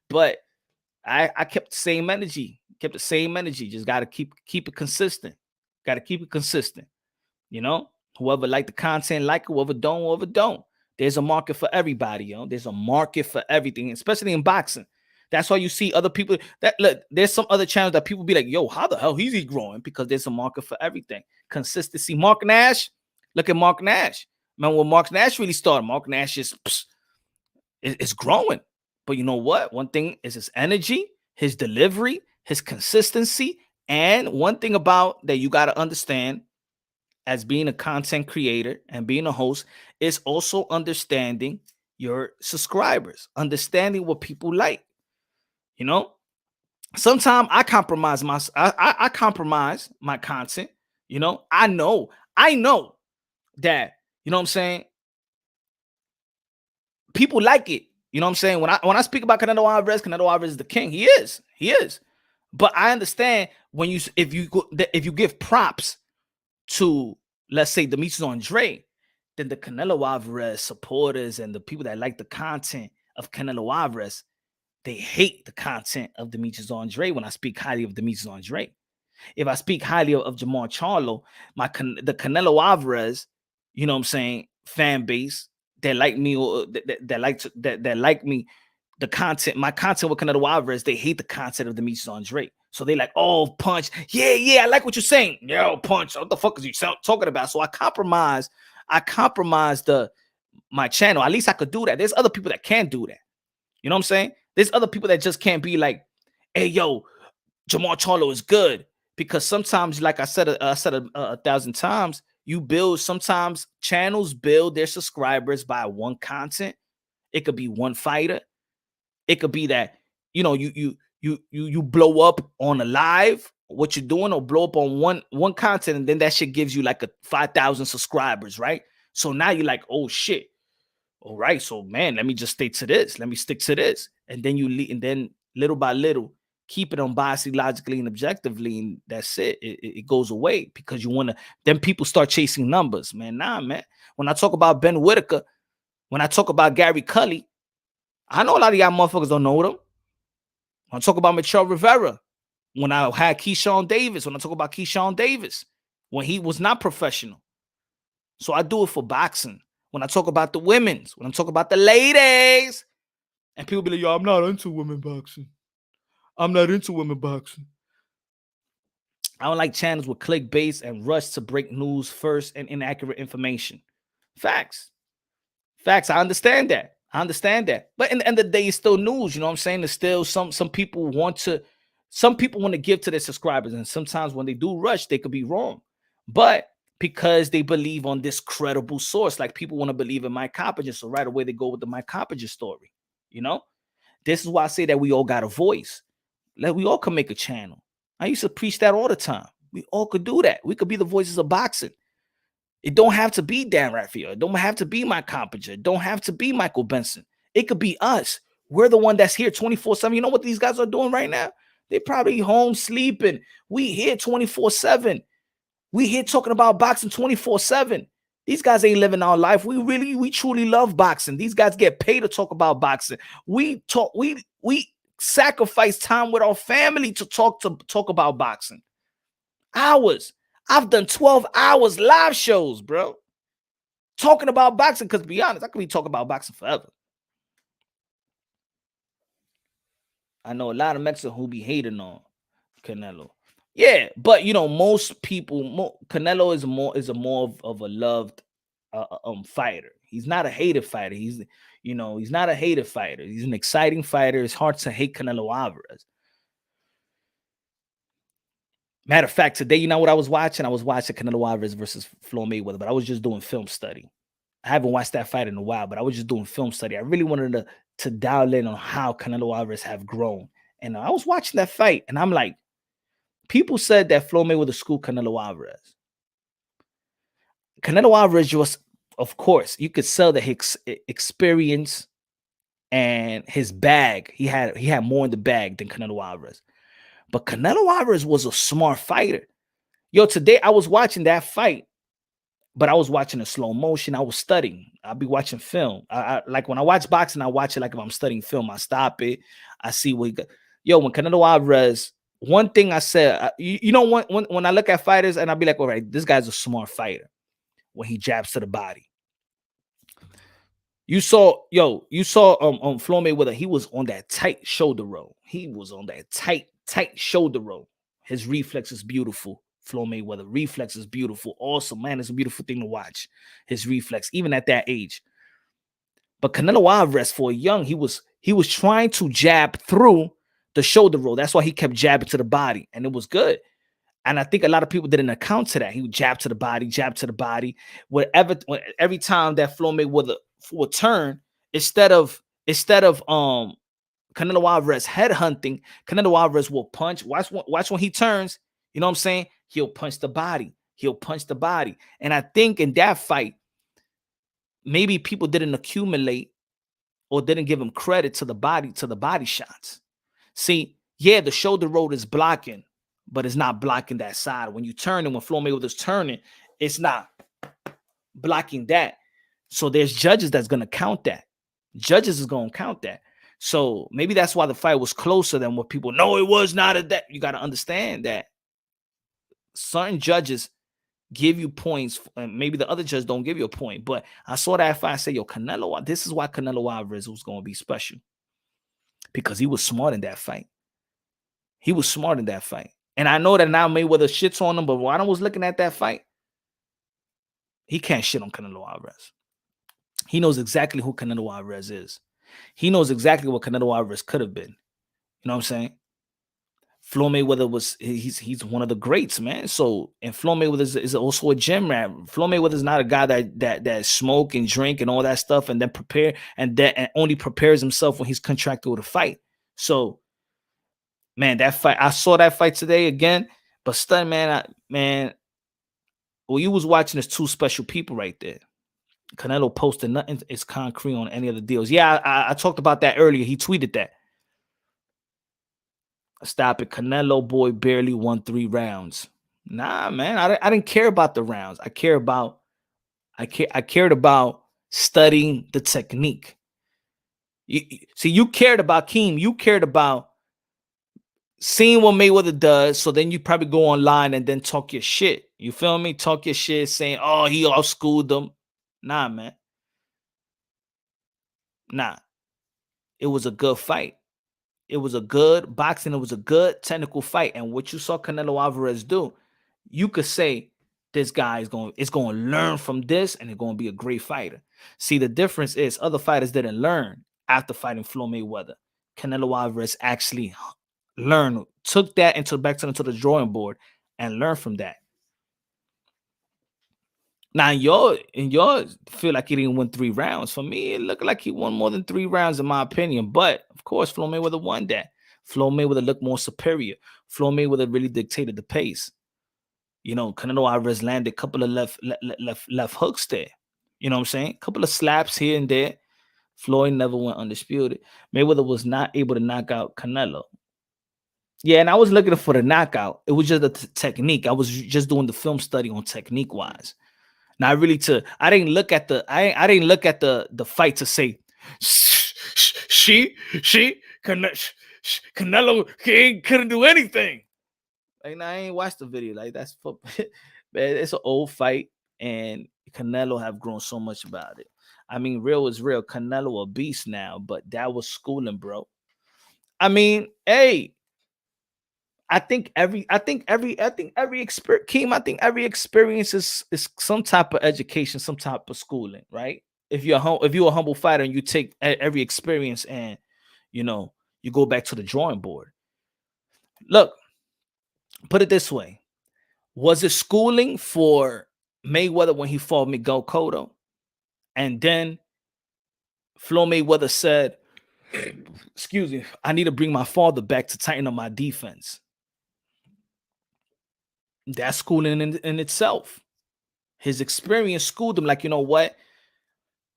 But I kept the same energy. Just gotta keep it consistent. You know, whoever like the content, like it, whoever don't. There's a market for everybody, yo. There's a market for everything, especially in boxing. That's why you see other people that look. There's some other channels that people be like, yo, how the hell is he growing? Because there's a market for everything. Consistency. Mark Nash, look at Mark Nash. Man, when Mark Nash really started, Mark Nash is growing. But you know what? One thing is his energy, his delivery, his consistency, and one thing about that you got to understand as being a content creator and being a host is also understanding your subscribers, understanding what people like. You know, sometimes I compromise I compromise my content. You know, I know that, you know what I'm saying, people like it. You know what I'm saying? When I speak about Canelo Alvarez is the king. He is. But I understand when if you give props to, let's say, Demetrius Andre, then the Canelo Alvarez supporters and the people that like the content of Canelo Alvarez, they hate the content of Demetrius Andre when I speak highly of Demetrius Andre. If I speak highly of Jamal Charlo, the Canelo Alvarez, you know what I'm saying, fan base that like me or that like me, the content, my content with Canelo Alvarez, they hate the content of Demetrius Andre. So they like, oh, Punch, yeah, I like what you're saying. Yo, Punch, what the fuck is you talking about? So I compromise my channel. At least I could do that. There's other people that can't do that. You know what I'm saying? There's other people that just can't be like, hey, yo, Jamal Charlo is good. Because sometimes, like I said a 1,000 times, sometimes channels build their subscribers by one content. It could be one fighter. It could be that, you know, you blow up on a live, what you're doing, or blow up on one content, and then that shit gives you like 5,000 subscribers, right? So now you're like, oh shit. All right, so man, let me just stick to this. Let me stick to this. And then little by little, keep it unbiased, logically, and objectively, and that's it. It goes away because you want to, then people start chasing numbers, man. Nah, man. When I talk about Ben Whitaker, when I talk about Gary Cully, I know a lot of y'all motherfuckers don't know them. When I talk about Michelle Rivera, when I had Keyshawn Davis, when I talk about Keyshawn Davis, when he was not professional. So I do it for boxing. When I talk about the women's, when I talk about the ladies, and people be like, yo, I'm not into women boxing. I don't like channels with clickbait and rush to break news first and inaccurate information. Facts. I understand that. But in the end of the day, it's still news. You know what I'm saying? There's still some people want to give to their subscribers. And sometimes when they do rush, they could be wrong. But because they believe on this credible source. Like people want to believe in Mike Coppinger, so right away they go with the Mike Coppinger story. You know, this is why I say that we all got a voice. Like we all can make a channel. I used to preach that all the time. We all could do that. We could be the voices of boxing. It don't have to be Dan Rafael. It don't have to be Mike Coppinger. It don't have to be Michael Benson. It could be us. We're the one that's here 24/7. You know what these guys are doing right now? They probably home sleeping. We here 24/7. We here talking about boxing 24/7. These guys ain't living our life. We truly love boxing. These guys get paid to talk about boxing. We sacrifice time with our family to talk about boxing. Hours. I've done 12 hours live shows, bro. Talking about boxing, because to be honest, I could be talking about boxing forever. I know a lot of Mexicans who be hating on Canelo. Yeah, but you know, most people, Canelo is more of a loved fighter. He's not a hated fighter. He's not a hated fighter. He's an exciting fighter. It's hard to hate Canelo Alvarez. Matter of fact, today, you know what I was watching? I was watching Canelo Alvarez versus Floyd Mayweather, but I was just doing film study. I haven't watched that fight in a while, but I was just doing film study. I really wanted to dial in on how Canelo Alvarez have grown. And I was watching that fight, and I'm like, people said that Floyd Mayweather schooled Canelo Alvarez. Canelo Alvarez was, of course, you could sell the experience and his bag. He had more in the bag than Canelo Alvarez. But Canelo Alvarez was a smart fighter. Yo, today I was watching that fight, but I was watching in slow motion. I was studying. I'll be watching film. I like when I watch boxing, I watch it like if I'm studying film. I stop it. I see what he got. Yo, when Canelo Alvarez, one thing I said, you know, when I look at fighters and I'll be like, all right, this guy's a smart fighter when he jabs to the body. You saw Floyd Mayweather. He was on that tight shoulder roll. He was on that tight shoulder roll. His reflex is beautiful. Floyd Mayweather reflex is beautiful. Awesome, man. It's a beautiful thing to watch. His reflex, even at that age. But Canelo Alvarez, for a young, he was trying to jab through the shoulder roll. That's why he kept jabbing to the body, and it was good. And I think a lot of people didn't account to that. He would jab to the body. Every time that Floyd Mayweather would turn, instead of Canelo Alvarez head hunting, Canelo Alvarez will punch. Watch when he turns. You know what I'm saying? He'll punch the body. And I think in that fight, maybe people didn't accumulate or didn't give him credit to the body shots. See, yeah, the shoulder roll is blocking, but it's not blocking that side. When you turn and when Floyd Mayweather's turning, it's not blocking that. So there's judges that's going to count that. Judges is going to count that. So maybe that's why the fight was closer than what people know it was not. That you got to understand that certain judges give you points, and maybe the other judges don't give you a point. But I saw that fight. I said, yo, Canelo, this is why Canelo Alvarez was going to be special, because he was smart in that fight. And I know that now Mayweather shits on him, but when I was looking at that fight, he can't shit on Canelo Alvarez. He knows exactly who Canelo Alvarez is. He knows exactly what Canelo Alvarez could have been. You know what I'm saying? Floyd Mayweather he's one of the greats, man. So, and Floyd Mayweather is also a gym rat. Floyd Mayweather is not a guy that smoke and drink and all that stuff and then prepare and only prepares himself when he's contracted with a fight. So, man, that fight, I saw that fight today again, but still, man, well, you was watching as two special people right there. Canelo posted nothing is concrete on any of the deals. Yeah, I talked about that earlier. He tweeted that. Stop it. Canelo boy barely won 3 rounds. Nah, man, I didn't care about the rounds. I cared about studying the technique. You cared about Keem. You cared about seeing what Mayweather does. So then you probably go online and then talk your shit. You feel me? Talk your shit saying, oh, he outschooled them. Nah, man. Nah. It was a good fight. It was a good boxing. It was a good technical fight. And what you saw Canelo Alvarez do, you could say this guy is going to learn from this and it's going to be a great fighter. See, the difference is other fighters didn't learn after fighting Floyd Mayweather. Canelo Alvarez actually learned, took that back to the drawing board and learned from that. Now, y'all feel like he didn't win 3 rounds. For me, it looked like he won more than 3 rounds, in my opinion. But of course, Floyd Mayweather won that. Floyd Mayweather looked more superior. Floyd Mayweather really dictated the pace. You know, Canelo Alvarez landed a couple of left hooks there. You know what I'm saying? A couple of slaps here and there. Floyd never went undisputed. Mayweather was not able to knock out Canelo. Yeah, and I was looking for the knockout. It was just the technique. I was just doing the film study on technique wise. Now, I didn't look at I didn't look at the fight to say she Canelo couldn't do anything. Like, I ain't watched the video. Like, that's for man, it's an old fight, and Canelo have grown so much about it. I mean, real is real. Canelo a beast now, but that was schooling, bro. I mean, hey, I think every experience is some type of education, some type of schooling, right? If you're a humble fighter and you take every experience and you know you go back to the drawing board. Look, put it this way: was it schooling for Mayweather when he fought Miguel Cotto, and then Floyd Mayweather said, "Excuse me, I need to bring my father back to tighten up my defense." That's schooling in itself. His experience schooled him, like, you know what?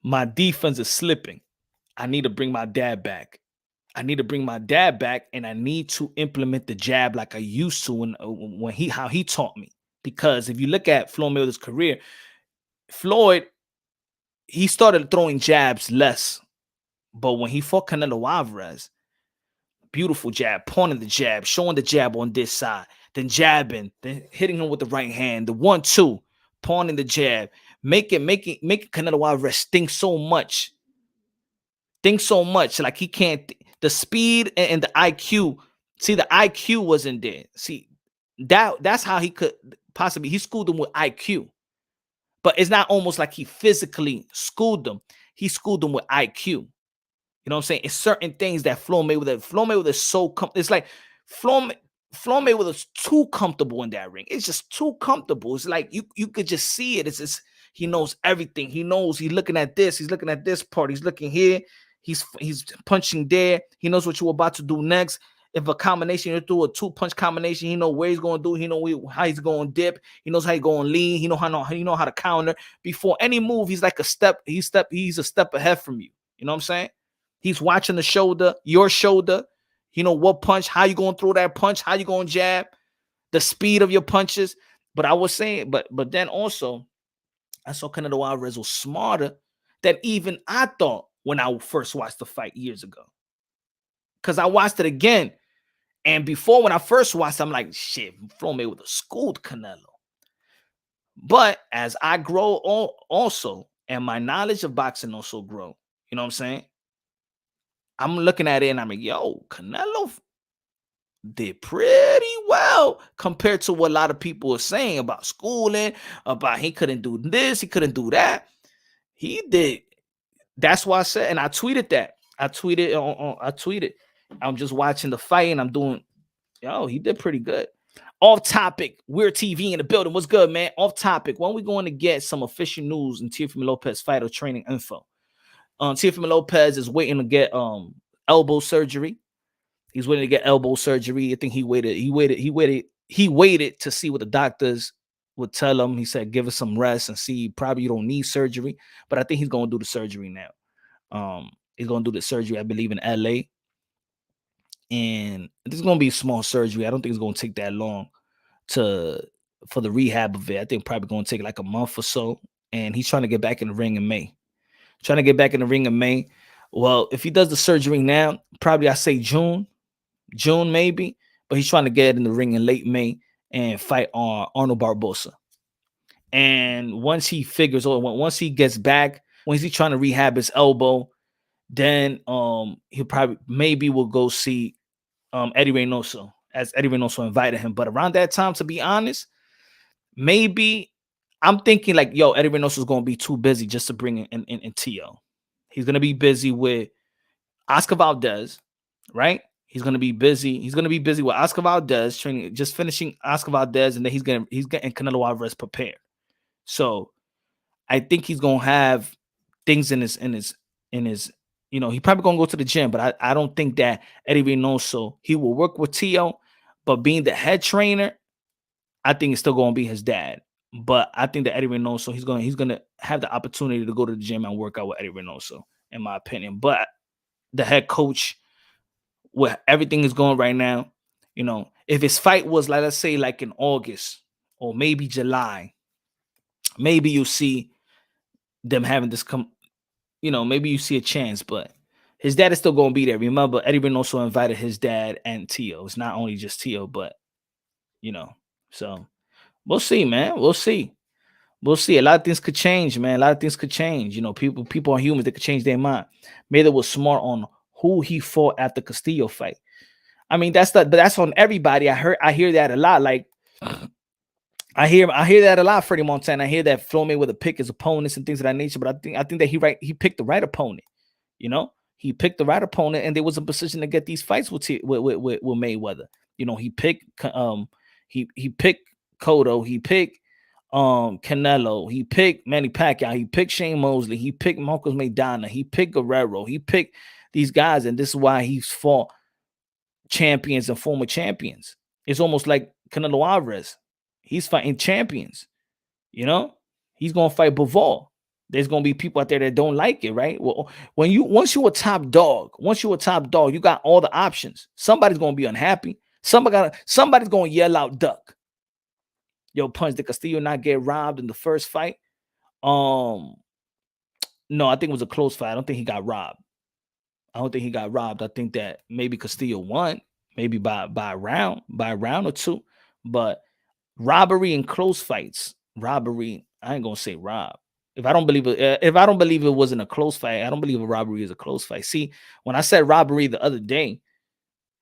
My defense is slipping. I need to bring my dad back. I need to bring my dad back, and I need to implement the jab like I used to when how he taught me. Because if you look at Floyd Mayweather's career, Floyd, he started throwing jabs less. But when he fought Canelo Alvarez, beautiful jab, pointing the jab, showing the jab on this side, then jabbing, then hitting him with the right hand, the 1-2, pointing the jab, making Canelo Alvarez think so much, like he can't. The speed and the IQ. See, the IQ wasn't there. See, that's how he could possibly. He schooled him with IQ, but it's not almost like he physically schooled them. He schooled them with IQ. You know what I'm saying? It's certain things that Floyd Mayweather is so it's like Floyd Mayweather's too comfortable in that ring. It's just too comfortable. It's like you could just see it. It's just, he knows everything. He knows he's looking at this. He's looking at this part. He's looking here. He's punching there. He knows what you're about to do next. If a combination, you do a 2-punch combination, he know where he's going to do. He know how he's going to dip. He knows how he's going to lean. He know how to counter. Before any move, he's like a step. He's a step ahead from you. You know what I'm saying? He's watching the shoulder, your shoulder. You know what punch, how you going to throw that punch, how you going to jab, the speed of your punches. But I was saying, but then also, I saw Canelo Alvarez was smarter than even I thought when I first watched the fight years ago. Because I watched it again. And before, when I first watched, I'm like, shit, Floyd Mayweather schooled Canelo. But as I grow also, and my knowledge of boxing also grow, you know what I'm saying? I'm looking at it and I'm like, yo, Canelo did pretty well compared to what a lot of people are saying about schooling, about he couldn't do this, he couldn't do that. He did. That's why I said, and I tweeted that. I tweeted. I'm just watching the fight and I'm doing, yo, he did pretty good. Off topic, Weird TV in the building. What's good, man? Off topic. When we going to get some official news and Teofimo Lopez fight or training info? Teofimo Lopez is waiting to get elbow surgery. He's waiting to get elbow surgery. I think he waited to see what the doctors would tell him. He said, give us some rest and see. Probably you don't need surgery, but I think he's going to do the surgery now. He's going to do the surgery, I believe, in LA. And this is going to be a small surgery. I don't think it's going to take that long for the rehab of it. I think probably going to take like a month or so. And he's trying to get back in the ring in May. Well, if he does the surgery now, probably I say June maybe, but he's trying to get in the ring in late May and fight on Arnold Barbosa. And once he gets back, once he's trying to rehab his elbow, then he'll probably will go see Eddie Reynoso, as Eddie Reynoso invited him. But around that time, to be honest, maybe I'm thinking like, yo, Eddie Reynoso is going to be too busy just to bring in T.O. He's going to be busy with Oscar Valdez, right? He's going to be busy. He's going to be busy with Oscar Valdez, training, just finishing Oscar Valdez, and then he's getting Canelo Alvarez prepared. So I think he's gonna have things in his he probably gonna go to the gym, but I don't think that Eddie Reynoso, he will work with Tio, but being the head trainer, I think it's still gonna be his dad. But I think that Eddie Reynoso, he's gonna have the opportunity to go to the gym and work out with Eddie Reynoso, in my opinion. But the head coach, where everything is going right now, if his fight was, like, let's say, like in August or maybe July, maybe you see them having this maybe you see a chance, but his dad is still going to be there. Remember, Eddie Reynoso invited his dad and Tio. It's not only just Tio, but, so we'll see, man. We'll see. We'll see. A lot of things could change, man. A lot of things could change. People are humans. They could change their mind. Maybe was smart on who he fought at the Castillo fight. I mean, but that's on everybody. I hear that a lot. Like, I hear that a lot, Freddie Montana. I hear that Floyd Mayweather pick his opponents and things of that nature. But I think that he picked the right opponent. He picked the right opponent, and there was a position to get these fights with Mayweather. He picked he picked Cotto. He picked Canelo. He picked Manny Pacquiao. He picked Shane Mosley. He picked Marcos Maidana. He picked Guerrero. He picked these guys, and this is why he's fought champions and former champions. It's almost like Canelo Alvarez. He's fighting champions. He's gonna fight Bivol. There's gonna be people out there that don't like it, right? Well, once you're a top dog, you got all the options. Somebody's gonna be unhappy. Somebody's gonna yell out duck. Yo, Punch, did Castillo not get robbed in the first fight? No, I think it was a close fight. I don't think he got robbed. I think that maybe Castillo won, maybe by a round or two. But robbery and close fights, I ain't gonna say rob. If I don't believe it wasn't a close fight, I don't believe a robbery is a close fight. See, when I said robbery the other day,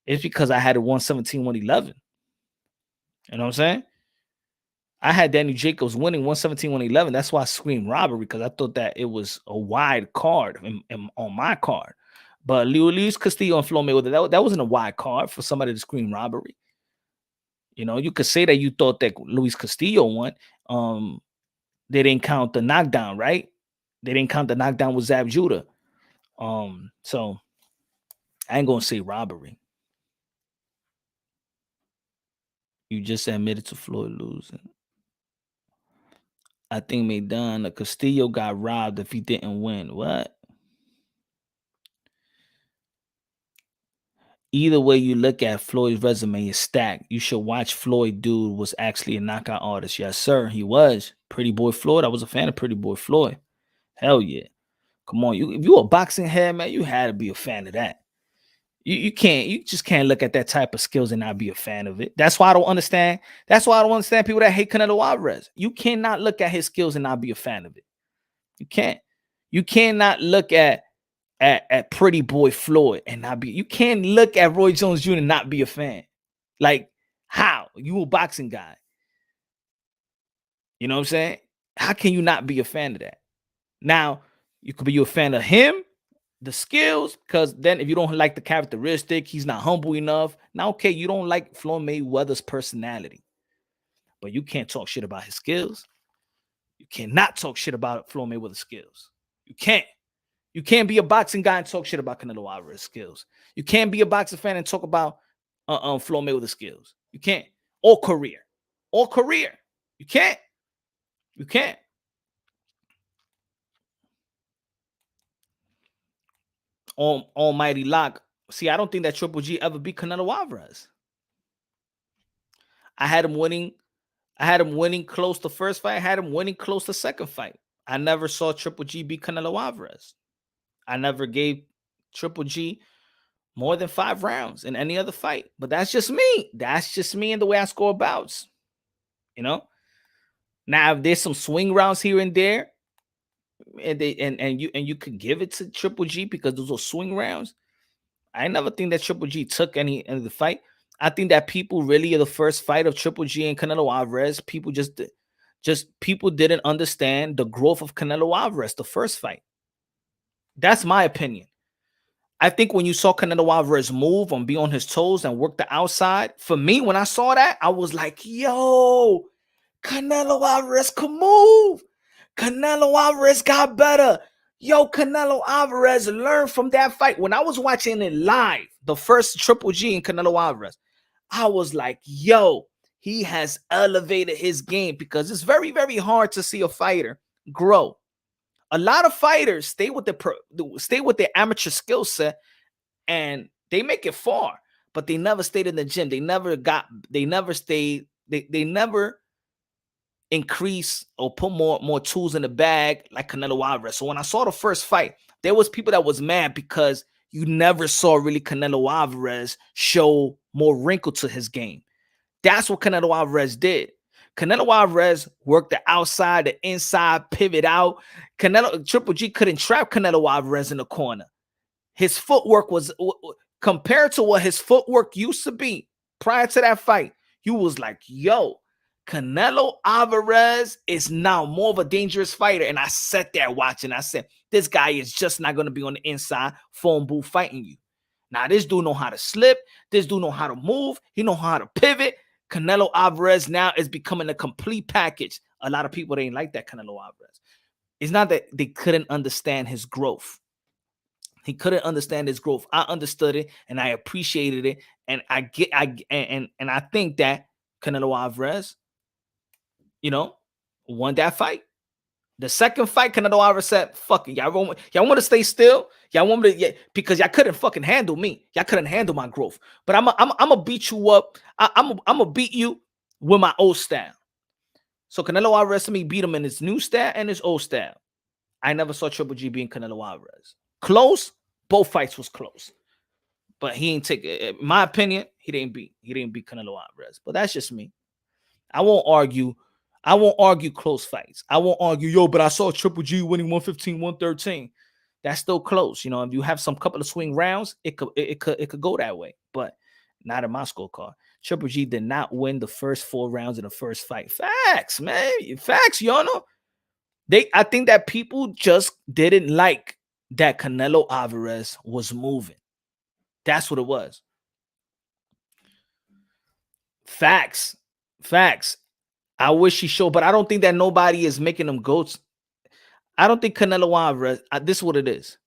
it's because I had it 117, 111. You know what I'm saying? I had Danny Jacobs winning 117, 111. That's why I screamed robbery, because I thought that it was a wide card on my card. But Luis Castillo and Floyd Mayweather, that wasn't a wide card for somebody to scream robbery. You could say that you thought that Luis Castillo won. They didn't count the knockdown, right? They didn't count the knockdown with Zab Judah. So I ain't gonna say robbery. You just admitted to Floyd losing. I think Maidana Castillo got robbed if he didn't win. What? Either way you look at Floyd's resume is stacked. You should watch Floyd. Dude was actually a knockout artist. Yes, sir. He was. Pretty Boy Floyd. I was a fan of Pretty Boy Floyd. Hell yeah. Come on. If you a boxing head, man, you had to be a fan of that. You just can't look at that type of skills and not be a fan of it. That's why I don't understand. People that hate Canelo Alvarez. You cannot look at his skills and not be a fan of it. You can't. You cannot look at Pretty Boy Floyd and not be. You can't look at Roy Jones Jr. and not be a fan. Like, how? You a boxing guy. You know what I'm saying? How can you not be a fan of that? Now, you could be a fan of him, the skills, because then if you don't like the characteristic, he's not humble enough. Now, okay, you don't like Floyd Mayweather's personality, but you can't talk shit about his skills. You cannot talk shit about Floyd Mayweather's skills. You can't. You can't be a boxing guy and talk shit about Canelo Alvarez's skills. You can't be a boxing fan and talk about Floyd Mayweather's skills. You can't. Or career. You can't. You can't. Almighty Lock. See, I don't think that Triple G ever beat Canelo Alvarez. I had him winning close the first fight. I had him winning close the second fight. I never saw Triple G beat Canelo Alvarez. I never gave Triple G more than 5 rounds in any other fight. But that's just me. That's just me and the way I score bouts. Now, if there's some swing rounds here and there, and you could give it to Triple G because those are swing rounds, I never think that Triple G took any of the fight. I think that people really, the first fight of Triple G and Canelo Alvarez, people people didn't understand the growth of Canelo Alvarez, the first fight. That's my opinion. I think when you saw Canelo Alvarez move and be on his toes and work the outside, for me, when I saw that, I was like, yo, Canelo Alvarez can move. Canelo Alvarez got better. Yo, Canelo Alvarez learned from that fight. When I was watching it live, the first Triple G in Canelo Alvarez, I was like, yo, he has elevated his game, because it's very, very hard to see a fighter grow. A lot of fighters stay with their amateur skill set and they make it far, but they never stayed in the gym. They never increase or put more tools in the bag like Canelo Alvarez. So when I saw the first fight, there was people that was mad because you never saw really Canelo Alvarez show more wrinkle to his game. That's what Canelo Alvarez did. Canelo Alvarez worked the outside, the inside, pivot out. Triple G couldn't trap Canelo Alvarez in the corner. His footwork was, compared to what his footwork used to be prior to that fight, you was like, yo, Canelo Alvarez is now more of a dangerous fighter. And I sat there watching. I said, this guy is just not going to be on the inside phone booth fighting you. Now, this dude know how to slip. This dude know how to move. He know how to pivot. Canelo Alvarez now is becoming a complete package. A lot of people, they ain't like that Canelo Alvarez. It's not that they couldn't understand his growth. He couldn't understand his growth. I understood it and I appreciated it. And I think that Canelo Alvarez, won that fight. The second fight, Canelo Alvarez said, fuck it. Y'all want to stay still? Y'all want me to, because y'all couldn't fucking handle me. Y'all couldn't handle my growth. But I'm going to beat you up. I'm going to beat you with my old style. So Canelo Alvarez to me beat him in his new style and his old style. I never saw Triple G being Canelo Alvarez. Close. Both fights was close. But he ain't take, in my opinion, he didn't beat Canelo Alvarez. But that's just me. I won't argue close fights. I won't argue, but I saw Triple G winning 115, 113. That's still close. If you have some couple of swing rounds, it could go that way, but not in my scorecard. Triple G did not win the first 4 rounds in the first fight. Facts, man. Facts, y'all. I think that people just didn't like that Canelo Alvarez was moving. That's what it was. Facts. I wish he showed, but I don't think that nobody is making them goats. I don't think Canelo Alvarez, this is what it is.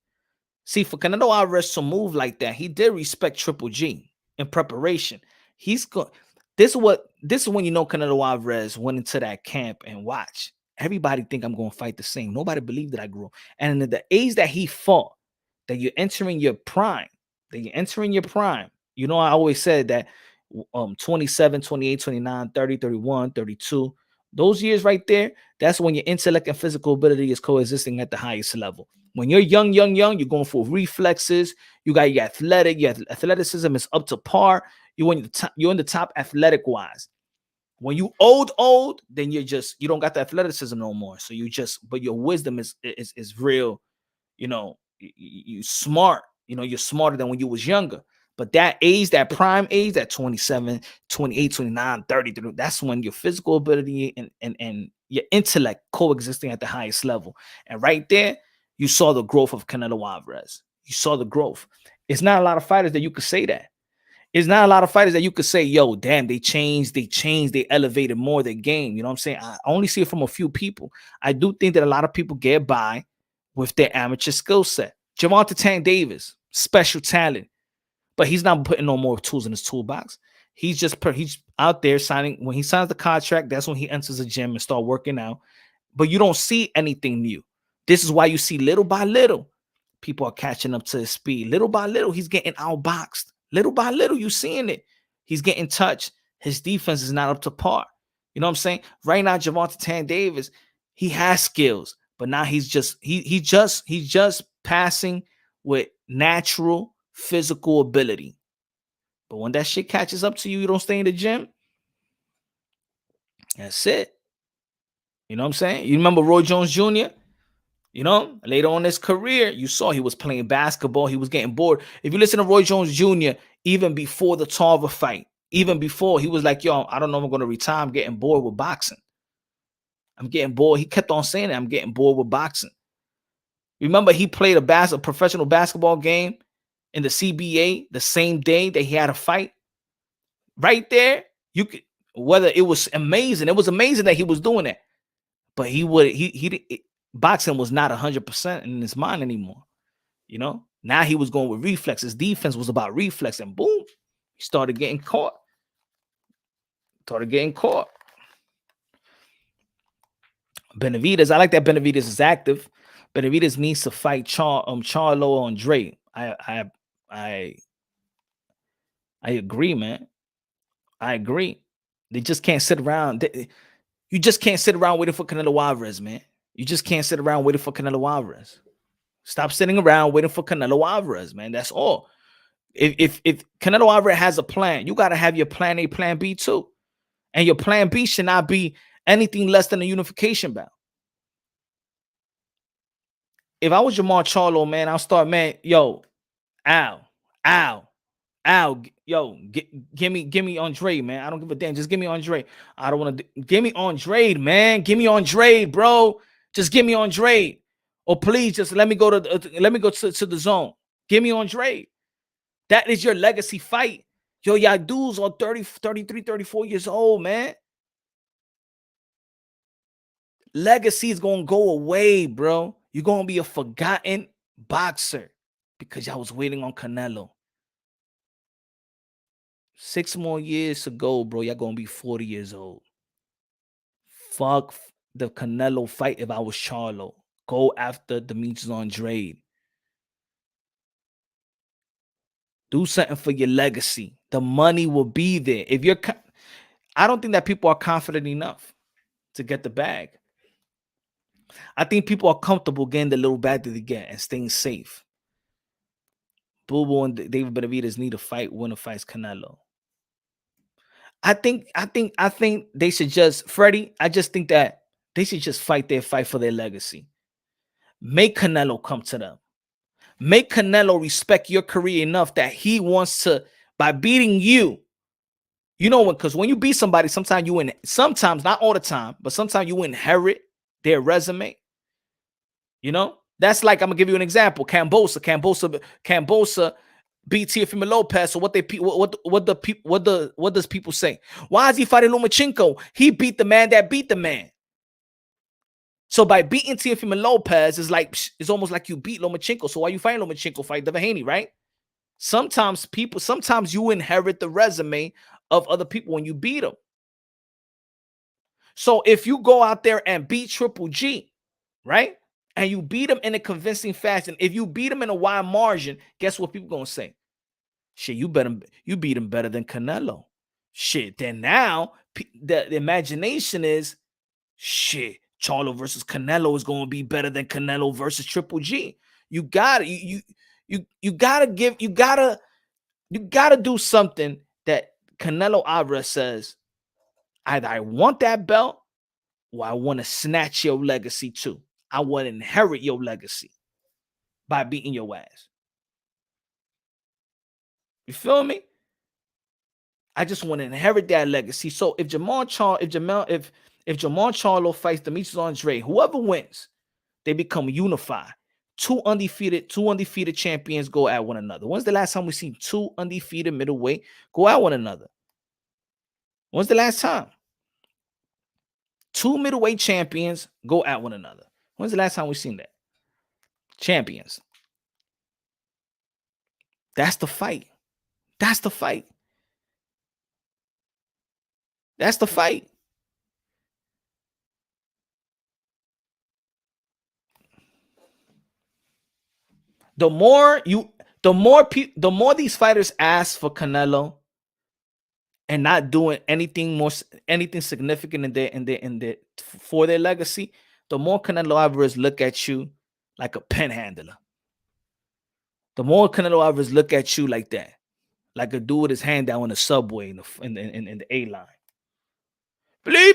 See, for Canelo Alvarez to move like that, he did respect Triple G in preparation. This is when you know Canelo Alvarez went into that camp and watch. Everybody think I'm going to fight the same. Nobody believed that I grew. And at the age that he fought, that you're entering your prime, I always said that 27, 28, 29, 30, 31, 32, those years right there, that's when your intellect and physical ability is coexisting at the highest level. When you're young, you're going for reflexes. You got your athleticism is up to par. You're in the top athletic wise. When you old, then you don't got the athleticism no more. So but your wisdom is real. You smart. You're smarter than when you was younger. But that age, that prime age, that 27, 28, 29, 30, that's when your physical ability and your intellect coexisting at the highest level. And right there, you saw the growth of Canelo Alvarez. You saw the growth. It's not a lot of fighters that you could say that. It's not a lot of fighters that you could say, yo, damn, they changed, they elevated more their game. You know what I'm saying? I only see it from a few people. I do think that a lot of people get by with their amateur skill set. Gervonta Tank Davis, special talent. But he's not putting no more tools in his toolbox. He's out there signing. When he signs the contract, that's when he enters the gym and start working out. But you don't see anything new. This is why you see little by little, people are catching up to his speed. Little by little, he's getting outboxed. Little by little, you seeing it. He's getting touched. His defense is not up to par. You know what I'm saying? Right now, Gervonta Tank Davis, he has skills, but now he's just passing with natural physical ability. But when that shit catches up to you, you don't stay in the gym. That's it. You know what I'm saying? You remember Roy Jones Jr.? Later on in his career, you saw he was playing basketball. He was getting bored. If you listen to Roy Jones Jr., even before the Tarver fight, even before, he was like, yo, I don't know if I'm going to retire. I'm getting bored with boxing. I'm getting bored. He kept on saying that. I'm getting bored with boxing. Remember, he played a professional basketball game in the CBA the same day that he had a fight. Right there, whether it was amazing. It was amazing that he was doing that. But boxing was not 100% in his mind anymore. You know, now he was going with reflex. His defense was about reflex, and boom, he started getting caught. Benavidez, I like that Benavidez is active. Benavidez needs to fight Charlo on Dre. I agree, man. I agree. They just can't sit around. You just can't sit around waiting for Canelo Alvarez, man. You just can't sit around waiting for Canelo Alvarez. Stop sitting around waiting for Canelo Alvarez, man. That's all. If Canelo Alvarez has a plan, you got to have your plan A, plan B too. And your plan B should not be anything less than a unification bout. If I was Jamal Charlo, man, I'll start, man, yo, ow, yo, give me Andre, man. I don't give a damn. Just give me Andre. I don't want to give me Andre, man. Give me Andre, bro. Just give me Andre. Or please just let me go to the zone. Give me Andre. That is your legacy fight. Yo, y'all dudes are 30, 33, 34 years old, man. Legacy is going to go away, bro. You're going to be a forgotten boxer because y'all was waiting on Canelo. 6 more years to go, bro. Y'all going to be 40 years old. Fuck the Canelo fight if I was Charlo. Go after Demetrius Andrade. Do something for your legacy. The money will be there. If you're, I don't think that people are confident enough to get the bag. I think people are comfortable getting the little bag that they get and staying safe. Boo Boo and David Benavidez need to fight. Winner fights Canelo. I think they should just, Freddie, I just think that they should just fight for their legacy. Make Canelo come to them. Make Canelo respect your career enough that he wants to, by beating you, you know, because when you beat somebody, sometimes, not all the time, but sometimes you inherit their resume. You know, that's like, I'm gonna give you an example. Cambosa beat Teofimo Lopez. So what does people say? Why is he fighting Lomachenko? He beat the man that beat the man. So by beating Teofimo Lopez, it's almost like you beat Lomachenko. So why you fighting Lomachenko? Fight Devin Haney, right? Sometimes you inherit the resume of other people when you beat them. So if you go out there and beat Triple G, right? And you beat him in a convincing fashion, if you beat him in a wide margin, guess what people gonna say? Shit, you beat him better than Canelo. Shit, then now the imagination is, shit, Charlo versus Canelo is gonna be better than Canelo versus Triple G. You gotta do something that Canelo Alvarez says, either I want that belt or I want to snatch your legacy too. I want to inherit your legacy by beating your ass. You feel me? I just want to inherit that legacy. So if Jamal Charlo fights Demetrius Andrade, whoever wins, they become unified. Two undefeated champions go at one another. When's the last time we seen two undefeated middleweight go at one another? When's the last time? Two middleweight champions go at one another. When's the last time we've seen that? Champions. That's the fight. That's the fight. That's the fight. The more these fighters ask for Canelo and not doing anything significant for their legacy, the more Canelo Alvarez look at you like a penhandler. The more Canelo Alvarez look at you like that, like a dude with his hand down in the subway in the A line. Please,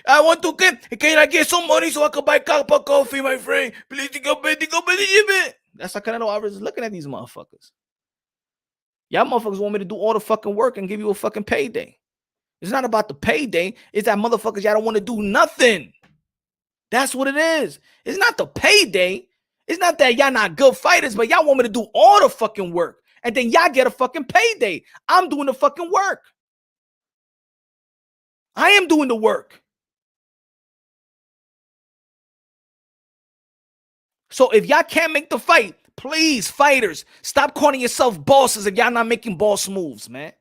I want to can I get some money so I can buy a cup of coffee, my friend? Please, that's how Canelo Alvarez is looking at these motherfuckers. Y'all motherfuckers want me to do all the fucking work and give you a fucking payday. It's not about the payday. It's that motherfuckers y'all don't want to do nothing. That's what it is. It's not the payday. It's not that y'all not good fighters, but y'all want me to do all the fucking work. And then y'all get a fucking payday. I'm doing the fucking work. I am doing the work. So if y'all can't make the fight, please, fighters, stop calling yourself bosses if y'all not making boss moves, man.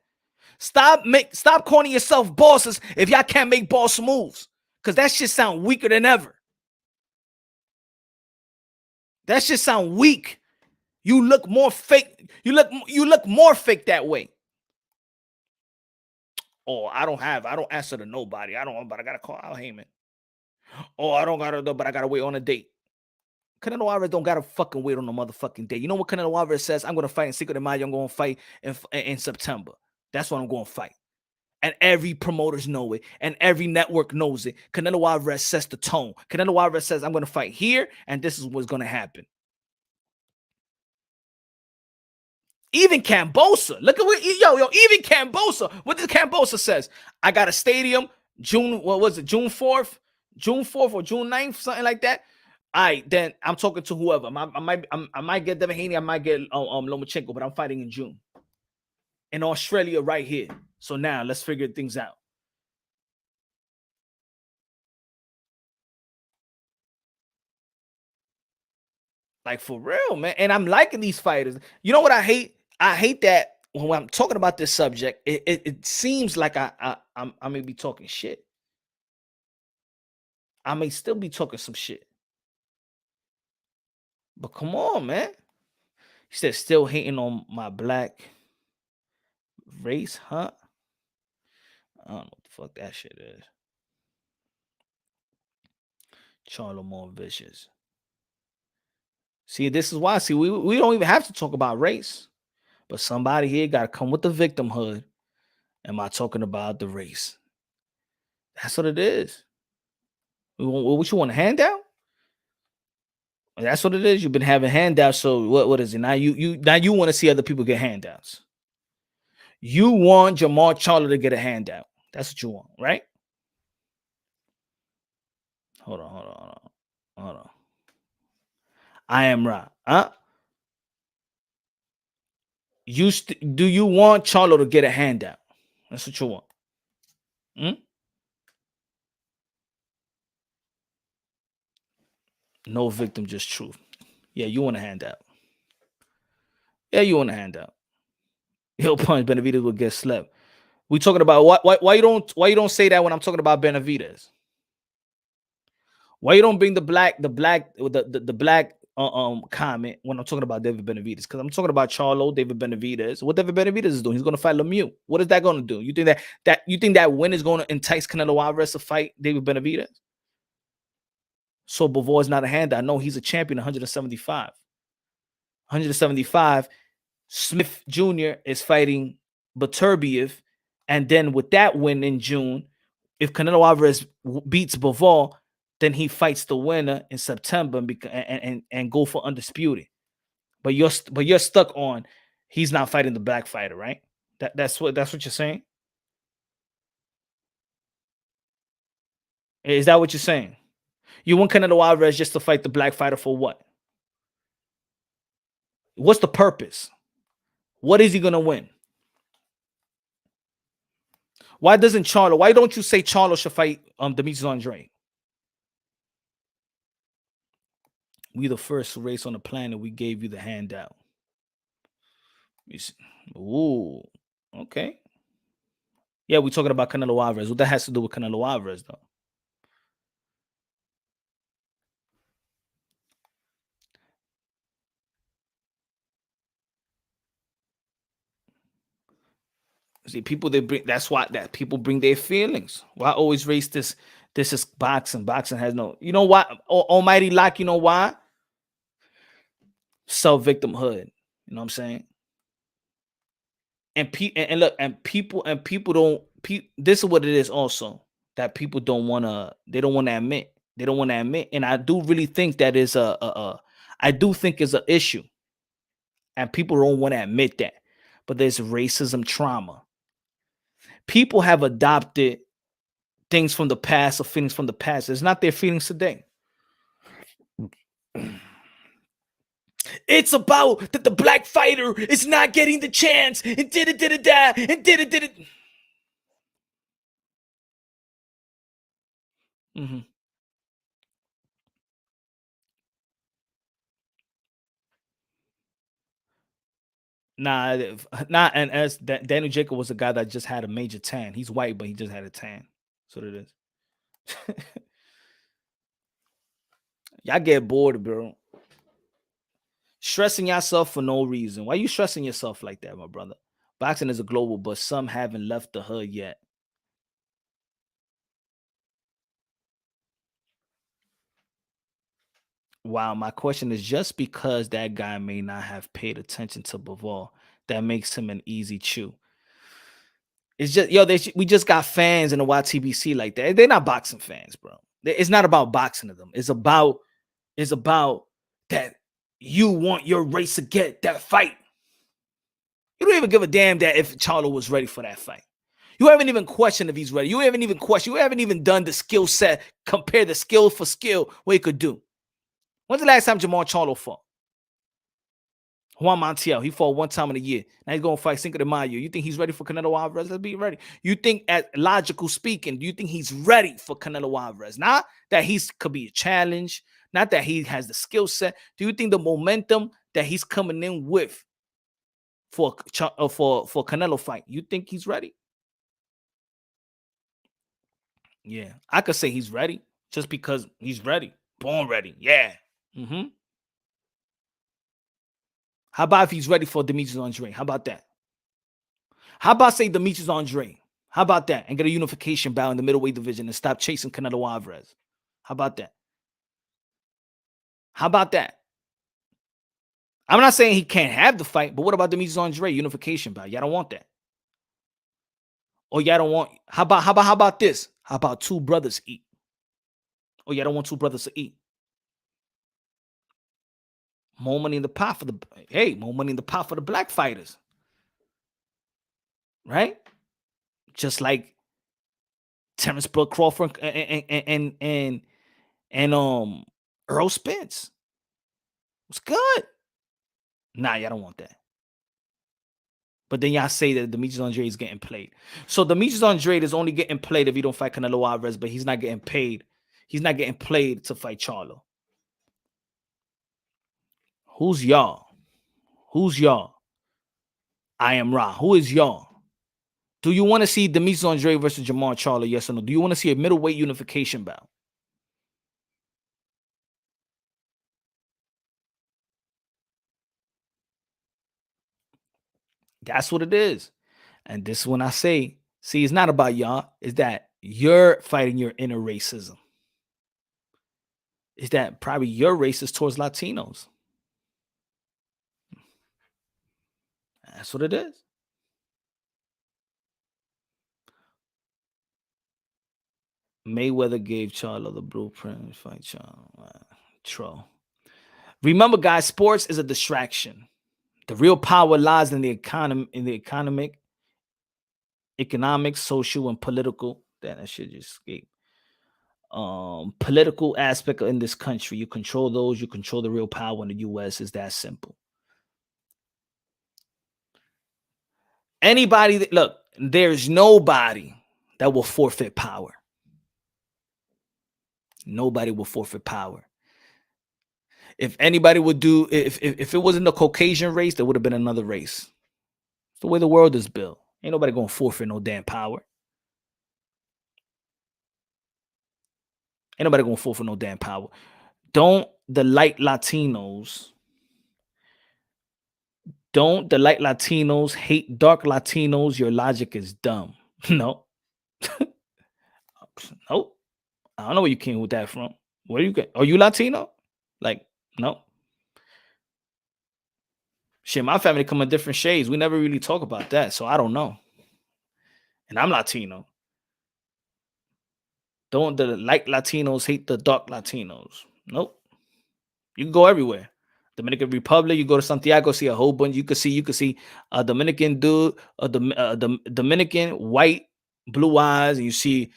Stop calling yourself bosses if y'all can't make boss moves. Because that shit sound weaker than ever. That shit sound weak. You look more fake. You look more fake that way. Oh, I don't answer to nobody. But I gotta call out Heyman. Oh, I don't gotta, but I gotta wait on a date. Canelo Alvarez don't gotta fucking wait on a motherfucking date. You know what Canelo Alvarez says? I'm gonna fight in Cinco de Mayo. I'm gonna fight in September. That's when I'm gonna fight. And every promoters know it, and every network knows it. Canelo Alvarez sets the tone. Canelo Alvarez says, I'm gonna fight here, and this is what's gonna happen. Even Cambosa, look at what even Cambosa. What did Cambosa says? I got a stadium June. What was it? June 4th or June 9th, something like that. All right, then I'm talking to whoever. I might get Devin Haney. I might get Lomachenko, but I'm fighting in June in Australia right here. So now let's figure things out. Like for real, man. And I'm liking these fighters. You know what I hate? I hate that when I'm talking about this subject, it seems like I may be talking shit. I may still be talking some shit. But come on, man. He said still hating on my black race, huh? I don't know what the fuck that shit is. Charlo more vicious. See, this is why. See, we don't even have to talk about race. But somebody here got to come with the victimhood. Am I talking about the race? That's what it is. What you want, a handout? That's what it is. You've been having handouts. So what is it? Now you want to see other people get handouts. You want Jamal Charlo to get a handout. That's what you want, right? Hold on. I am right. Huh? Do you want Charlo to get a handout? That's what you want. No victim, just truth. Yeah, you want a handout. Yeah, you want a handout. He'll punch Benavidez will get slept. We talking about why you don't say that when I'm talking about Benavidez? Why you don't bring the black comment when I'm talking about David Benavidez? Because I'm talking about Charlo, David Benavidez. What David Benavidez is doing? He's going to fight Lemieux. What is that going to do? You think that win is going to entice Canelo Alvarez to fight David Benavidez? So Bivol is not a handout. No, he's a champion. 175. Smith Jr. is fighting Beterbiev, and then with that win in June, if Canelo Alvarez beats Bivol, then he fights the winner in September and go for undisputed. But you're stuck on he's not fighting the black fighter, right? That's what you're saying. Is that what you're saying? You want Canelo Alvarez just to fight the black fighter for what? What's the purpose? What is he gonna win? Why don't you say Charlo should fight Demetrius Andrade? We the first race on the planet. We gave you the handout. Ooh, okay. Yeah, we're talking about Canelo Alvarez. What that has to do with Canelo Alvarez, though? See, people that's why people bring their feelings. Why always race this? This is boxing. Boxing has no. You know why? Almighty Lock. You know why? Self-victimhood. You know what I'm saying? And people don't. This is what it is. Also, that people don't want to. They don't want to admit. They don't want to admit. And I do really think that is I do think is an issue. And people don't want to admit that. But there's racism trauma. People have adopted things from the past or feelings from the past. It's not their feelings today. It's about that the black fighter is not getting the chance and did it. Mm-hmm. And as Daniel Jacob was a guy that just had a major tan. He's white, but he just had a tan. That's what it is. Y'all get bored, bro. Stressing yourself for no reason. Why you stressing yourself like that, my brother? Boxing is a global, but some haven't left the hood yet. Wow, my question is just because that guy may not have paid attention to Bivol, that makes him an easy chew. It's just we just got fans in the YTBC like that. They're not boxing fans, bro. It's not about boxing to them. It's about that you want your race to get that fight. You don't even give a damn that if Charlo was ready for that fight. You haven't even questioned if he's ready. You haven't even done the skill set, compare the skill for skill, what he could do. When's the last time Jamal Charlo fought? Juan Montiel, he fought one time in a year. Now he's going to fight Cinco de Mayo. You think he's ready for Canelo Alvarez? Let's be ready. You think, at logical speaking, do you think he's ready for Canelo Alvarez? Not that he could be a challenge, not that he has the skill set. Do you think the momentum that he's coming in with for Canelo fight, you think he's ready? Yeah, I could say he's ready just because he's ready. Born ready. Yeah. Mm-hmm. How about if he's ready for Demetrius Andre? How about that? How about say Demetrius Andre? How about that? And get a unification bout in the middleweight division and stop chasing Canelo Alvarez. How about that? How about that? I'm not saying he can't have the fight, but what about Demetrius Andre unification bout? Y'all don't want that. Or y'all don't want. How about this? How about two brothers eat? Or y'all don't want two brothers to eat? More money in the pot for more money in the pot for the black fighters. Right? Just like Terrence Crawford and Earl Spence. It's good. Nah, y'all don't want that. But then y'all say that Demetrius Andre is getting played. So Demetrius Andre is only getting played if you don't fight Canelo Alvarez, but he's not getting paid. He's not getting played to fight Charlo. Who's y'all? Who's y'all? I am Ra. Who is y'all? Do you want to see Demetrius Andre versus Jamal Charlo? Yes or no? Do you want to see a middleweight unification bout? That's what it is. And this is when I say, see, it's not about y'all. It's that you're fighting your inner racism. It's that probably you're racist towards Latinos. That's what it is. Mayweather gave Charlo the blueprint to fight Charlo. Troll. Remember, guys, sports is a distraction. The real power lies in the economic, social, and political. That should just escape. Political aspect in this country. You control those. You control the real power in the U.S. Is that simple. Anybody that look, there's nobody that will forfeit power. Nobody will forfeit power. If anybody would do, if it wasn't a Caucasian race, there would have been another race. It's the way the world is built. Ain't nobody gonna forfeit no damn power. Ain't nobody gonna forfeit no damn power. Don't the light Latinos hate dark Latinos? Your logic is dumb. No. Nope. I don't know where you came with that from. Where you get? Are you Latino? Like, no. Shit, my family come in different shades. We never really talk about that, so I don't know. And I'm Latino. Don't the light Latinos hate the dark Latinos? Nope. You can go everywhere. Dominican Republic, you go to Santiago, see a whole bunch. You could see a Dominican dude, the Dominican white, blue eyes, and you see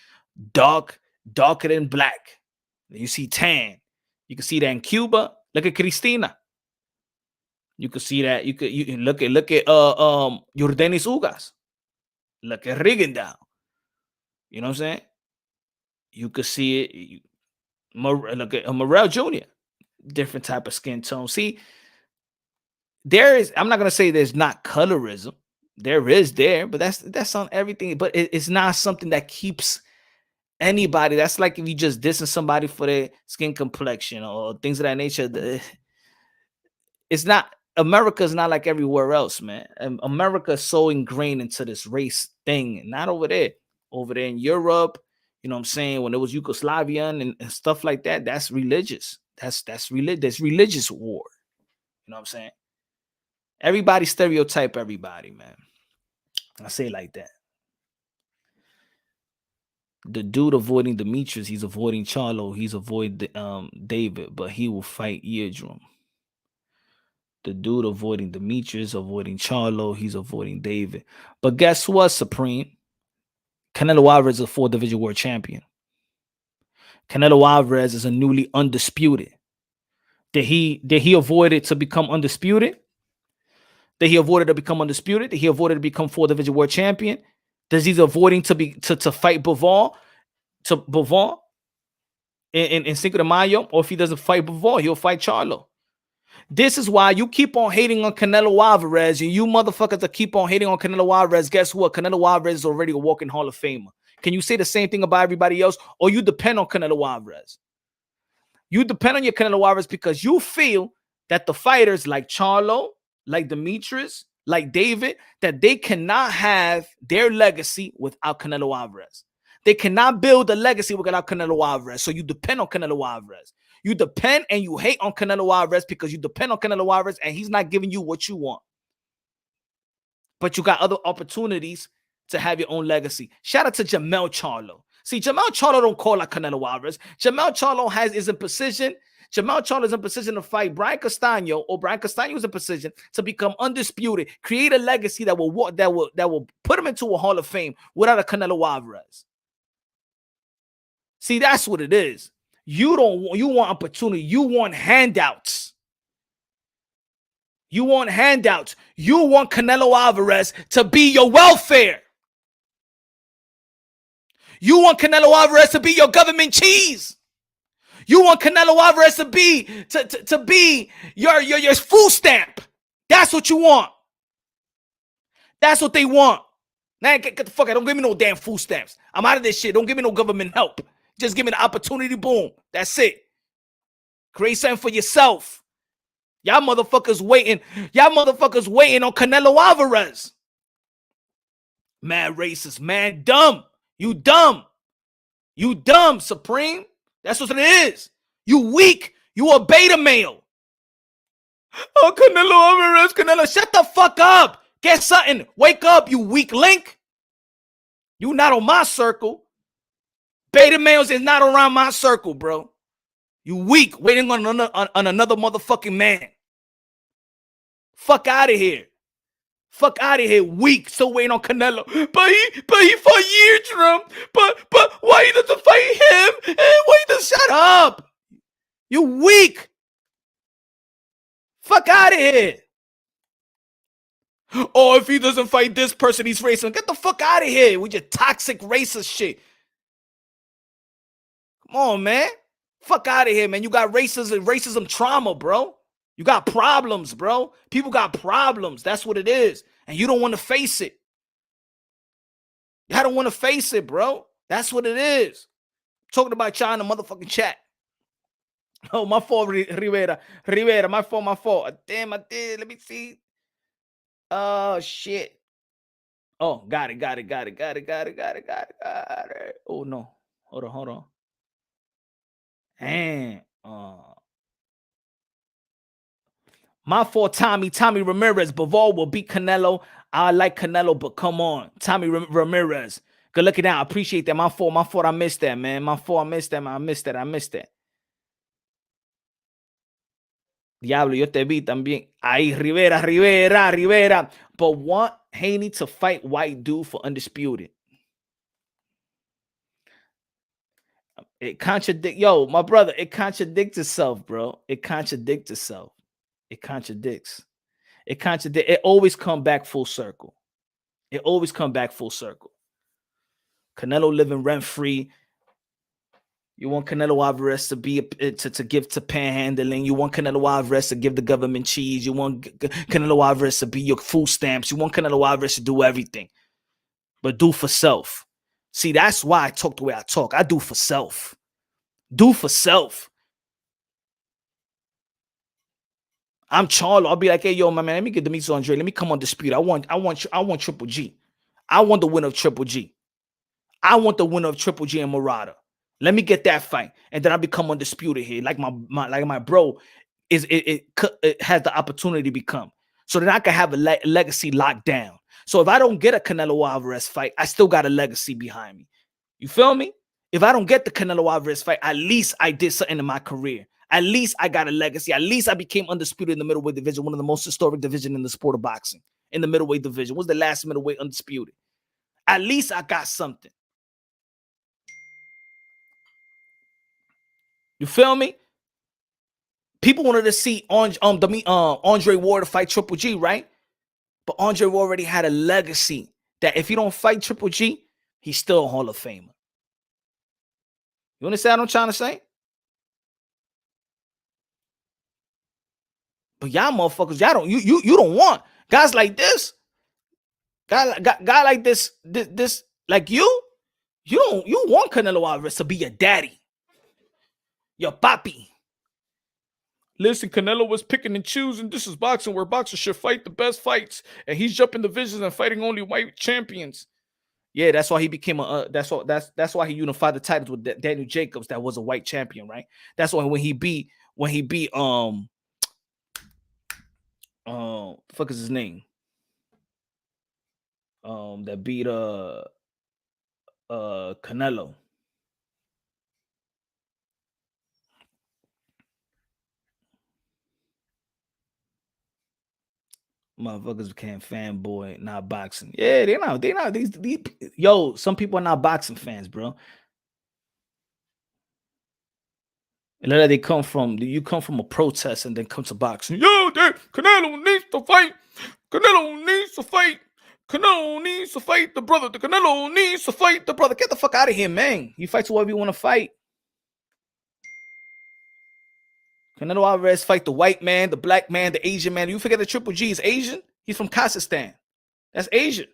darker than black. And you see tan. You can see that in Cuba. Look at Cristina. You could see that. You look at Yordenis Ugas. Look at Rigendown. You know what I'm saying? You could see it. Look at Morel Jr. Different type of skin tone. See, there is, I'm not gonna say there's not colorism. There is there, but that's on everything. But it's not something that keeps anybody. That's like if you just dissing somebody for their skin complexion or things of that nature. It's not, America's not like everywhere else, man. America is so ingrained into this race thing, not over there. Over there in Europe, you know what I'm saying? When it was Yugoslavia and stuff like that, that's religious. That's religious war. You know what I'm saying? Everybody stereotype everybody, man. I say it like that. The dude avoiding Demetrius, he's avoiding Charlo, he's avoiding David, but he will fight Eardrum. The dude avoiding Demetrius, avoiding Charlo, he's avoiding David. But guess what, Supreme? Canelo Alvarez is a 4-division world champion. Canelo Alvarez is a newly undisputed. Did he avoid it to become undisputed? Did he avoid it to become undisputed? Did he avoid it to become 4-division world champion? Does he's avoiding to fight Bivol in Cinco de Mayo? Or if he doesn't fight Bivol, he'll fight Charlo. This is why you keep on hating on Canelo Alvarez, and you motherfuckers that keep on hating on Canelo Alvarez. Guess what? Canelo Alvarez is already a walking Hall of Famer. Can you say the same thing about everybody else, or you depend on Canelo Alvarez? You depend on your Canelo Alvarez because you feel that the fighters like Charlo, like Demetrius, like David, that they cannot have their legacy without Canelo Alvarez. They cannot build a legacy without Canelo Alvarez. So you depend on Canelo Alvarez. You depend and you hate on Canelo Alvarez because you depend on Canelo Alvarez and he's not giving you what you want. But you got other opportunities to have your own legacy. Shout out to Jamel Charlo. See, Jamel Charlo don't call like Canelo Alvarez. Jamel Charlo is in position. Jamel Charlo is in position to fight Brian Castaño, or Brian Castaño is in position to become undisputed, create a legacy that will put him into a Hall of Fame without a Canelo Alvarez. See, that's what it is. You want opportunity. You want handouts. You want handouts. You want Canelo Alvarez to be your welfare. You want Canelo Alvarez to be your government cheese. You want Canelo Alvarez to be your food stamp. That's what you want. That's what they want. Now get the fuck out. Don't give me no damn food stamps. I'm out of this shit. Don't give me no government help. Just give me the opportunity. Boom. That's it. Create something for yourself. Y'all motherfuckers waiting. Y'all motherfuckers waiting on Canelo Alvarez. Mad racist. Man, dumb. You dumb. You dumb, Supreme. That's what it is. You weak. You a beta male. Oh, Canelo Alvarez. Canelo. Shut the fuck up. Get something. Wake up, you weak link. You not on my circle. Beta males is not around my circle, bro. You weak, waiting on another motherfucking man. Fuck out of here. Fuck out of here, weak. Still waiting on Canelo. But he fought Eardrum. But why he doesn't fight him? Why he doesn't shut up? You weak. Fuck out of here. Oh, if he doesn't fight this person, he's racist. Get the fuck out of here with your toxic racist shit. Come on, man. Fuck out of here, man. You got racism trauma, bro. You got problems, bro. People got problems. That's what it is. And you don't want to face it. I don't want to face it, bro. That's what it is. Talking about y'all in the motherfucking chat. Oh, my fault, Rivera. My fault. Damn, I did. Let me see. Oh, shit. Oh, got it. Oh, no. Hold on. And my fault, Tommy Ramirez. Bivol will beat Canelo. I like Canelo, but come on, Tommy Ramirez. Good looking out. I appreciate that. My fault. I missed that, man. I missed that. Diablo, yo te vi también. Ahí, Rivera. But want Haney to fight white dude for undisputed. It contradicts. Yo, my brother, it contradicts itself, bro. It contradicts. It always come back full circle. Canelo living rent-free You want Canelo Alvarez to be to give to panhandling. You want Canelo Alvarez to give the government cheese. You want Canelo Alvarez to be your food stamps. You want Canelo Alvarez to do everything, but do for self. See, that's why I talk the way I talk. I do for self. Do for self. I'm Charlo. I'll be like, hey, yo, my man, let me get the meets on Andre. Let me come on dispute. I want Triple G. I want the winner of Triple G. I want the winner of Triple G and Murata. Let me get that fight, and then I become undisputed here, like my bro it has the opportunity to become. So then I can have a legacy locked down. So if I don't get a Canelo Alvarez fight, I still got a legacy behind me. You feel me? If I don't get the Canelo Alvarez fight, at least I did something in my career. At least I got a legacy. At least I became undisputed in the middleweight division, one of the most historic divisions in the sport of boxing. In the middleweight division, was the last middleweight undisputed. At least I got something. You feel me? People wanted to see Andre Ward to fight Triple G, right? But Andre Ward already had a legacy that if he don't fight Triple G, he's still a Hall of Famer. You understand what I'm trying to say? But y'all motherfuckers, y'all don't you don't want guys like this. Guy like this like you want Canelo Alvarez to be your daddy, your papi. Listen, Canelo was picking and choosing. This is boxing where boxers should fight the best fights, and he's jumping divisions and fighting only white champions. Yeah, that's why he became that's why he unified the titles with Daniel Jacobs, that was a white champion, right? That's why when he beat fuck is his name? That beat Canelo. Motherfuckers became fanboy, not boxing. Yeah, they not these yo, some people are not boxing fans, bro. And then they come from you come from a protest and then come to boxing. Yo, Canelo needs to fight. Canelo needs to fight. Canelo needs to fight the brother. The Canelo needs to fight the brother. Get the fuck out of here, man. You fight whoever you want to fight. Canelo Alvarez fight the white man, the black man, the Asian man. You forget that Triple G is Asian? He's from Kazakhstan. That's Asian.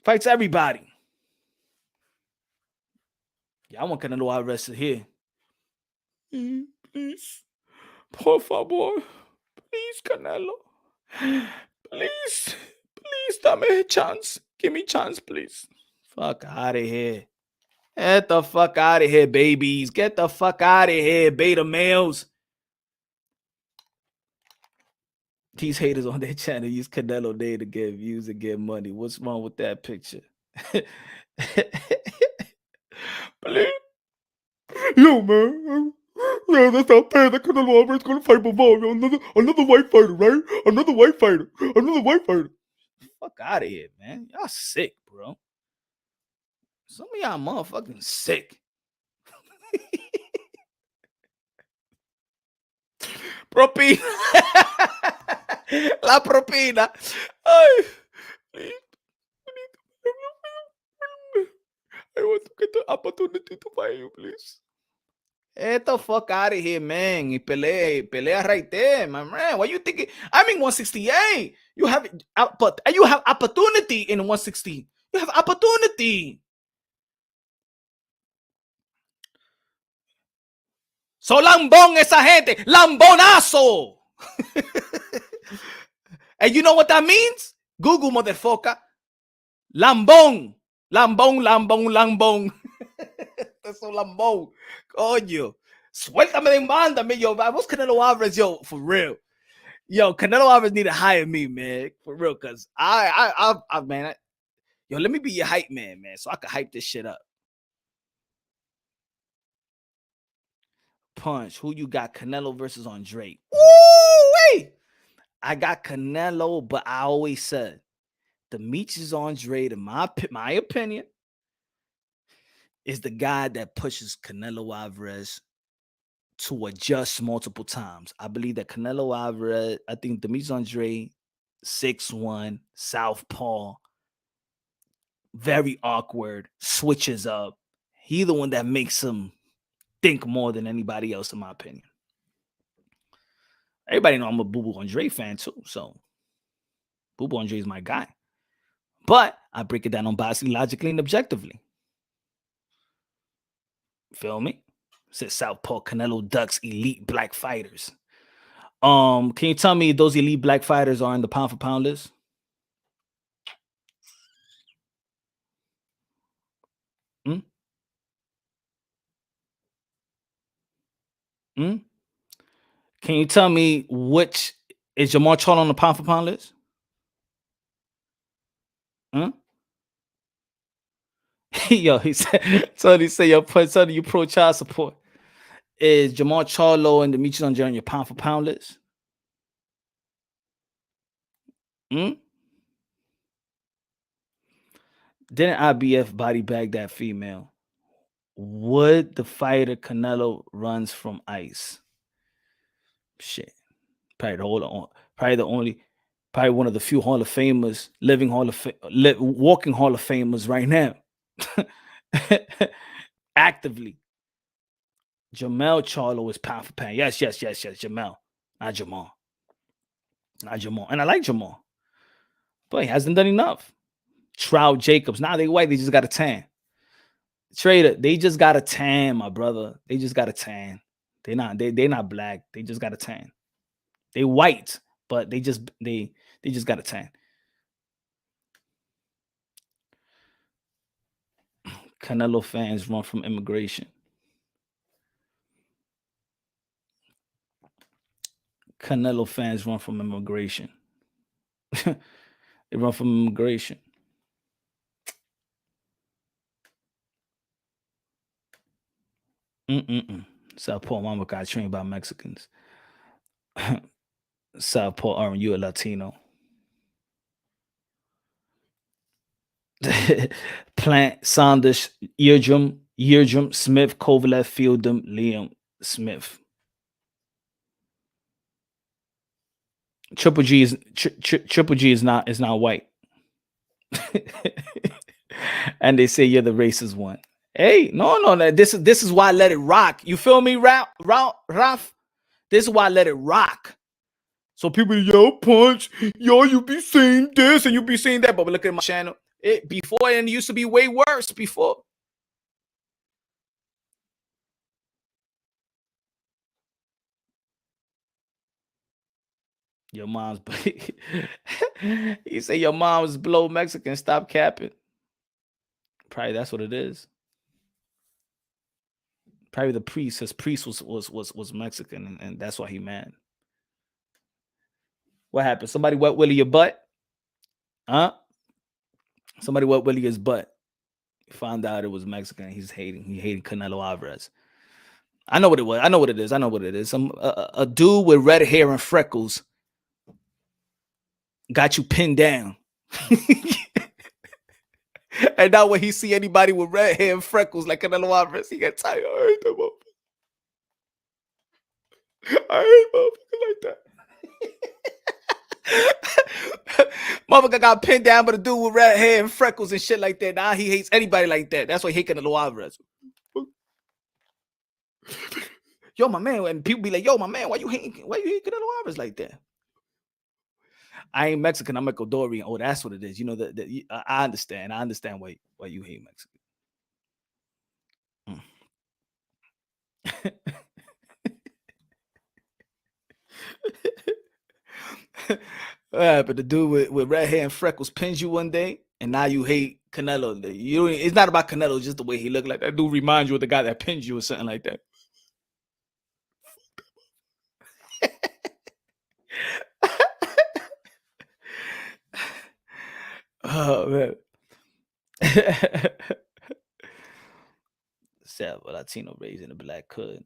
Fights everybody. Yeah, I want Canelo Alvarez here. Please. Por favor. Please, Canelo. Please. Please, dame a chance. Give me a chance, please. Fuck out of here. Get the fuck out of here, babies. Get the fuck out of here, beta males. These haters on their channel use Canelo Day to get views and get money. What's wrong with that picture? Please. Yo, man. Yeah, that's not fair. That Canelo Alvarez gonna fight Bavaro. Another white fighter, right? Another white fighter. Fuck out of here, man. Y'all sick, bro. Some of y'all motherfucking sick. Propina. La propina. Ay. I want to get the opportunity to fight you, please. Get the fuck out of here, man. Pelea right there, my man. What you thinking? I'm in 168. You have opportunity in 160. You have opportunity. So lambón esa gente. Lambonazo. And you know what that means? Google, motherfucker. Lambón. Lambón. That's so lambón. Coño. Suéltame de mándame, yo. What's Canelo Alvarez, yo? For real. Yo, Canelo Alvarez need to hire me, man. For real, because yo, let me be your hype man, so I can hype this shit up. Punch. Who you got? Canelo versus Andre. Woo-wee! I got Canelo, but I always said Demetrius Andre, in my opinion, is the guy that pushes Canelo Alvarez to adjust multiple times. I believe that I think Demetrius Andre, 6'1", southpaw, very awkward, switches up. He the one that makes him think more than anybody else, in my opinion. Everybody know I'm a Boo Boo Andre fan too, so Boo Boo Andre is my guy. But I break it down on boxing logically and objectively. Feel me? Said Southpaw Canelo ducks elite black fighters. Can you tell me those elite black fighters are in the pound for pound list? Hmm? Hmm? Can you tell me which is Jamar Charlo on the pound for pound list? Huh? Yo, he said, Tony say yo, Tony, you pro child support. Is Jamar Charlo and Demetrius Andrade on your pound for pound list? Hmm? Didn't IBF body bag that female? Would the fighter Canelo runs from ice? Shit. Probably one of the few Hall of Famers, walking Hall of Famers right now. Actively. Jamel Charlo is pound for pound. Yes. Jamel. Not Jamal. And I like Jamal. But he hasn't done enough. Trout Jacobs. Nah, they white. They just got a tan. Trader, they just got a tan, my brother. They just got a tan. They're not black. They just got a tan. They white, but they just got a tan. Canelo fans run from immigration. Canelo fans run from immigration. They run from immigration. Southpaw mama got trained by Mexicans. Southpaw, aren't you a Latino? Plant, Saunders, Eardrum, Smith, Kovalev, Fieldum, Liam, Smith. Triple G is not white. And they say you're the racist one. Hey, no. This is why I let it rock. You feel me, Ralph? This is why I let it rock. So people, yo, punch, yo, you be saying this and you be saying that, but look at my channel. It used to be way worse before. Your mom's you say your mom's blow Mexican. Stop capping. Probably that's what it is. Probably the priest. His priest was Mexican, and that's why he mad. What happened? Somebody wet Willie your butt? Huh? Somebody wet Willie his butt. Found out it was Mexican. He hated Canelo Alvarez. I know what it was. I know what it is. Some a dude with red hair and freckles got you pinned down. And now when he see anybody with red hair and freckles like Canelo Alvarez, he get tired. I hate motherfuckers like that. Motherfucker got pinned down by the dude with red hair and freckles and shit like that. Now he hates anybody like that. That's why he hate Canelo Alvarez. Yo, my man, and people be like, yo, my man, why you hate Canelo Alvarez like that? I ain't Mexican, I'm Ecuadorian. Oh, that's what it is. You know, I understand. I understand why you hate Mexican. But the dude with red hair and freckles pins you one day, and now you hate Canelo. It's not about Canelo, it's just the way he looked like. That dude reminds you of the guy that pins you or something like that. Oh man. Latino raised in the black hood.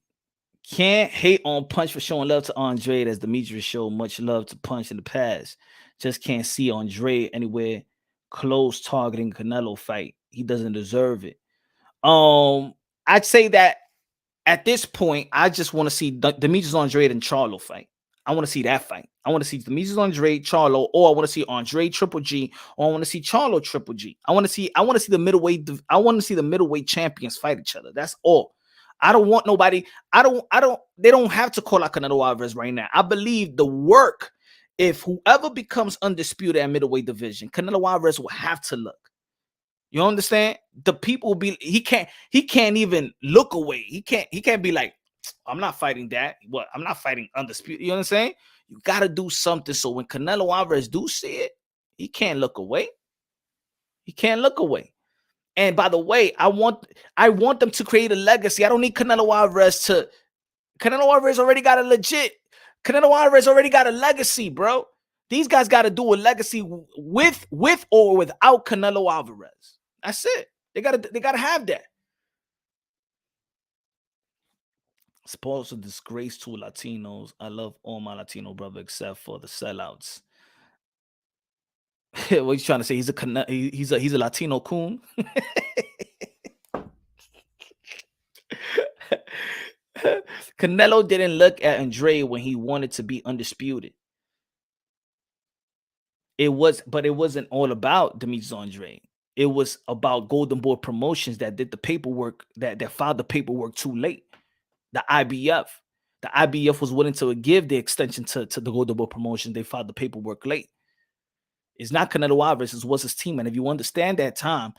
Can't hate on Punch for showing love to Andre as Demetrius showed much love to Punch in the past. Just can't see Andre anywhere close targeting Canelo fight. He doesn't deserve it. I'd say that at this point, I just want to see Demetrius Andrade and Charlo fight. I want to see that fight. I want to see Demetrius Andre, Charlo, or I want to see Andre Triple G, or I want to see Charlo Triple G. I want to see the middleweight. I want to see the middleweight champions fight each other. That's all. I don't want nobody. They don't have to call out Canelo Alvarez right now. I believe the work. If whoever becomes undisputed at middleweight division, Canelo Alvarez will have to look. You understand? The people will be. He can't even look away. He can't be like, I'm not fighting that. What? I'm not fighting undisputed. You know what I'm saying? You got to do something. So when Canelo Alvarez do see it, he can't look away. He can't look away. And by the way, I want them to create a legacy. I don't need Canelo Alvarez to. Canelo Alvarez already got a legit. Canelo Alvarez already got a legacy, bro. These guys got to do a legacy with or without Canelo Alvarez. That's it. They gotta have that. Sports a disgrace to Latinos. I love all my Latino brothers except for the sellouts. What are you trying to say? He's a Latino coon. Canelo didn't look at Andre when he wanted to be undisputed. But it wasn't all about Demetrius Andre. It was about Golden Boy Promotions that did the paperwork, that filed the paperwork too late. The IBF. The IBF was willing to give the extension to the Golden Boy Promotions. They filed the paperwork late. It's not Canelo Alvarez, it was his team. And if you understand that time,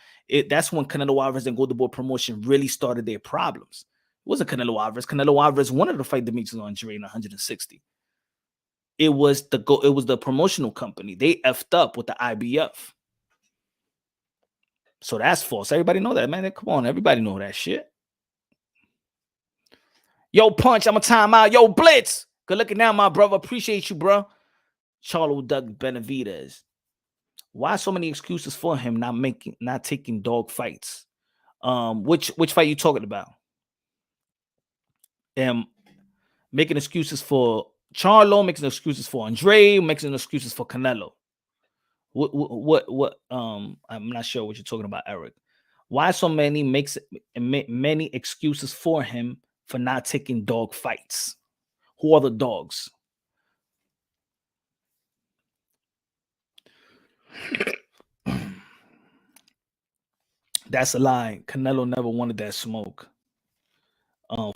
that's when Canelo Alvarez and Golden Boy Promotion really started their problems. It wasn't Canelo Alvarez. Canelo Alvarez wanted to fight Demetrius Andre in 160. It was the promotional company. They effed up with the IBF. So that's false. Everybody know that, man. Come on, everybody know that shit. Yo, Punch, I'm a timeout. Yo, Blitz. Good looking now, my brother. Appreciate you, bro. Charlo Doug Benavidez. Why so many excuses for him not taking dog fights? Which fight you talking about? Making excuses for Charlo, making excuses for Andre, making excuses for Canelo. What I'm not sure what you're talking about, Eric. Why so many many excuses for him for not taking dog fights? Who are the dogs? That's a lie. Canelo never wanted that smoke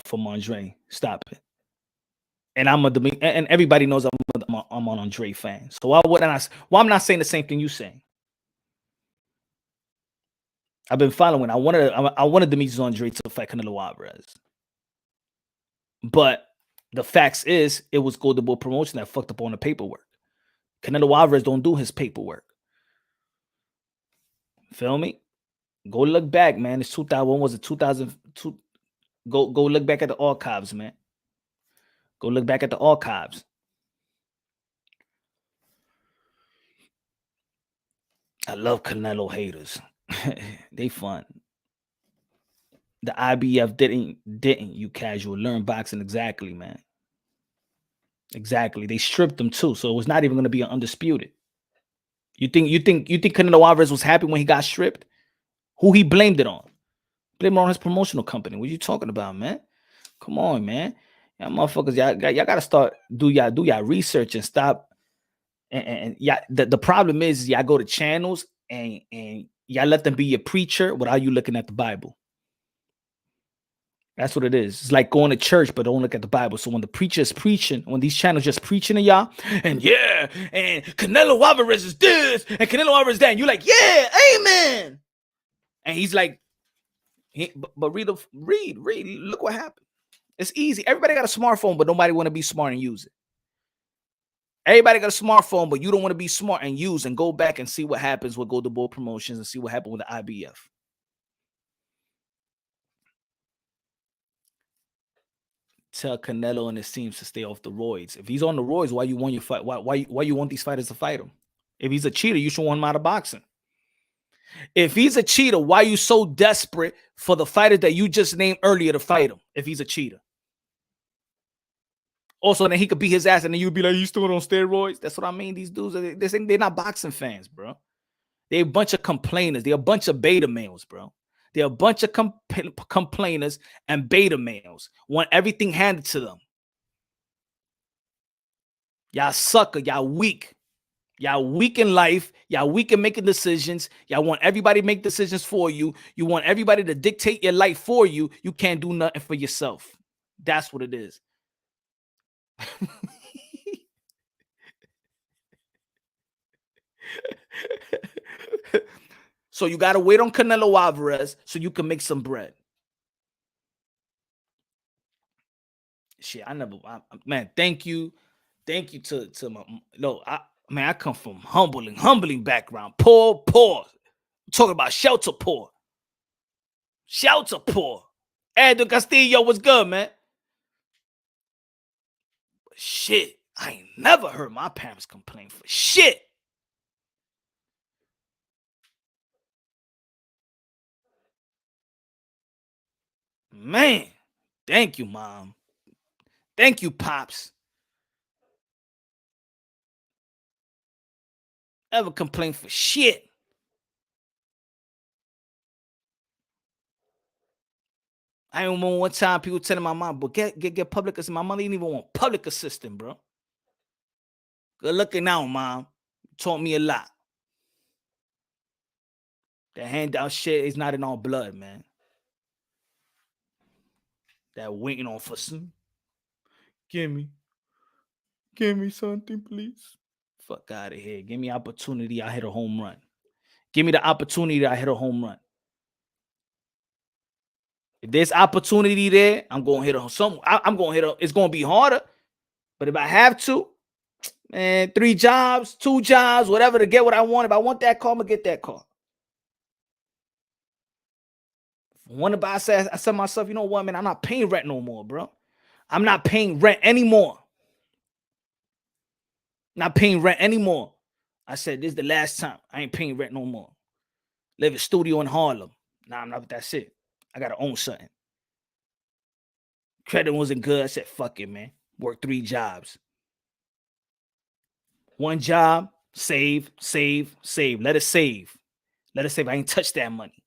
from Andre. Stop it. And and everybody knows I'm an Andre fan. So why I'm not saying the same thing you saying? I've been following. I wanted Demetrius Andre to fight Canelo Alvarez. But the facts is it was Golden Boy Promotion that fucked up on the paperwork. Canelo Alvarez don't do his paperwork. Feel me? Go look back, man. It's 2001. Was it 2002? Go look back at the archives, man. Go look back at the archives. I love Canelo haters. They fun. The IBF didn't you casual learn boxing exactly, man. Exactly. They stripped them too, so it was not even going to be an undisputed. You think Canelo Alvarez was happy when he got stripped? Who he blamed it on? Blamed it on his promotional company. What are you talking about, man? Come on, man. Y'all motherfuckers, y'all gotta start do y'all research and stop. And yeah, the problem is y'all go to channels and y'all let them be your preacher without you looking at the Bible. That's what it is. It's like going to church, but don't look at the Bible. So when the preacher is preaching, when these channels just preaching to y'all, and Canelo Alvarez is this, and Canelo Alvarez is that, and you're like, yeah, amen. And he's like, but read, look what happened. It's easy. Everybody got a smartphone, but nobody want to be smart and use it. Everybody got a smartphone, but you don't want to be smart and use and go back and see what happens with Golden Boy Promotions and see what happened with the IBF. Tell Canelo and his teams to stay off the roids. If he's on the roids, why you want your fight? Why you want these fighters to fight him? If he's a cheater, you should want him out of boxing. If he's a cheater, why are you so desperate for the fighter that you just named earlier to fight him? If he's a cheater. Also, then he could beat his ass, and then you'd be like, "You still on steroids?" That's what I mean. These dudes, they're not boxing fans, bro. They're a bunch of complainers. They're a bunch of beta males, bro. They're a bunch of complainers and beta males. Want everything handed to them. Y'all sucker. Y'all weak. Y'all weak in life. Y'all weak in making decisions. Y'all want everybody to make decisions for you. You want everybody to dictate your life for you. You can't do nothing for yourself. That's what it is. So you got to wait on Canelo Alvarez so you can make some bread. Shit, man, thank you. Thank you to my, no, I come from humbling background. Poor. Talking about shelter poor. Shelter poor. Edo Castillo was good, man. But shit, I ain't never heard my parents complain for shit. Man, thank you, Mom. Thank you, Pops. Ever complain for shit. I remember one time people telling my mom, but get public assistance. My mother didn't even want public assistance, bro. Good looking out, Mom. Taught me a lot. That handout shit is not in our blood, man. That waiting on for some. Give me something, please. Fuck out of here. Give me opportunity. I hit a home run. Give me the opportunity. I hit a home run. If there's opportunity there, I'm going to hit a some. I'm going to hit a. It's going to be harder, but if I have to, man, 3 jobs, 2 jobs, whatever to get what I want. If I want that car, I'm gonna get that car. If I want to buy, I said to myself, you know what, man? I'm not paying rent no more, bro. I'm not paying rent anymore. Not paying rent anymore. I said, this is the last time. I ain't paying rent no more. Live in studio in Harlem. Nah, I'm not. That's it. I gotta own something. Credit wasn't good. I said, fuck it, man. Work 3 jobs. 1 job, save. Let it save. I ain't touch that money.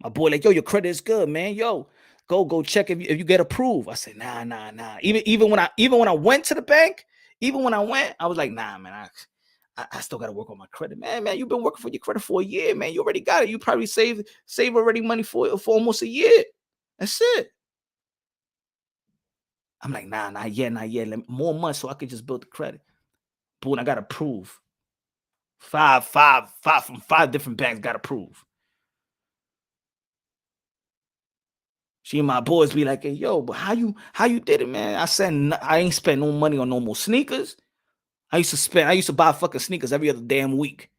My boy like, yo, your credit is good, man. Yo, go check if you get approved. I said, nah. Even when I went to the bank, I was like, nah, man, I still gotta work on my credit. Man, you've been working for your credit for a year, man. You already got it. You probably save already money for almost a year. That's it. I'm like, nah, not yet. More months so I could just build the credit. Boom, I got approved. 5 from 5 different banks got approved. She and my boys be like, hey, yo, but how you did it, man? I said, I ain't spent no money on no more sneakers. I used to buy fucking sneakers every other damn week.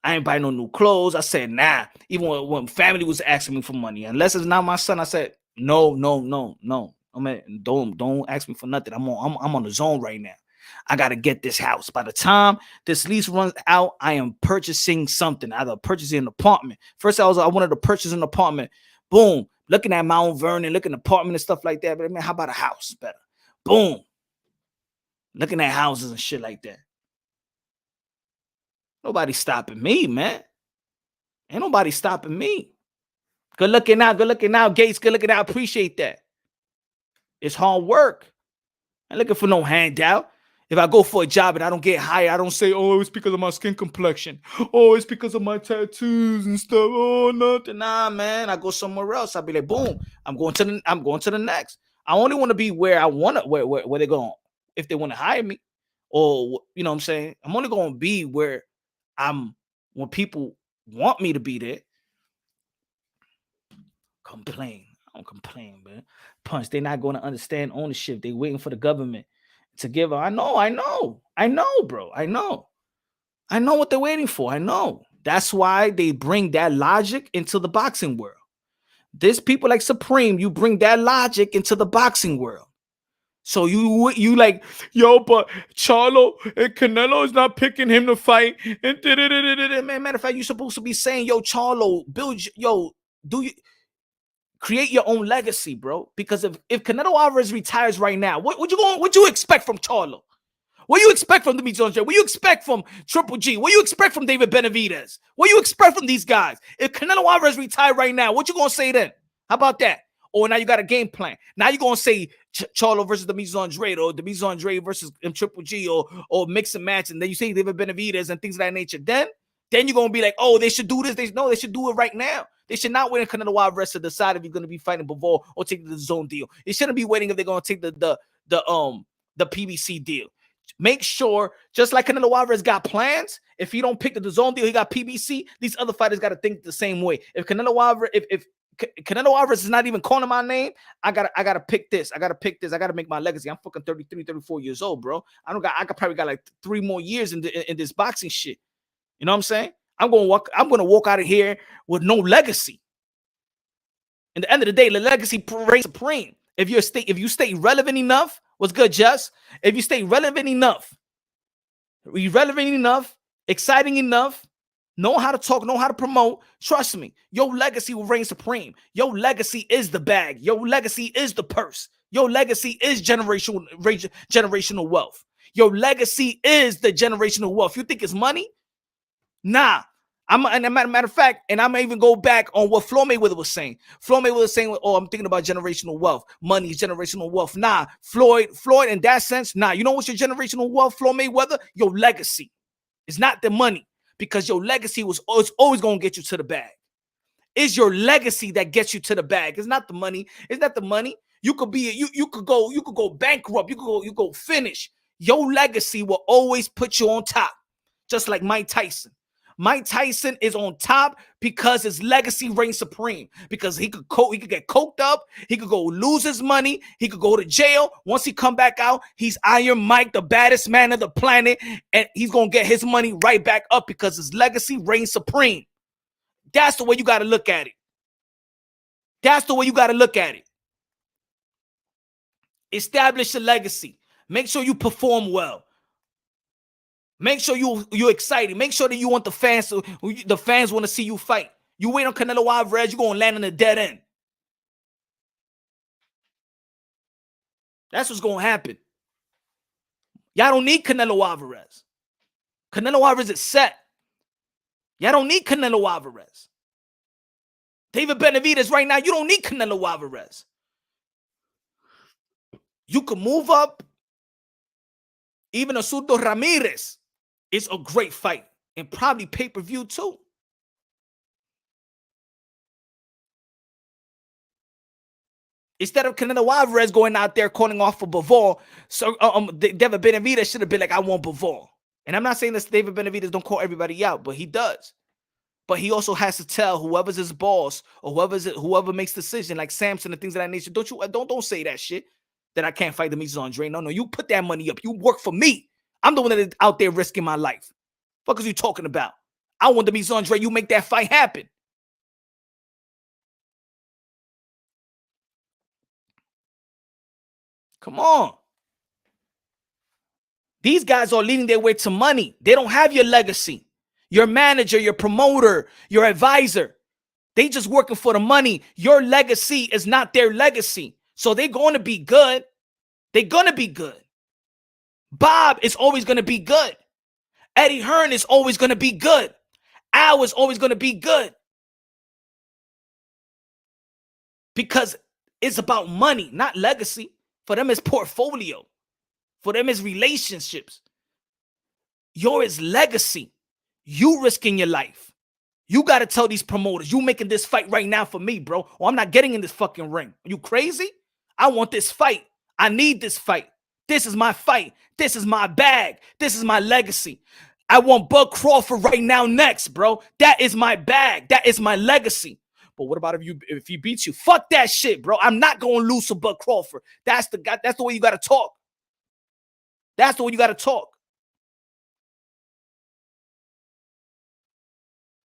I ain't buy no new clothes. I said, nah. Even when family was asking me for money, unless it's not my son, I said, no. I mean, don't ask me for nothing. I'm on the zone right now. I gotta get this house. By the time this lease runs out, I am purchasing something. Either purchasing an apartment. First, I wanted to purchase an apartment. Boom. Looking at Mount Vernon, looking at apartment and stuff like that. But man, how about a house? Better. Boom. Looking at houses and shit like that. Nobody's stopping me, man. Ain't nobody stopping me. Good looking out, Gates. Good looking out. Appreciate that. It's hard work. I ain't looking for no handout. If I go for a job and I don't get hired, I don't say, oh, it's because of my skin complexion. Oh, it's because of my tattoos and stuff. Oh, nothing. Nah, man. I go somewhere else. I'll be like, boom. I'm going to the next. I only want to be where I want to, where they're going, if they want to hire me. Or, you know what I'm saying? I'm only going to be where when people want me to be there. Complain. I don't complain, man. Punch, they're not going to understand ownership. They waiting for the government to give her. I know, bro. I know what they're waiting for. I know. That's why they bring that logic into the boxing world. There's people like Supreme, you bring that logic into the boxing world. So you like, yo, but Charlo and Canelo is not picking him to fight. And man, matter of fact, you're supposed to be saying, yo, Charlo, create your own legacy, bro. Because if Canelo Alvarez retires right now, what you expect from Charlo? What do you expect from Demetrius Johnson? What do you expect from Triple G? What do you expect from David Benavidez? What do you expect from these guys? If Canelo Alvarez retire right now, what you gonna say then? How about that? Or now you got a game plan. Now you're gonna say Charlo versus Demetrius Andrade, or Demetrius Andrade versus Triple G, or mix and match, and then you say David Benavidez and things of that nature, then you're gonna be like, oh, they should do this. They should do it right now. They should not wait in Canelo Alvarez to decide if you're gonna be fighting Bivol or take the zone deal. They shouldn't be waiting if they're gonna take the PBC deal. Make sure, just like Canelo Alvarez got plans, if he don't pick the zone deal, he got PBC. These other fighters got to think the same way. If Canelo Alvarez, if Canelo Alvarez is not even calling my name, I gotta pick this. I gotta pick this. I gotta make my legacy. I'm fucking 33, 34 years old, bro. I probably got like 3 more years in this boxing shit. You know what I'm saying? I'm gonna walk out of here with no legacy. At the end of the day, the legacy reigns supreme. If you stay relevant enough, what's good, Jess? If you stay relevant enough, exciting enough, know how to talk, know how to promote, trust me, your legacy will reign supreme. Your legacy is the bag. Your legacy is the purse. Your legacy is generational wealth. Your legacy is the generational wealth. You think it's money? Nah. And a matter of fact, and I'm even go back on what Floyd Mayweather was saying. Floyd Mayweather was saying, oh, I'm thinking about generational wealth. Money is generational wealth. Nah, Floyd, in that sense, nah. You know what's your generational wealth, Floyd Mayweather? Your legacy. It's not the money, because your legacy is always going to get you to the bag. It's your legacy that gets you to the bag. It's not the money. It's not the money. You could go bankrupt. You could go finish. Your legacy will always put you on top, just like Mike Tyson. Mike Tyson is on top because his legacy reigns supreme. Because he could get coked up, he could go lose his money, he could go to jail. Once he come back out, he's Iron Mike, the baddest man of the planet, and he's gonna get his money right back up because his legacy reigns supreme. That's the way you got to look at it. That's the way you got to look at it. Establish a legacy. Make sure you perform well. Make sure you're excited. Make sure that you want the fans want to see you fight. You wait on Canelo Alvarez, you're going to land on a dead end. That's what's going to happen. Y'all don't need Canelo Alvarez. Canelo Alvarez is set. Y'all don't need Canelo Alvarez. David Benavidez right now, you don't need Canelo Alvarez. You can move up. Even Asuto Ramirez is a great fight, and probably pay-per-view too. Instead of Canelo Alvarez going out there calling off for Bivol, so David Benavidez should have been like, I want Bivol. And I'm not saying that David Benavidez don't call everybody out, but he does. But he also has to tell whoever's his boss or whoever makes decision, like Samson and things of that nature. Don't say that shit that I can't fight Demetrius Andrade. No, you put that money up. You work for me. I'm the one that is out there risking my life. What are you talking about? I want Demetrius Andrade. You make that fight happen. Come on. These guys are leading their way to money. They don't have your legacy. Your manager, your promoter, your advisor. They just working for the money. Your legacy is not their legacy. So they're going to be good. They're going to be good. Bob is always going to be good. Eddie Hearn is always going to be good. Al is always going to be good. Because it's about money, not legacy. For them, it's portfolio. For them, it's relationships. Yours is legacy. You risking your life. You got to tell these promoters, you making this fight right now for me, bro, or I'm not getting in this fucking ring. Are you crazy? I want this fight. I need this fight. This is my fight. This is my bag. This is my legacy. I want Bud Crawford right now next, bro. That is my bag. That is my legacy. But what about if he beats you? Fuck that shit, bro. I'm not going to lose to Bud Crawford. That's the way you got to talk. That's the way you got to talk.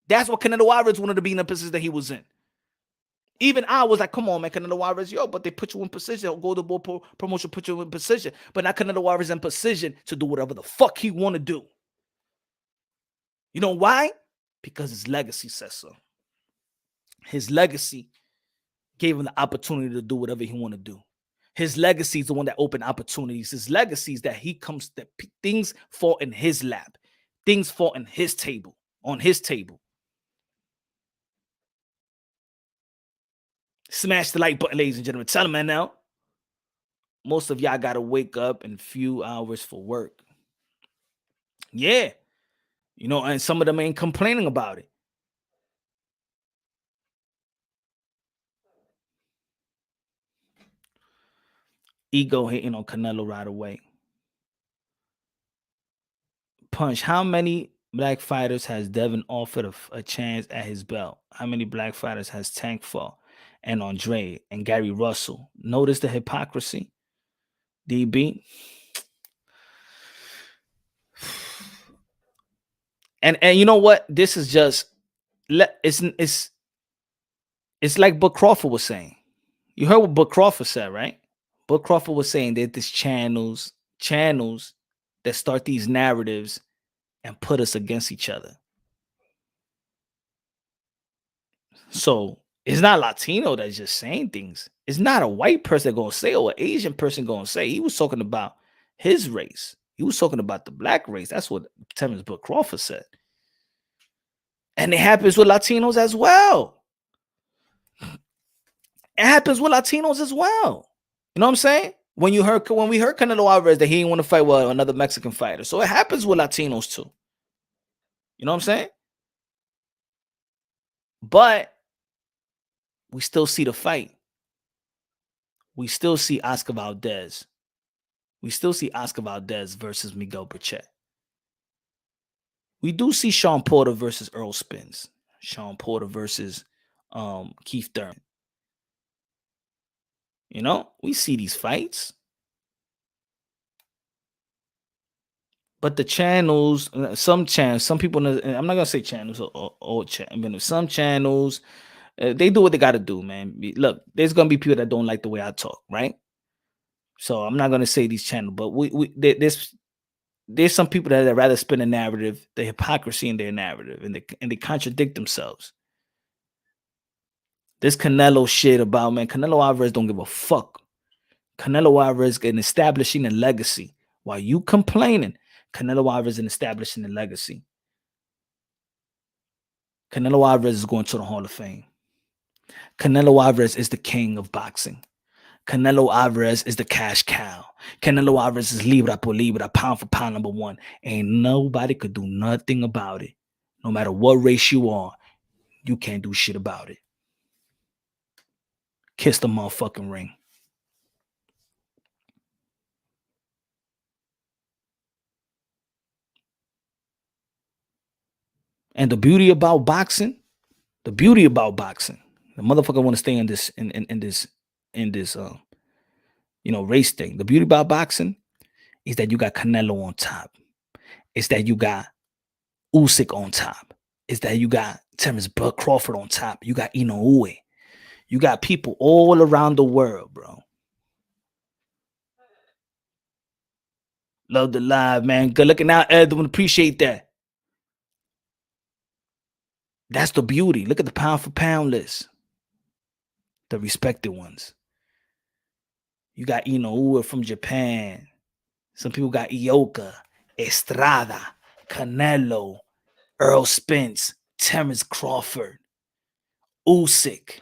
That's what Canelo Alvarez wanted to be in the position that he was in. Even I was like, come on, man, Canelo Alvarez, but they put you in position. Go to the board promotion, put you in position. But now Canelo Alvarez in position to do whatever the fuck he want to do. You know why? Because his legacy says so. His legacy gave him the opportunity to do whatever he want to do. His legacy is the one that opened opportunities. His legacy is that things fall in his lap. Things fall in his table, on his table. Smash the like button, ladies and gentlemen. Tell him, man, now. most of y'all got to wake up in few hours for work. Yeah. You know, and some of them ain't complaining about it. Ego hitting on Canelo right away. Punch, how many black fighters has Devin offered a chance at his belt? How many black fighters has Tank fought? And Andre and Gary Russell? Notice the hypocrisy? DB? And you know what? This is just it's like Buck Crawford was saying. You heard what Buck Crawford said, right? Buck Crawford was saying that there's channels that start these narratives and put us against each other. So it's not Latino that's just saying things. It's not a white person gonna say or an Asian person gonna say. He was talking about his race. He was talking about the black race. That's what Terrence Buck Crawford said. And it happens with Latinos as well. It happens with Latinos as well. You know what I'm saying? When we heard Canelo Alvarez that he didn't want to fight with another Mexican fighter. So it happens with Latinos too. You know what I'm saying? But we still see the fight. We still see Oscar Valdez. We still see Oscar Valdez versus Miguel Burchett. We do see Sean Porter versus Earl Spence. Sean Porter versus Keith Thurman. You know, we see these fights. But the channels, some people, I'm not going to say channels or some channels, they do what they got to do, man. Look, there's going to be people that don't like the way I talk, right? So I'm not going to say these channels, but there's some people that rather spin a narrative, the hypocrisy in their narrative, and they contradict themselves. This Canelo shit about, man, Canelo Alvarez don't give a fuck. Canelo Alvarez is establishing a legacy. While you complaining, Canelo Alvarez is establishing a legacy. Canelo Alvarez is going to the Hall of Fame. Canelo Alvarez is the king of boxing. Canelo Alvarez is the cash cow. Canelo Alvarez is libra por libra, pound for pound number one. Ain't nobody could do nothing about it. No matter what race you are, you can't do shit about it. Kiss the motherfucking ring. And the beauty about boxing, the motherfucker want to stay in this race thing. The beauty about boxing is that you got Canelo on top. It's that you got Usyk on top. It's that you got Terrence Buck Crawford on top. You got Inoue. You got people all around the world, bro. Love the live, man. Good looking out, Edwin. Appreciate that. That's the beauty. Look at the pound for pound list. The respected ones. You got Inoue from Japan. Some people got Ioka, Estrada, Canelo, Earl Spence, Terrence Crawford, Usyk.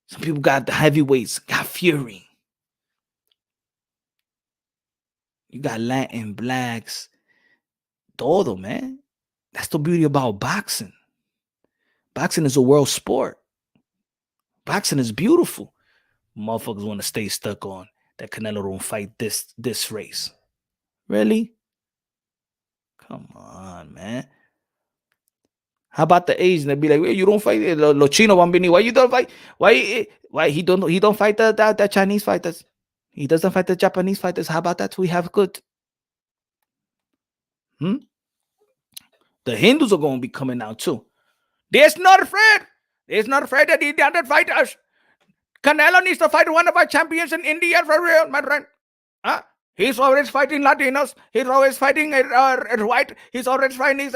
Some people got the heavyweights, got Fury. You got Latin, blacks, todo, man. That's the beauty about boxing. Boxing is a world sport. Boxing is beautiful. Motherfuckers want to stay stuck on that Canelo don't fight this race. Really? Come on, man. How about the Asian? They'd be like, well, you don't fight Lo Chino Bambini. Why you don't fight? Why he don't fight the Chinese fighters? He doesn't fight the Japanese fighters. How about that? We have good. The Hindus are going to be coming out too. They're not afraid. They're not afraid that he doesn't fight us. Canelo needs to fight one of our champions in India for real, my friend. He's always fighting Latinos. He's always fighting white. He's always fighting.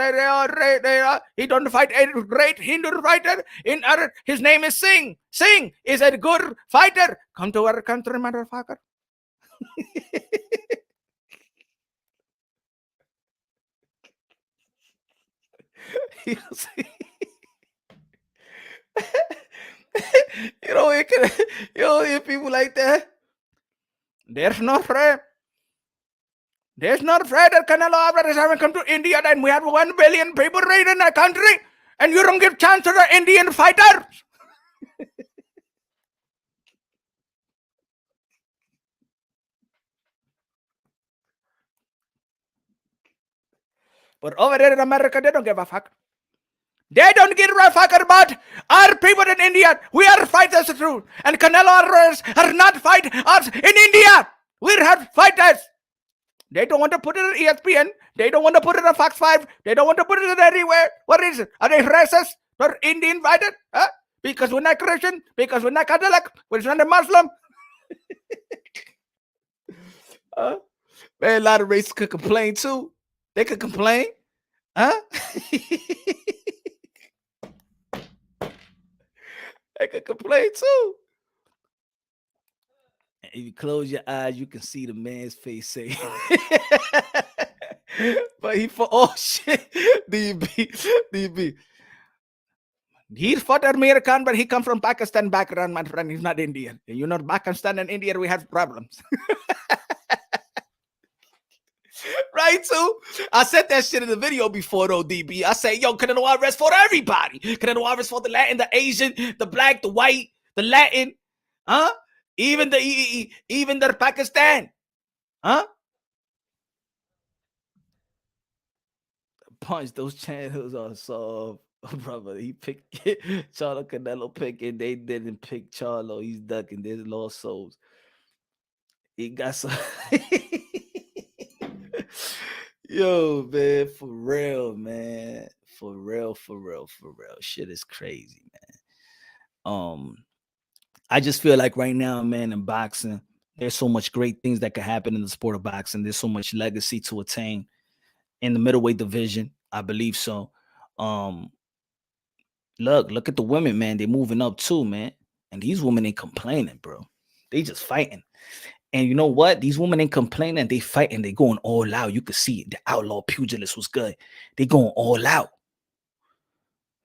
He don't fight a great Hindu fighter. His name is Singh. Singh is a good fighter. Come to our country, motherfucker. You know, you hear people like that. There's no threat. There's no threat that Canelo Alvarez haven't come to India, and we have 1 billion people right in that country, and you don't give chance to the Indian fighters. But over there in America, they don't give a fuck. They don't give a fuck about our people in India. We are fighters too. And Canelo Alvarez are not fight us in India. We have fighters. They don't want to put it on ESPN. They don't want to put it on Fox 5. They don't want to put it anywhere. What is it? Are they racist? They're Indian fighters? Huh? Because we're not Christian? Because we're not Catholic? We're not a Muslim? Man, a lot of racists could complain too. They could complain. Huh? They could complain too. And if you close your eyes, you can see the man's face say, but he for all shit. DB. He fought American, but he come from Pakistan background, my friend. He's not Indian. You know, Pakistan and India, we have problems. Right, too? I said that shit in the video before, though, DB. I say, yo, Canelo Alvarez fought everybody. Canelo Alvarez fought the Latin, the Asian, the black, the white, the Latin, huh? Even the Pakistan, huh? Punch, those channels are so, brother. He picked Charlo, Canelo pick, and they didn't pick Charlo. He's ducking. There's lost souls. He got some. Yo, man, for real, man. For real. Shit is crazy, man. I just feel like right now, man, in boxing, there's so much great things that could happen in the sport of boxing. There's so much legacy to attain in the middleweight division. I believe so. Look at the women, man. They're moving up too, man. And these women ain't complaining, bro. They just fighting. And you know what? These women ain't complaining. They fighting. They going all out. You could see the outlaw pugilist was good. They going all out.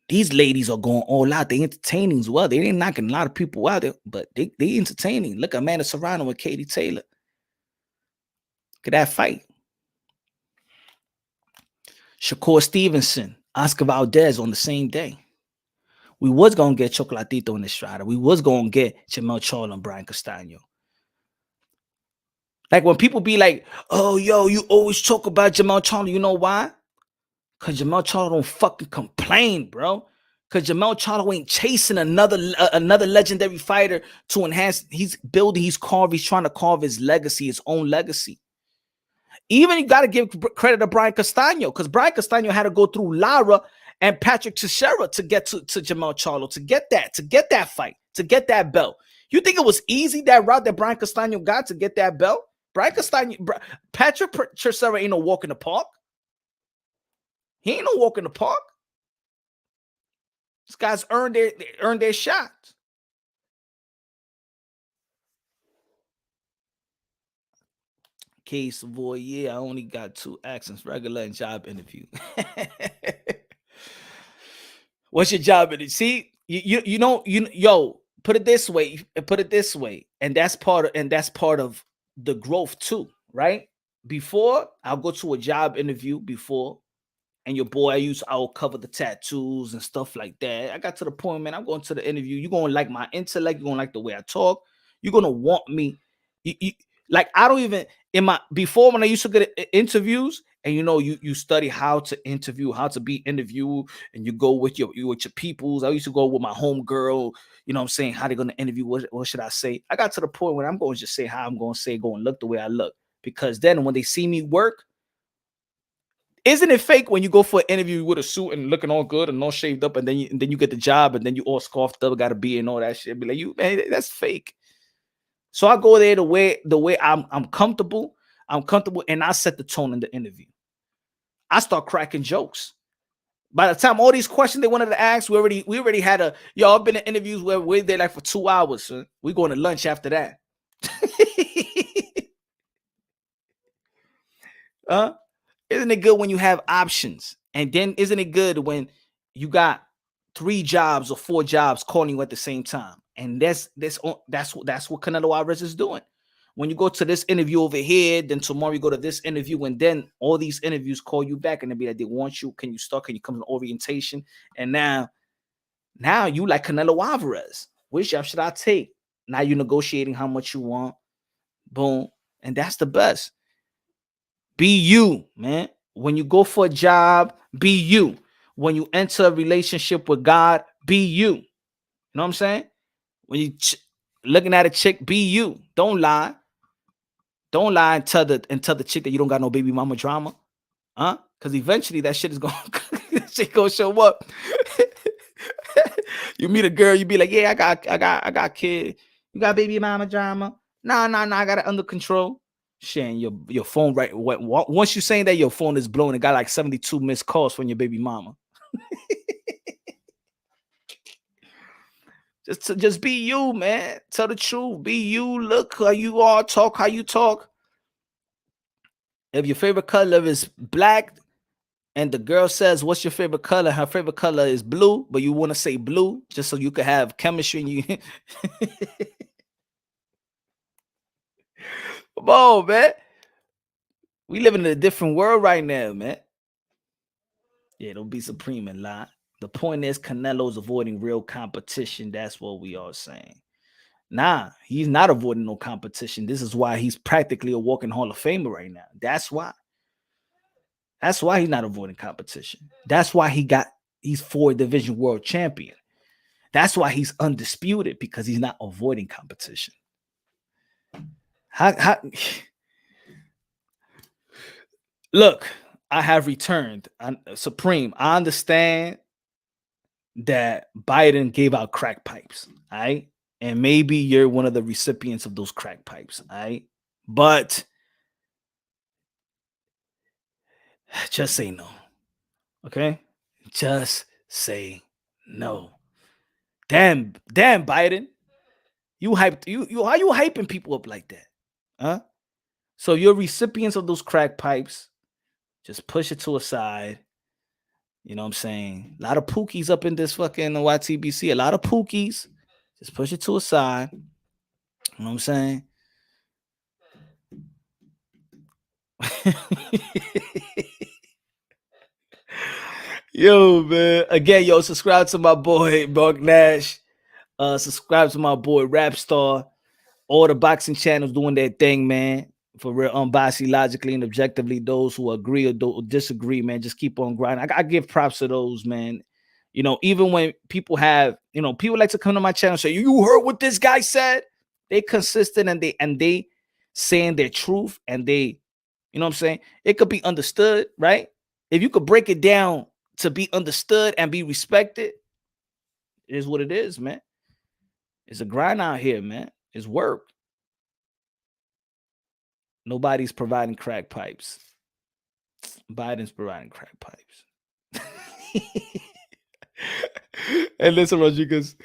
These ladies are going all out. They entertaining as well. They ain't knocking a lot of people out there, but they entertaining. Look at Amanda Serrano and Katie Taylor. Look at that fight. Shakur Stevenson, Oscar Valdez on the same day. We was going to get Chocolatito in Estrada. We was going to get Jamel Charlo and Brian Castano. Like when people be like, oh, yo, you always talk about Jamel Charlo. You know why? Because Jamel Charlo don't fucking complain, bro. Because Jamel Charlo ain't chasing another legendary fighter to enhance. He's building, he's trying to carve his legacy, his own legacy. Even you got to give credit to Brian Castano, because Brian Castano had to go through Lara and Patrick Teixeira to get to Jamel Charlo, to get that fight, to get that belt. You think it was easy, that route that Brian Castano got to get that belt? Brian Castano, Patrick Teixeira ain't no walk in the park. He ain't no walk in the park. These guys earned their shots. Case Savoy, yeah, I only got 2 accents, regular and job interview. What's your job interview? See, yo, put it this way, and that's part of the growth too, right? Before, I'll go to a job interview before, and your boy, I'll cover the tattoos and stuff like that. I got to the point, man, I'm going to the interview. You're going to like my intellect. You're going to like the way I talk. You're going to want me. Like, I don't even, before when I used to get interviews, and you study how to interview, how to be interviewed, and you go with your peoples. I used to go with my home girl, you know what I'm saying, how they're going to interview, what should I say? I got to the point where I'm going to just say how I'm going to say, go and look the way I look. Because then when they see me work, isn't it fake when you go for an interview with a suit and looking all good and all shaved up, and then you get the job, and then you all scarfed up, got a beard and all that shit? Be like, man, that's fake. So I go there the way I'm comfortable. I'm comfortable, and I set the tone in the interview. I start cracking jokes. By the time all these questions they wanted to ask, we already had I've been in interviews where we're there like for 2 hours. Son. We going to lunch after that. Isn't it good when you have options? And then isn't it good when you got 3 jobs or 4 jobs calling you at the same time? And that's what Canelo Alvarez is doing. when you go to this interview over here, then tomorrow you go to this interview, and then all these interviews call you back and they be like, they want you. Can you start? Can you come to orientation? And now you like Canelo Alvarez. Which job should I take? Now you're negotiating how much you want. Boom. And that's the best. Be you, man. When you go for a job, be you. When you enter a relationship with God, be you. You know what I'm saying? When you looking at a chick, be you. Don't lie. Don't lie and tell the chick that you don't got no baby mama drama. Huh? Because eventually that shit is going to show up. You meet a girl, you be like, yeah, I got kid. You got baby mama drama? Nah, I got it under control. Sharing your phone right. Once you saying that your phone is blowing, it got like 72 missed calls from your baby mama. Just be you, man. Tell the truth. Be you. Look how you are. Talk how you talk. If your favorite color is black and the girl says, what's your favorite color? Her favorite color is blue, but you want to say blue just so you can have chemistry and you. Come on, man. We live in a different world right now, man. Yeah, don't be supreme and lie. The point is Canelo's avoiding real competition. That's what we are saying. Nah, he's not avoiding no competition. This is why he's practically a walking Hall of Famer right now. That's why. That's why he's not avoiding competition. That's why he's 4-division world champion. That's why he's undisputed, because he's not avoiding competition. Look, I have returned. Supreme, I understand that Biden gave out crack pipes, all right? And maybe you're one of the recipients of those crack pipes, all right? But just say no, okay? Just say no. Damn, Biden. You how you hyping people up like that? Huh? So you're recipients of those crack pipes. Just push it to a side. You know what I'm saying? A lot of pookies up in this fucking YTBC. A lot of pookies. Just push it to a side. You know what I'm saying? Yo, man. Again, subscribe to my boy Mark Nash. Subscribe to my boy Rapstar. All the boxing channels doing their thing, man. For real, unbiased, logically, and objectively. Those who agree or disagree, man, just keep on grinding. I give props to those, man. You know, even when people have, people like to come to my channel and say, you heard what this guy said? They consistent and they saying their truth, and they, you know what I'm saying? It could be understood, right? If you could break it down to be understood and be respected, it is what it is, man. It's a grind out here, man. It's work. Nobody's providing crack pipes. Biden's providing crack pipes. And listen, Rodriguez,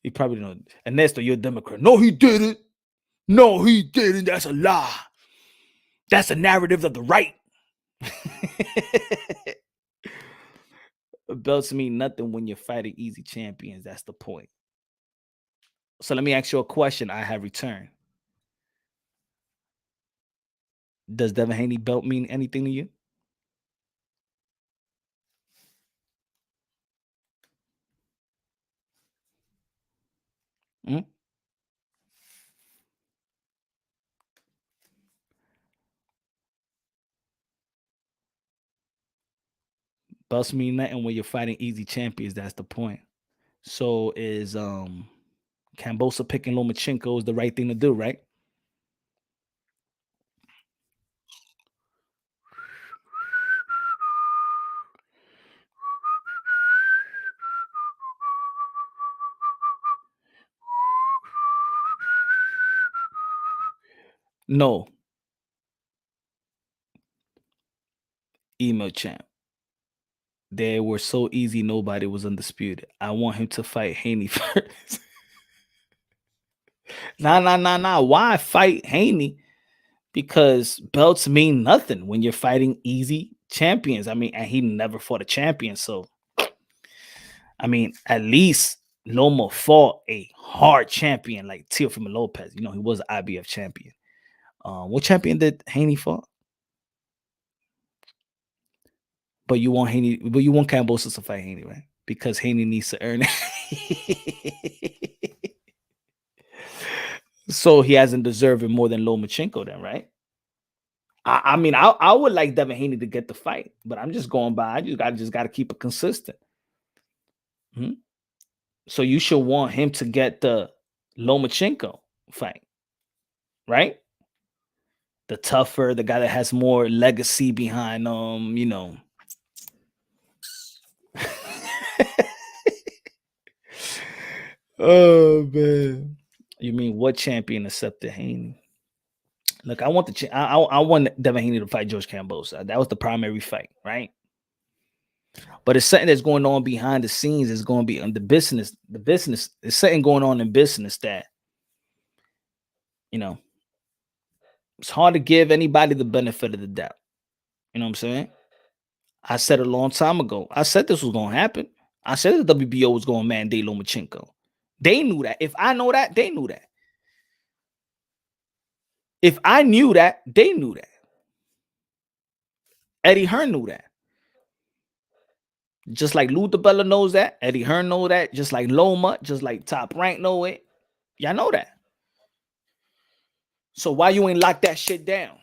he probably don't. Ernesto, you're a Democrat. No, he didn't. No, he didn't. That's a lie. That's a narrative of the right. Belts mean nothing when you're fighting easy champions. That's the point. So let me ask you a question. I have returned. Does Devin Haney belt mean anything to you? Hmm? Belts mean nothing when you're fighting easy champions. That's the point. So is Kambosa picking Lomachenko is the right thing to do, right? No. Email champ. They were so easy, nobody was undisputed. I want him to fight Haney first. Nah. Why fight Haney? Because belts mean nothing when you're fighting easy champions. I mean, and he never fought a champion. So, I mean, at least Loma fought a hard champion like Teofimo Lopez. He was an IBF champion. What champion did Haney fought? But you want Kambosos to fight Haney, right? Because Haney needs to earn it. So he hasn't deserved it more than Lomachenko then, right? I mean, I would like Devin Haney to get the fight, but I'm just going by. I just got to keep it consistent. So you should want him to get the Lomachenko fight, right? The tougher, the guy that has more legacy behind you know. Oh man. You mean what champion accepted Haney? Look, I want I want Devin Haney to fight George Kambosos. That was the primary fight, right? But it's something that's going on behind the scenes. It's going to be on the business. The business is something going on in business that, you know, it's hard to give anybody the benefit of the doubt. You know what I'm saying? I said a long time ago. I said this was going to happen. I said the WBO was going to mandate Lomachenko. They knew that. If I know that, they knew that. If I knew that, they knew that. Eddie Hearn knew that. Just like Lou DiBella knows that. Eddie Hearn know that. Just like Loma, just like Top Rank know it. Y'all know that. So why you ain't lock that shit down?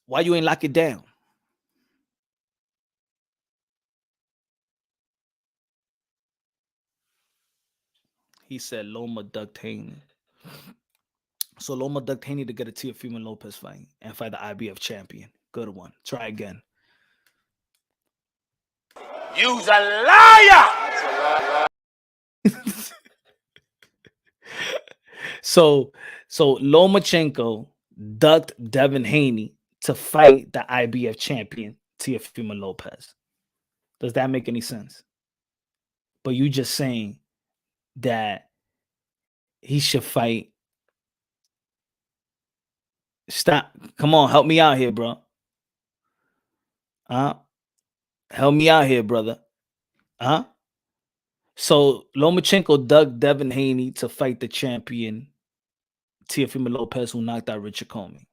Why you ain't lock it down? He said Loma ducked Haney. So Loma ducked Haney to get a Teofimo Lopez fight and fight the IBF champion. Good one. Try again. You's a liar! So Lomachenko ducked Devin Haney to fight the IBF champion Teofimo Lopez. Does that make any sense? But you just saying that he should fight. Stop. Come on, help me out here, bro. Help me out here, brother. So Lomachenko dug Devin Haney to fight the champion Teofimo Lopez, who knocked out Richard Comey.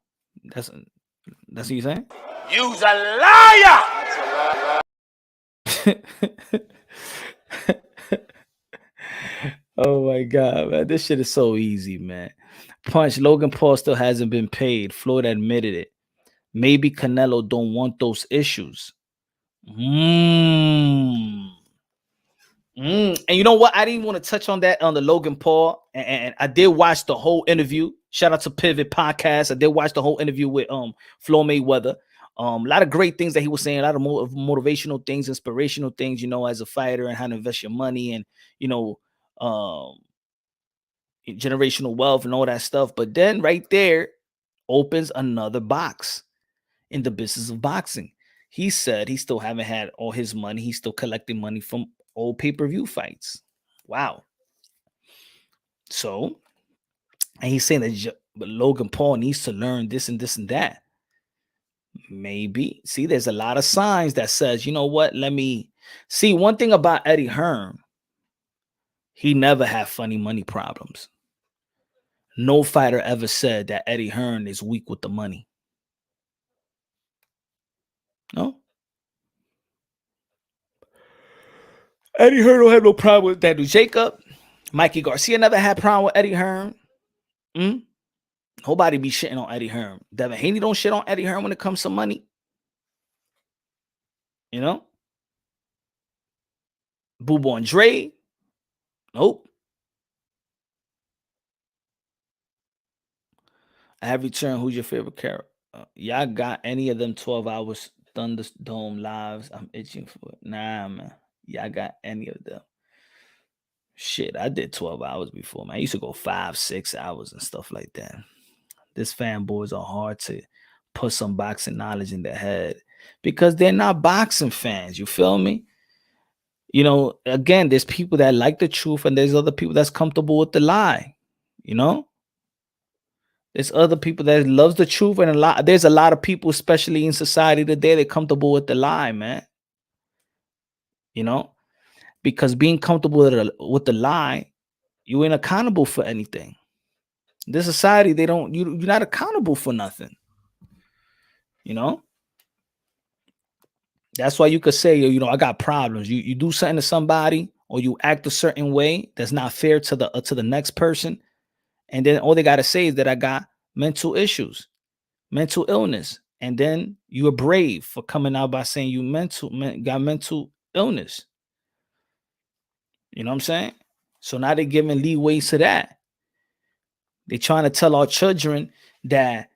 That's what you're saying? You's a liar! Oh my god, man. This shit is so easy, man. Punch, Logan Paul still hasn't been paid. Floyd admitted it. Maybe Canelo don't want those issues. And you know what? I didn't want to touch on that on the Logan Paul. And I did watch the whole interview. Shout out to Pivot Podcast. I did watch the whole interview with Floyd Mayweather. A lot of great things that he was saying, a lot of motivational things, inspirational things, you know, as a fighter and how to invest your money and, you know, generational wealth and all that stuff. But then right there opens another box in the business of boxing. He said he still haven't had all his money. He's still collecting money from old pay-per-view fights. Wow. So, and he's saying that Logan Paul needs to learn this and this and that. Maybe. See, there's a lot of signs that says, you know what? Let me see. One thing about Eddie Hearn, he never had funny money problems. No fighter ever said that Eddie Hearn is weak with the money. No. Eddie Hearn don't have no problem with Daniel Jacob. Mikey Garcia never had problem with Eddie Hearn. Nobody be shitting on Eddie Hearn. Devin Haney don't shit on Eddie Hearn when it comes to money. You know? Boobo Andre. Nope. I have returned. Who's your favorite character? Y'all got any of them 12 hours Thunderdome lives? I'm itching for it. Nah, man. Y'all got any of them? Shit, I did 12 hours before, man. I used to go 5-6 hours and stuff like that. This fanboys are hard to put some boxing knowledge in their head because they're not boxing fans. You feel me? You know, again, there's people that like the truth and there's other people that's comfortable with the lie. You know? There's other people that loves the truth and there's a lot of people, especially in society today, they're comfortable with the lie, man. You know? Because being comfortable with the lie, you ain't accountable for anything. This society, they don't, you're not accountable for nothing. You know? That's why you could say, you know, I got problems. You do something to somebody or you act a certain way that's not fair to the next person. And then all they got to say is that I got mental issues, mental illness. And then you are brave for coming out by saying you got mental illness. You know what I'm saying? So now they're giving leeway to that. They're trying to tell our children that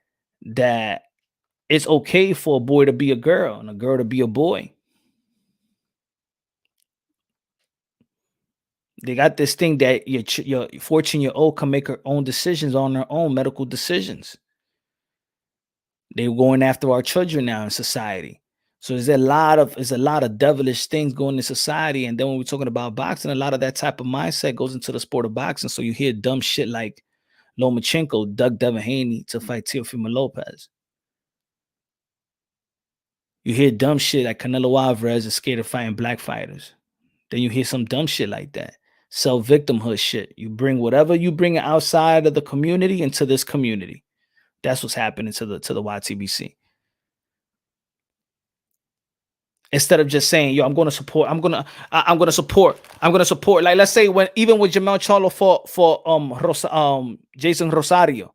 it's okay for a boy to be a girl and a girl to be a boy. They got this thing that your 14-year-old can make her own decisions on her own, medical decisions. They're going after our children now in society. So there's a lot of devilish things going in society. And then when we're talking about boxing, a lot of that type of mindset goes into the sport of boxing. So you hear dumb shit like Lomachenko dug Devin Haney to fight Teofimo Lopez. You hear dumb shit like Canelo Alvarez is scared of fighting black fighters. Then you hear some dumb shit like that. Self-victimhood shit. You bring whatever you bring outside of the community into this community. That's what's happening to the YTBC. Instead of just saying, yo, I'm going to support. Like, let's say even when Jamel Charlo fought for Jason Rosario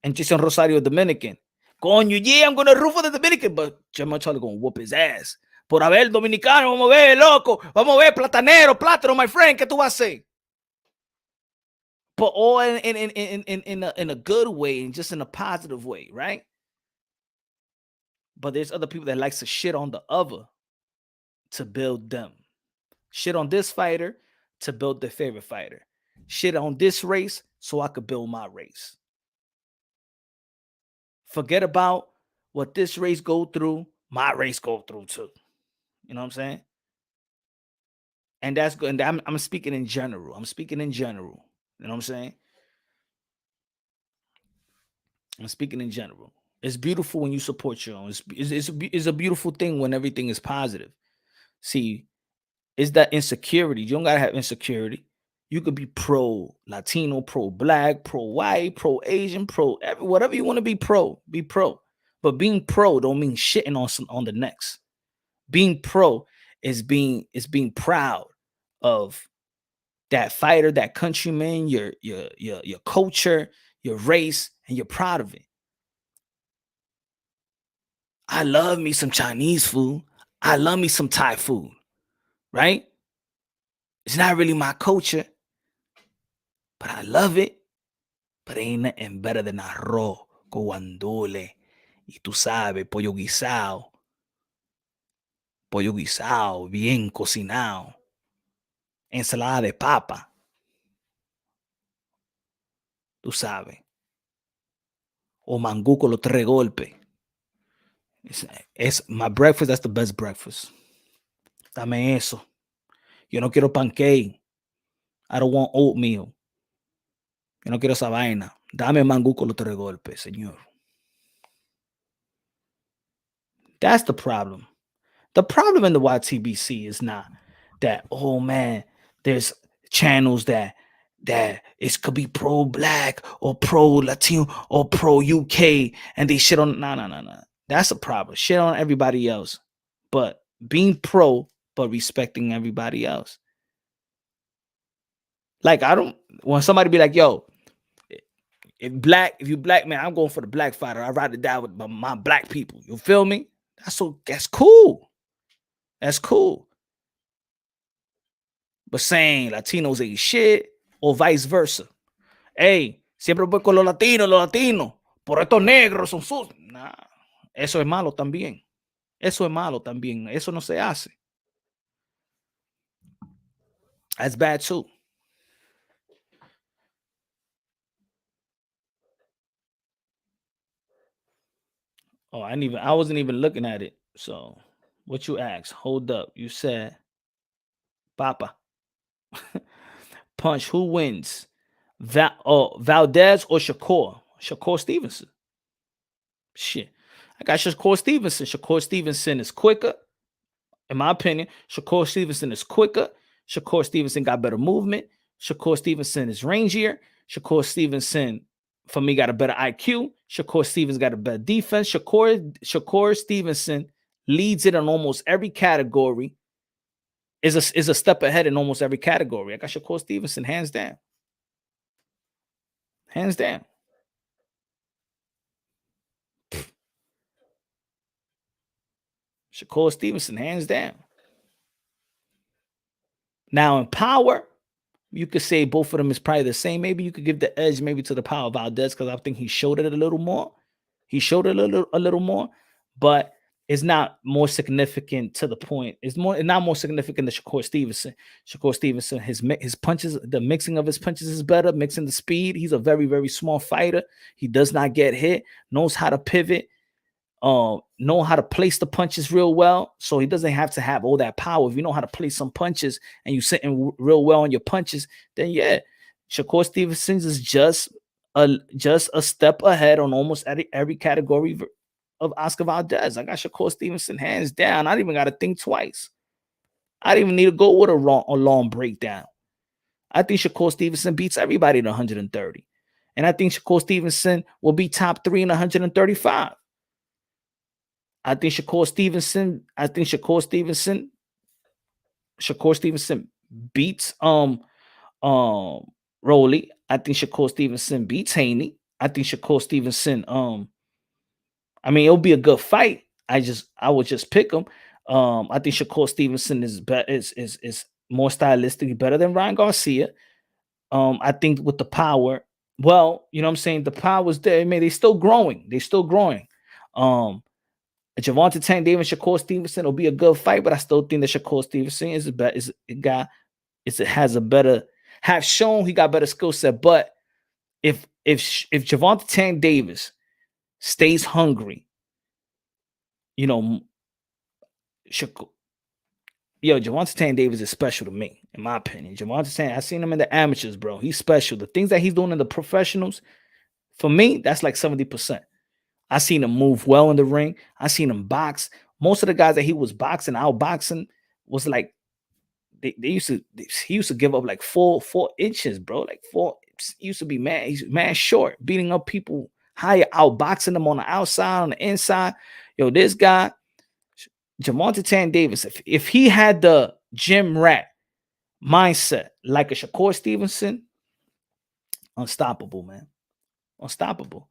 and Jason Rosario Dominican. Coño, yeah, I'm going to root for the Dominican, but Jamel Charlo going to whoop his ass. Por haber dominicano, vamos a ver, loco. Vamos a ver, plátano, my friend, ¿qué tú vas a hacer? But all in a good way and just in a positive way, right? But there's other people that likes to shit on the other to build them. Shit on this fighter to build their favorite fighter. Shit on this race so I could build my race. Forget about what this race go through, my race go through too. You know what I'm saying? And that's good. And I'm speaking in general. You know what I'm saying? I'm speaking in general. It's beautiful when you support your own. It's a beautiful thing when everything is positive. See, it's that insecurity. You don't gotta have insecurity. You could be pro Latino, pro black, pro white, pro Asian, pro whatever you want to be pro. Be pro. But being pro don't mean shitting on the next. Being pro is being proud of that fighter, that countryman, your culture, your race, and you're proud of it. I love me some Chinese food. I love me some Thai food, right? It's not really my culture, but I love it. But ain't nothing better than arroz con guandole. Y tú sabes, pollo guisado, bien cocinado. Ensalada de papa. Tú sabes. O mangú con los 3 golpes. It's my breakfast. That's the best breakfast. Dame eso. Yo no quiero pancake. I don't want oatmeal. Yo no quiero esa vaina. Dame mangú con los 3 golpes, señor. That's the problem. The problem in the YTBC is not that, oh man, there's channels that it could be pro black or pro Latino or pro UK and they shit on no. That's a problem. Shit on everybody else. But being pro but respecting everybody else. Like when somebody be like, yo, if you black man, I'm going for the black fighter. I'd rather die with my black people. You feel me? That's cool. That's cool. But saying Latinos ain't shit or vice versa. Hey, siempre voy con los latinos. Por estos negros son sus. Nah, eso es malo también. Eso no se hace. That's bad too. Oh, I wasn't even looking at it. So what you asked? Hold up. You said Papa. Punch. Who wins? Valdez or Shakur? Shakur Stevenson. Shit. I got Shakur Stevenson. Shakur Stevenson is quicker. In my opinion, Shakur Stevenson is quicker. Shakur Stevenson got better movement. Shakur Stevenson is rangier. Shakur Stevenson, for me, got a better IQ. Shakur Stevenson got a better defense. Shakur Stevenson leads it in almost every category. Is a step ahead in almost every category. I got Shakur Stevenson hands down. Hands down. Shakur Stevenson, hands down. Now in power, you could say both of them is probably the same. Maybe you could give the edge maybe to the power of Valdez because I think he showed it a little more. He showed it a little more, but it's not more significant to the point. It's not more significant than Shakur Stevenson. Shakur Stevenson, his punches, the mixing of his punches is better, mixing the speed. He's a very, very small fighter. He does not get hit, knows how to pivot, know how to place the punches real well. So he doesn't have to have all that power. If you know how to place some punches and you sitting real well on your punches, then yeah, Shakur Stevenson is just a step ahead on almost every category of Oscar Valdez. I got Shakur Stevenson hands down. I don't even got to think twice. I don't even need to go with a long breakdown. I think Shakur Stevenson beats everybody in 130. And I think Shakur Stevenson will be top 3 in 135. I think Shakur Stevenson beats Rolly. I think Shakur Stevenson beats Haney. I think Shakur Stevenson I mean, it'll be a good fight. I would just pick him. I think Shakur Stevenson is more stylistically better than Ryan Garcia. I think with the power, well, you know what I'm saying? The power's there. I mean, they're still growing. Gervonta Tank Davis, Shakur Stevenson will be a good fight, but I still think that Shakur Stevenson have shown he got better skill set. But if Gervonta Tank Davis stays hungry, you know, Gervonta Tank Davis is special to me, in my opinion. Gervonta Tank, I've seen him in the amateurs, bro. He's special. The things that he's doing in the professionals, for me, that's like 70%. I seen him move well in the ring. I seen him box. Most of the guys that he was outboxing was like he used to give up like 4 inches, bro. Like 4. He used to be mad. He's mad short, beating up people higher, outboxing them on the outside, on the inside. Yo, this guy, Gervonta Tank Davis, if he had the gym rat mindset like a Shakur Stevenson, unstoppable, man. Unstoppable.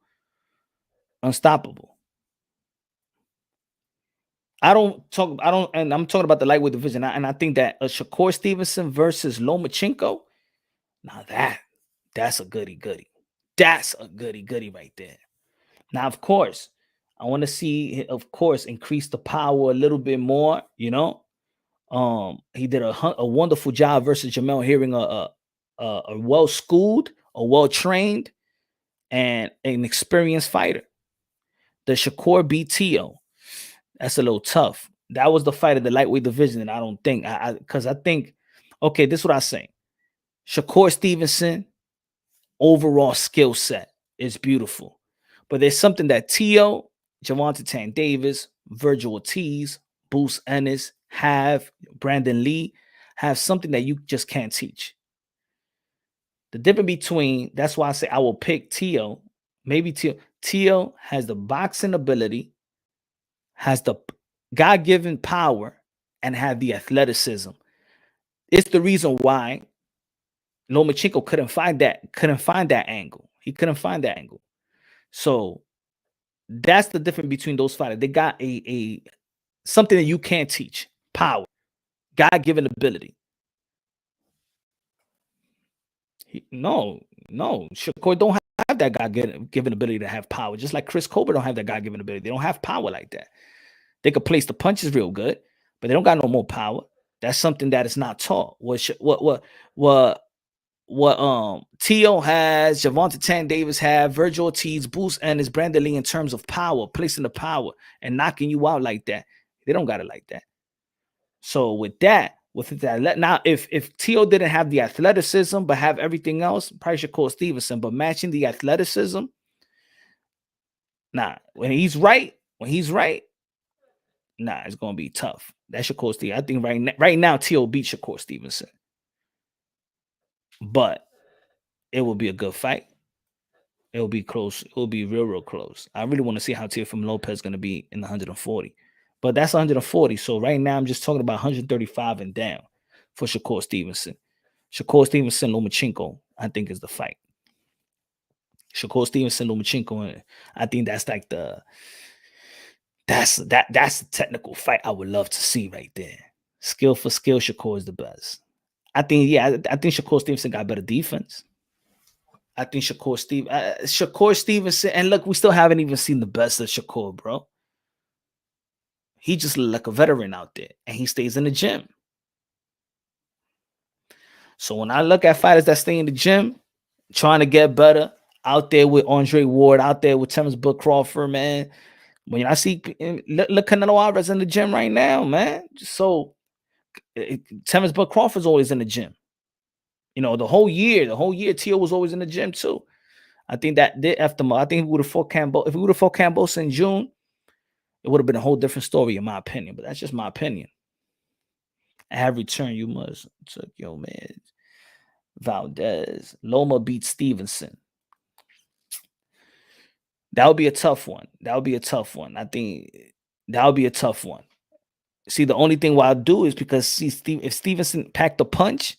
I'm talking about the lightweight division. And I think that a Shakur Stevenson versus Lomachenko, now that's a goody. That's a goody right there. Now, of course, I want to see, increase the power a little bit more, you know. He did a wonderful job versus Jamel Herring, a well-schooled, a well-trained, and an experienced fighter. The Shakur beat Tio. That's a little tough. That was the fight of the lightweight division, and I don't think because I think, okay, this is what I say. Shakur Stevenson, overall skill set is beautiful, but there's something that Tio, Gervonta Tank Davis, Virgil Ortiz, Bruce Ennis have, Brandon Lee have something that you just can't teach. The difference between, that's why I say I will pick Tio. Maybe Tio has the boxing ability, has the God-given power, and have the athleticism. It's the reason why Lomachenko couldn't find that angle. He couldn't find that angle. So that's the difference between those fighters. They got a something that you can't teach. Power. God-given ability. No. Shakur don't have that God-given ability to have power. Just like Chris Colbert don't have that God-given ability. They don't have power like that. They could place the punches real good, but they don't got no more power. That's something that is not taught. What Tio has, Gervonta Tank Davis have, Virgil Ortiz, Bruce Ennis, Brandon Lee in terms of power, placing the power and knocking you out like that. They don't got it like that. So with that, now if Tio didn't have the athleticism but have everything else, probably Shakur Stevenson. But matching the athleticism, when he's right, it's gonna be tough. That's Shakur Stevenson. I think right now Tio beat Shakur Stevenson. But it will be a good fight. It will be close. It will be real close. I really want to see how Teofimo Lopez is going to be in the 140. But that's 140. So right now, I'm just talking about 135 and down for Shakur Stevenson. Shakur Stevenson, Lomachenko, I think is the fight. Shakur Stevenson, Lomachenko, I think that's like that's the technical fight I would love to see right there. Skill for skill, Shakur is the best. I think Shakur Stevenson got better defense. I think Shakur Stevenson, and look, we still haven't even seen the best of Shakur, bro. He just look like a veteran out there, and he stays in the gym. So when I look at fighters that stay in the gym, trying to get better, out there with Andre Ward, out there with Terrence Crawford, man. When I see look Canelo Alvarez in the gym right now, man. So Terrence Crawford's always in the gym. You know, the whole year, Tio was always in the gym too. I think that did after. I think if we would have fought Cambosa, Cambosa in June, it would have been a whole different story, in my opinion. But that's just my opinion. I have returned. You must took your man. Valdez. Loma beats Stevenson. That would be a tough one. I think that would be a tough one. See, the only thing what I'll do is because if Stevenson packed a punch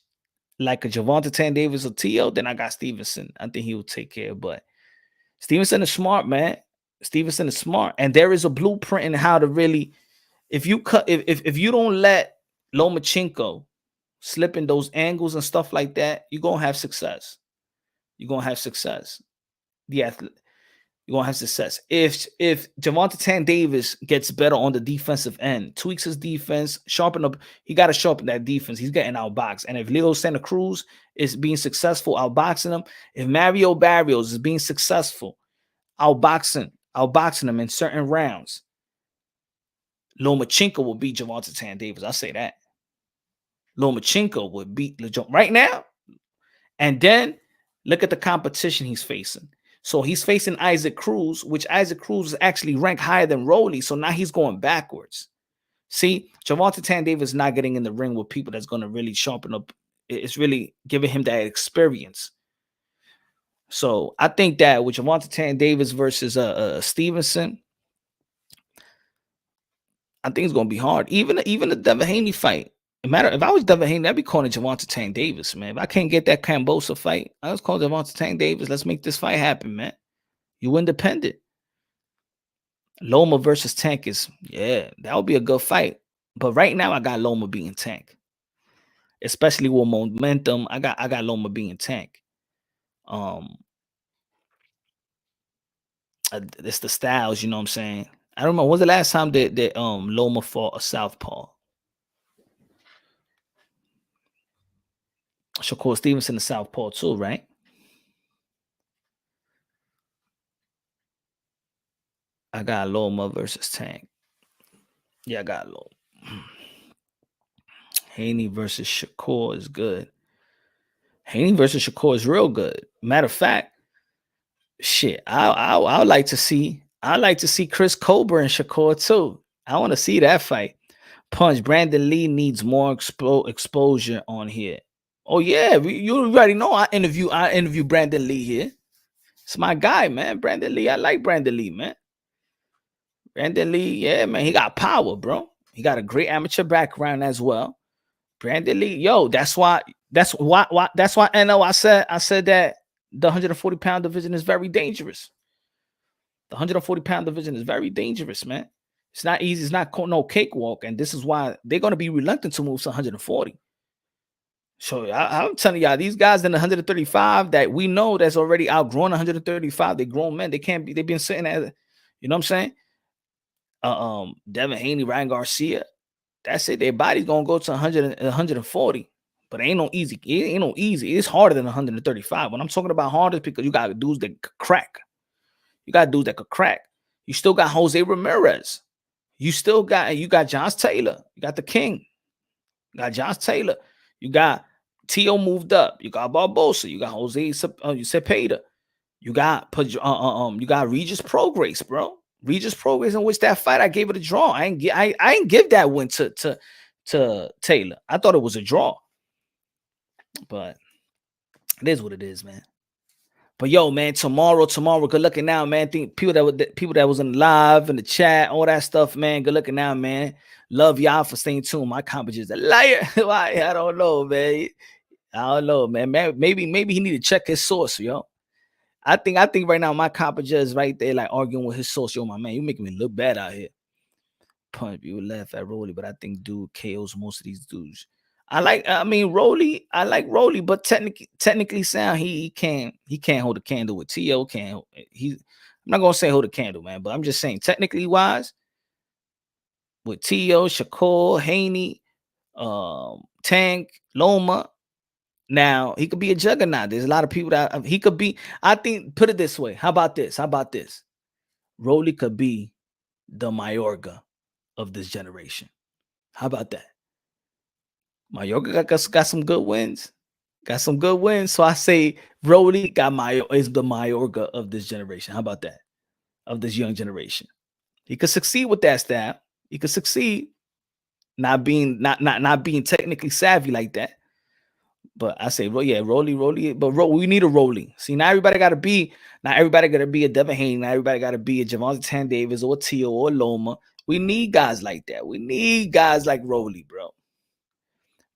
like a Gervonta Tan Davis or Tio, then I got Stevenson. I think he will take care. But Stevenson is smart, man. Stevenson is smart, and there is a blueprint in how to really, if you don't let Lomachenko slip in those angles and stuff like that, you're gonna have success. Yeah, you're gonna have success. If Gervonta Tan Davis gets better on the defensive end, tweaks his defense, sharpen up, he got to sharpen that defense. He's getting outboxed. And if Leo Santa Cruz is being successful outboxing him, if Mario Barrios is being successful outboxing him in certain rounds, Lomachenko will beat Gervonta Tan Davis. I say that. Lomachenko would beat right now. And then look at the competition he's facing. So he's facing Isaac Cruz, which Isaac Cruz is actually ranked higher than Rolly. So now he's going backwards. See, Gervonta Tan Davis is not getting in the ring with people that's going to really sharpen up. It's really giving him that experience. So I think that with Gervonta Tan Davis versus Stevenson, I think it's going to be hard. Even the Devin Haney fight. If I was Devin Haney, I'd be calling Gervonta Tan Davis, man. If I can't get that Cambosa fight, I was calling Gervonta Tan Davis. Let's make this fight happen, man. You independent. Loma versus Tank that would be a good fight. But right now, I got Loma beating Tank. Especially with momentum, I got Loma beating Tank. It's the styles, you know what I'm saying? I don't know. When's the last time that Loma fought a southpaw? Shakur Stevenson, the southpaw too, right? I got Loma versus Tank. Yeah, I got Loma. Haney versus Shakur is good. Haney versus Shakur is real good. Matter of fact, shit, I would like to see. I'd like to see Chris Colbert and Shakur too. I want to see that fight. Punch. Brandon Lee needs more exposure on here. Oh yeah, you already know I interview Brandon Lee here. It's my guy, man. Brandon Lee. I like Brandon Lee, man. Brandon Lee, yeah, man. He got power, bro. He got a great amateur background as well. Brandon Lee, yo, that's why I know I said that the 140-pound division is very dangerous. The 140-pound division is very dangerous, man. It's not easy. It's not no cakewalk, and this is why they're going to be reluctant to move to 140. So I'm telling y'all, these guys in the 135 that we know that's already outgrown 135, they grown men. They can't be. They've been sitting at, you know what I'm saying? Devin Haney, Ryan Garcia. That's it. Their body's gonna go to 100, 140, but it ain't no easy. It ain't no easy. It's harder than 135. When I'm talking about hard, is because you got dudes that could crack. You got dudes that could crack. You still got Jose Ramirez. You got Josh Taylor. You got the King. You got Josh Taylor. You got Tio moved up. You got Barbosa. You got Jose Cepeda. You got Regis Prograis, bro. Regis Prograis, in which that fight I gave it a draw. I ain't give that win to Taylor. I thought it was a draw, but it is what it is, man. But yo, man, tomorrow, good looking now, man. Think people that was in the live in the chat, all that stuff, man. Good looking now, man. Love y'all for staying tuned. My comp is a liar. Why? I don't know, man. I don't know, man. Maybe he need to check his source, yo. I think right now my comp is right there, like arguing with his source. Yo, my man, you making me look bad out here. Punch, you laugh at Rolly, but I think dude KOs most of these dudes. I like Rolly, but technically sound he can't hold a candle with T.O. Can't I'm not gonna say hold a candle, man, but I'm just saying technically wise with T.O., Shakur, Haney, Tank, Loma. Now he could be a juggernaut. There's a lot of people that he could be. I think put it this way. How about this? Rolly could be the Mayorga of this generation. How about that? Mayorga got some good wins. So I say Rolly is the Mayorga of this generation. How about that? Of this young generation. He could succeed with that style. He could succeed not being technically savvy like that. But I say, well, yeah, Rolly. But we need a Rolly. See, not everybody got to be a Devin Haney. Not everybody got to be a Javante Tan Davis or Tio or Loma. We need guys like that. We need guys like Rolly, bro.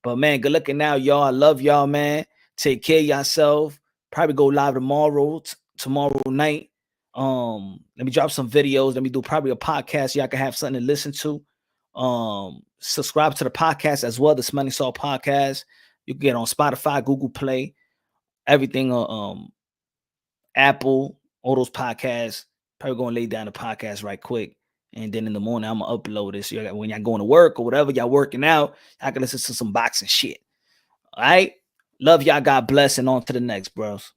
But man, good looking now, y'all. I love y'all, man. Take care of yourself. Probably go live tomorrow night. Let me drop some videos. Let me do probably a podcast. Y'all can have something to listen to. Subscribe to the podcast as well, the Smelling Salt Podcast. You can get on Spotify, Google Play, everything Apple, all those podcasts. Probably going to lay down the podcast right quick. And then in the morning, I'm going to upload this. When y'all going to work or whatever, y'all working out, I can listen to some boxing shit. All right? Love y'all. God bless. And on to the next, bros.